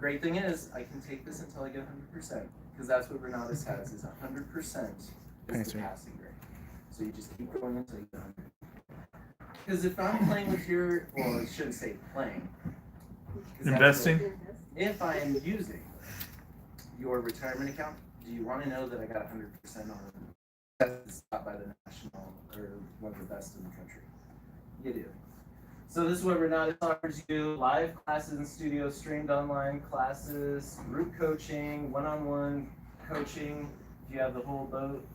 Great thing is, I can take this until I get 100%, because that's what Renatus has, is 100% is the passing grade. So you just keep going until you get 100. Because if I'm playing with your, well, I shouldn't say playing. Investing? If I am using your retirement account, do you want to know that I got 100% on that's taught by the national or one of the best in the country? You do. So this is what Renatus offers you: live classes in studio, streamed online classes, group coaching, one-on-one coaching. If you have the whole boat,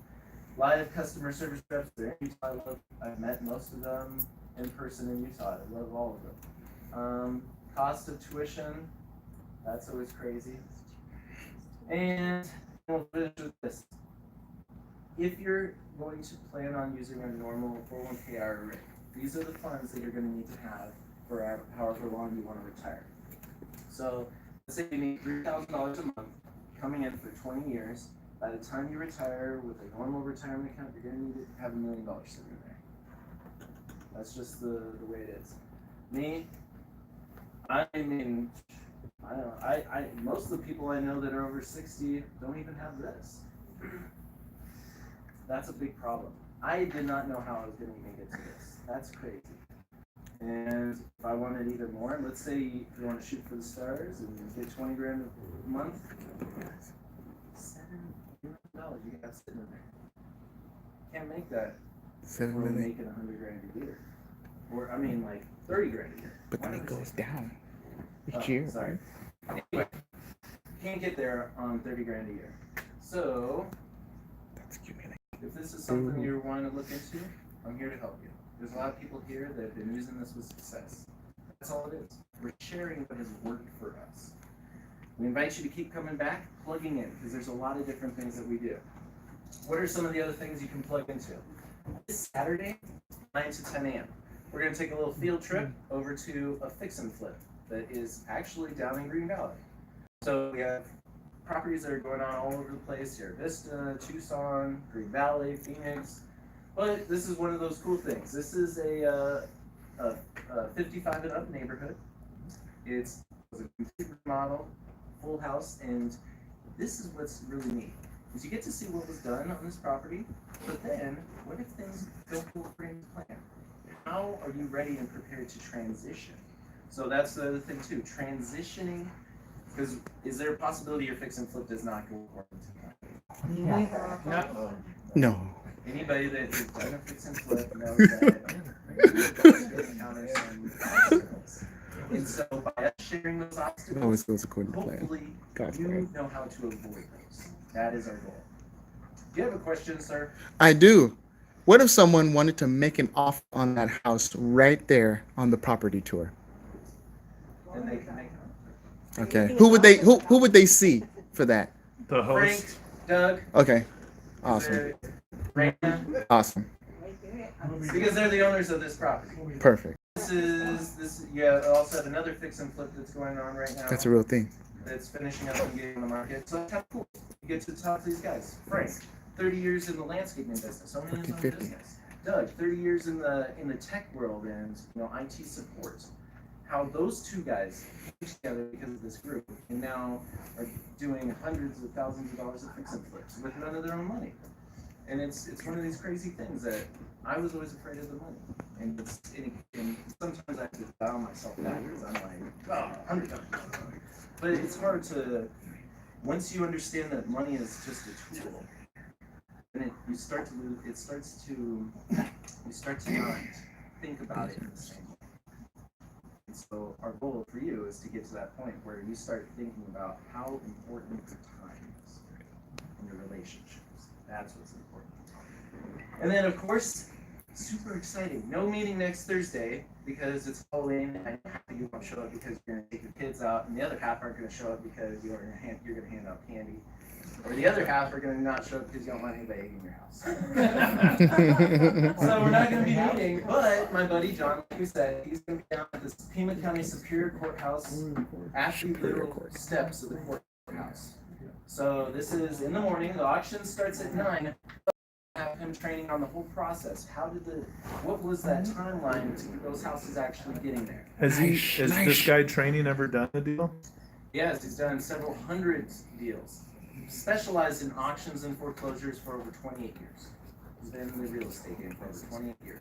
live customer service reps there in Utah. I've met most of them in person in Utah. I love all of them. Cost of tuition, that's always crazy. And we'll finish with this. If you're going to plan on using a normal 401k IRA, these are the funds that you're going to need to have for however long you want to retire. So let's say you need $3,000 a month coming in for 20 years. By the time you retire with a normal retirement account, you're going to need to have $1 million sitting there. That's just the way it is. Me, I mean, I don't know. I most of the people I know that are over 60 don't even have this. That's a big problem. I did not know how I was going to make it to this. That's crazy. And if I wanted even more, let's say you want to shoot for the stars and get $20,000 a month, $7 million you got sitting in there. Can't make that. $7 We're million. making $100,000 a year, or I mean like $30,000 a year. But then it goes down each year. Sorry. Anyway, can't get there on $30,000 a year. So That's accumulating. if this is something you're wanting to look into, I'm here to help you. There's a lot of people here that have been using this with success. That's all it is. We're sharing what has worked for us. We invite you to keep coming back, plugging in, because there's a lot of different things that we do. What are some of the other things you can plug into? This Saturday, 9 to 10 a.m. We're going to take a little field trip over to a fix and flip that is actually down in Green Valley. So we have properties that are going on all over the place here: Vista, Tucson, Green Valley, Phoenix. But this is one of those cool things. This is a 55 and up neighborhood. It's a complete remodel, full house, and this is what's really neat. Is you get to see what was done on this property, but then what if things don't go according to plan? How are you ready and prepared to transition? So that's the other thing too, transitioning, because is there a possibility your fix and flip does not go according to plan? No. No. Anybody that has done a fix and flip knows that you encounter some obstacles. And so by us sharing those It obstacles, always goes according to plan. hopefully God's you plan. know how to avoid those. That is our goal. Do you have a question, sir? I do. What if someone wanted to make an offer on that house right there on the property tour? And they can make Okay. Who would they see for that? The Frank, host. Doug, Okay. Awesome. Raina, Awesome. because they're the owners of this property. Perfect. You also have another fix and flip that's going on right now. That's a real thing. That's finishing up and getting on the market. So that's kind of cool. You get to talk to these guys. Frank, 30 years in the landscaping business, owning his own 50-50. business. Doug, 30 years in the tech world and IT support. How those two guys came together because of this group and now are doing hundreds of thousands of dollars of fix and flips with none of their own money. And it's one of these crazy things that I was always afraid of the money. And sometimes I have to dial myself back because I'm like, oh, 100 times. But it's hard to, once you understand that money is just a tool, and you start to not think about it in the same way. And so our goal for you is to get to that point where you start thinking about how important your time is in your relationships. That's what's important. And then, of course, super exciting. No meeting next Thursday because it's Halloween and half of you won't show up because you're going to take your kids out, and the other half aren't going to show up because you're going to hand out candy. Or the other half are going to not show up because you don't want anybody in your house. So we're not going to be meeting, but my buddy John, like we said, he's going to be down at the Pima County Superior Courthouse at the little steps of the courthouse. So this is in the morning. The auction starts at 9. Have him training on the whole process. What was that timeline to those houses actually getting there? Has this guy training ever done a deal? Yes, he's done several hundred deals. Specialized in auctions and foreclosures for over 28 years. He's been in the real estate game for over 28 years.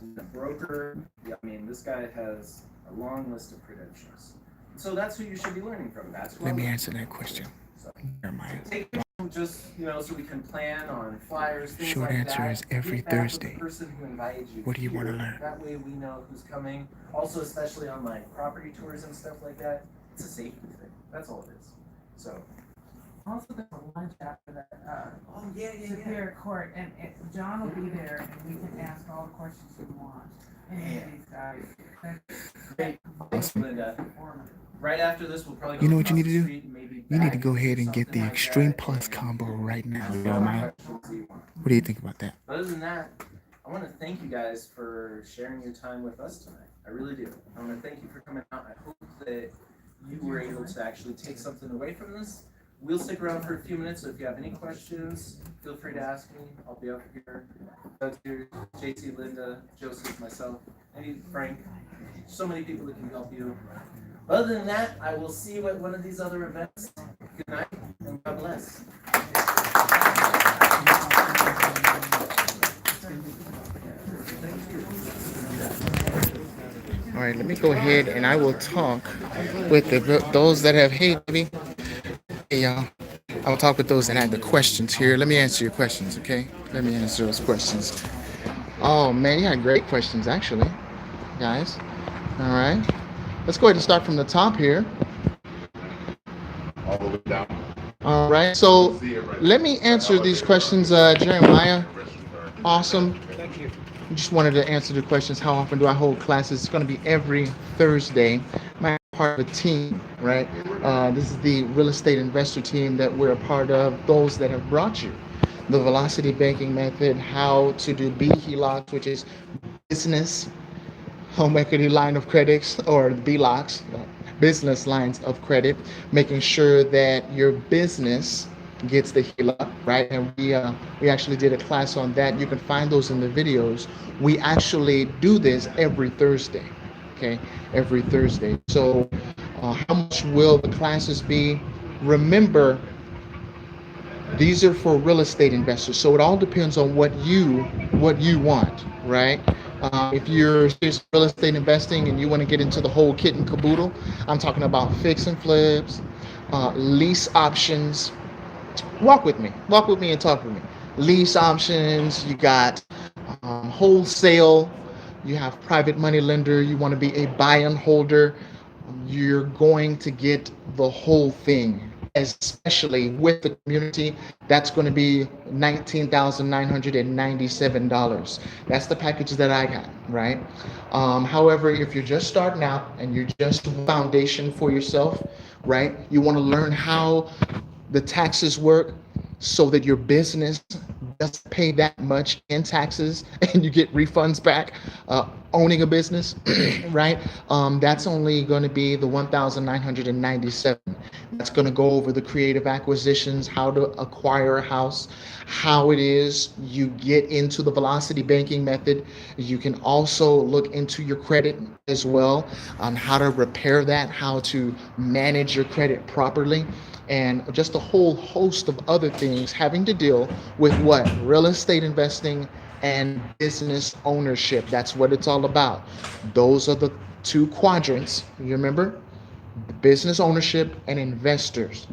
He's a broker. Yeah, I mean, this guy has a long list of credentials. So that's who you should be learning from. That's who Let me answer that question. So, Jeremiah. take just, so we can plan on flyers, things Short like answer that. is every Get back with Thursday. the person who invited you What do you here. want to learn? That way we know who's coming. Also, especially on like property tours and stuff like that, it's a safety thing. That's all it is. So. Also, there's a lunch after that, Oh yeah. Superior Court, and John will be there, and we can ask all the questions you want. Any of these guys. Great. Thanks, Linda. Informative. Right after this, we'll probably. You know go what you need to across do? the street and maybe You need to back go ahead and get something the like Extreme that, Plus and combo right now, ask all the Jeremiah. questions you want. What do you think about that? Other than that, I want to thank you guys for sharing your time with us tonight. I really do. I want to thank you for coming out. I hope that you were able to actually take something away from this. We'll stick around for a few minutes, so if you have any questions, feel free to ask me. I'll be up here. Doug's here, JT, Linda, Joseph, myself, maybe Frank. So many people that can help you. Other than that, I will see you at one of these other events. Good night, and God bless. All right, let me go ahead and I will talk with those that have, hey, baby. Hey, y'all. I will talk with those that have the questions here. Let me answer your questions, okay? Let me answer those questions. Oh, man, you had great questions, actually, guys. All right. Let's go ahead and start from the top here. All the way down. All right. So let me answer these questions, Jeremiah. Awesome. Thank you. Just wanted to answer the questions. How often do I hold classes? It's going to be every Thursday. I'm part of a team, right? This is the real estate investor team that we're a part of. Those that have brought you the velocity banking method, how to do BHELOCs, which is business home equity line of credits, or BLOCs, business lines of credit, making sure that your business gets the HELOC, right? And we actually did a class on that. You can find those in the videos. We actually do this every Thursday, okay? Every Thursday. So how much will the classes be? Remember, these are for real estate investors. So it all depends on what you want, right? If you're serious real estate investing and you want to get into the whole kit and caboodle, I'm talking about fix and flips, lease options. Walk with me and talk with me. Lease options, you got wholesale, you have private money lender, you want to be a buy and holder, you're going to get the whole thing especially with the community, that's going to be $19,997. That's the package that I got, right? However, if you're just starting out and you're just foundation for yourself, right? You want to learn how the taxes work so that your business doesn't pay that much in taxes and you get refunds back owning a business, right? That's only going to be the 1,997. That's going to go over the creative acquisitions, how to acquire a house, how it is you get into the velocity banking method. You can also look into your credit as well, on how to repair that, how to manage your credit properly, and just a whole host of other things having to deal with what? Real estate investing and business ownership. That's what it's all about. Those are the two quadrants. You remember? Business ownership and investors.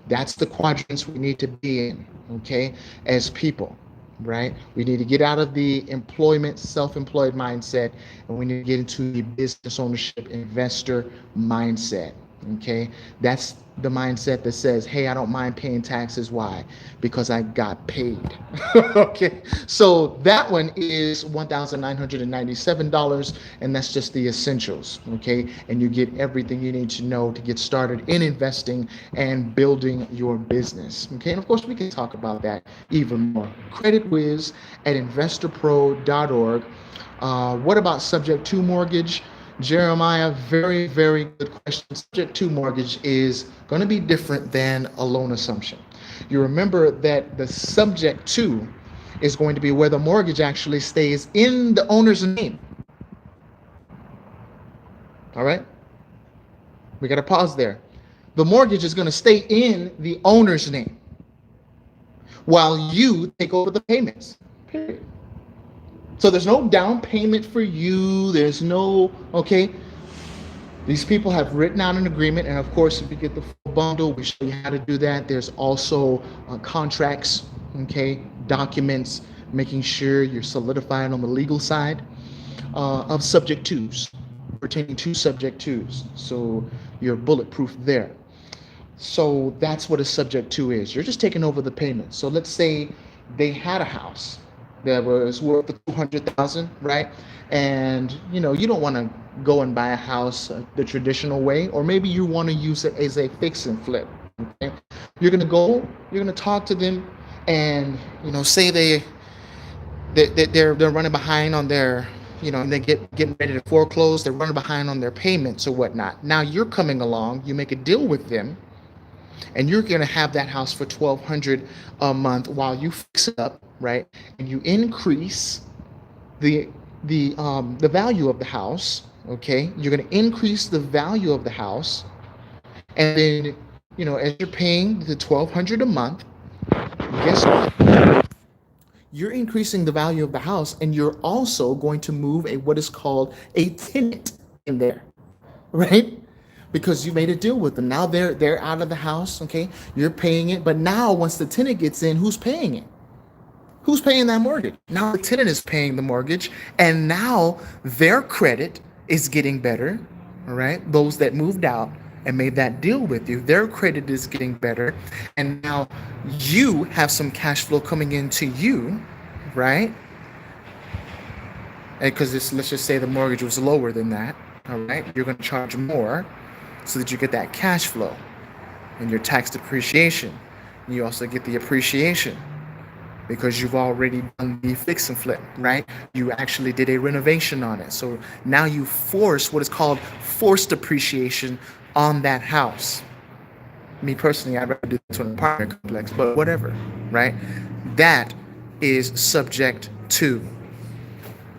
That's the quadrants we need to be in, okay, as people, right? We need to get out of the employment, self-employed mindset, and we need to get into the business ownership, investor mindset, okay? That's the mindset that says, hey, I don't mind paying taxes. Why? Because I got paid. Okay, so that one is $1,997, and that's just the essentials, okay? And you get everything you need to know to get started in investing and building your business, okay? And of course, we can talk about that even more. Credit Whiz at investorpro.org. What about subject to mortgage? Jeremiah, very, very good question. Subject to mortgage is going to be different than a loan assumption. You remember that the subject to is going to be where the mortgage actually stays in the owner's name. All right? We got to pause there. The mortgage is going to stay in the owner's name while you take over the payments. Period. So there's no down payment for you. There's no, okay. These people have written out an agreement, and of course, if you get the full bundle, we show you how to do that. There's also contracts, okay, documents, making sure you're solidified on the legal side of subject twos, pertaining to subject twos. So you're bulletproof there. So that's what a subject to is. You're just taking over the payment. So let's say they had a house that was worth the 200,000, right? And you don't want to go and buy a house the traditional way, or maybe you want to use it as a fix and flip. Okay? You're gonna talk to them, and say they're running behind on their, and they getting ready to foreclose. They're running behind on their payments or whatnot. Now you're coming along. You make a deal with them, and you're going to have that house for $1,200 a month while you fix it up, right? And you increase the value of the house. Okay, you're going to increase the value of the house, and then as you're paying the $1,200 a month, guess what? You're increasing the value of the house, and you're also going to move what is called a tenant in there, right? Because you made a deal with them. Now they're out of the house, okay? You're paying it, but now once the tenant gets in, who's paying it? Who's paying that mortgage? Now the tenant is paying the mortgage, and now their credit is getting better, all right? Those that moved out and made that deal with you, their credit is getting better, and now you have some cash flow coming into you, right? And because let's just say the mortgage was lower than that, all right? You're going to charge more so that you get that cash flow and your tax depreciation. You also get the appreciation because you've already done the fix and flip, right? You actually did a renovation on it. So now you force what is called forced appreciation on that house. Me personally, I'd rather do this to an apartment complex, but whatever, right? That is subject to.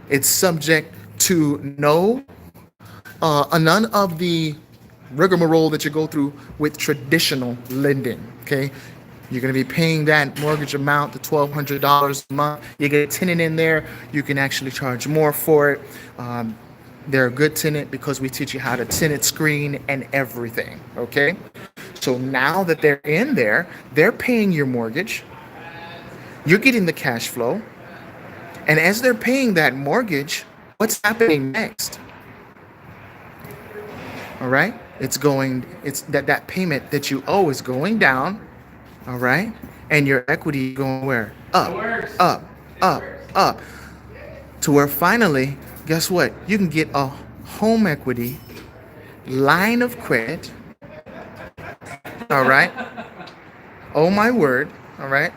It's subject to none of the rigmarole that you go through with traditional lending, okay? You're going to be paying that mortgage amount, the $1,200 a month. You get a tenant in there, you can actually charge more for it. They're a good tenant because we teach you how to tenant screen and everything, okay? So now that they're in there, they're paying your mortgage. You're getting the cash flow. And as they're paying that mortgage, what's happening next? All right? it's that payment that you owe is going down, all right? And your equity going where? Up, up, up, up. To where finally, guess what? You can get a home equity line of credit, all right? Oh my word, all right?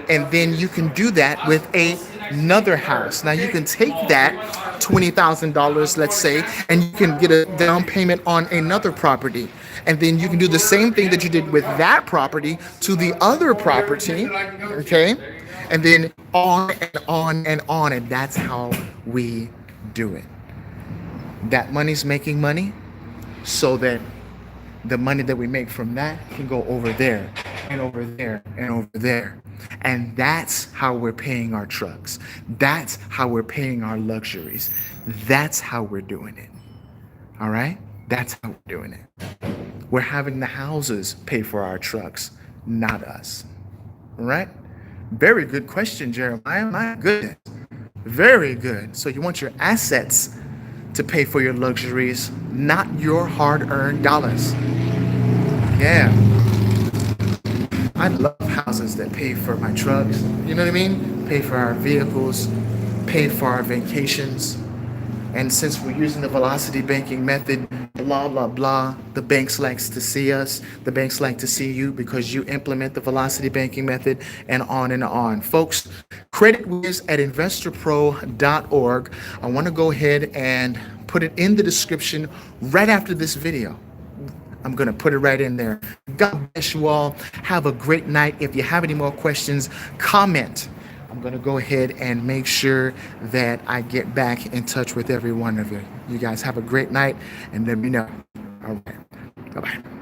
And then you can do that with another house. Now you can take that $20,000, let's say, and you can get a down payment on another property. And then you can do the same thing that you did with that property to the other property, okay? And then on and on and on. And that's how we do it. That money's making money so that the money that we make from that can go over there and over there and over there. And that's how we're paying our trucks. That's how we're paying our luxuries. That's how we're doing it. All right? That's how we're doing it. We're having the houses pay for our trucks, not us. All right? Very good question, Jeremiah. My goodness. Very good. So you want your assets to pay for your luxuries, not your hard-earned dollars. Yeah. I love houses that pay for my trucks. You know what I mean? Pay for our vehicles, pay for our vacations. And since we're using the velocity banking method, blah, blah, blah, the banks likes to see us. The banks like to see you because you implement the velocity banking method, and on and on. Folks, creditwiz at investorpro.org. I want to go ahead and put it in the description right after this video. I'm going to put it right in there. God bless you all. Have a great night. If you have any more questions, comment. I'm going to go ahead and make sure that I get back in touch with every one of you. You guys have a great night and let me know. All right. Bye-bye.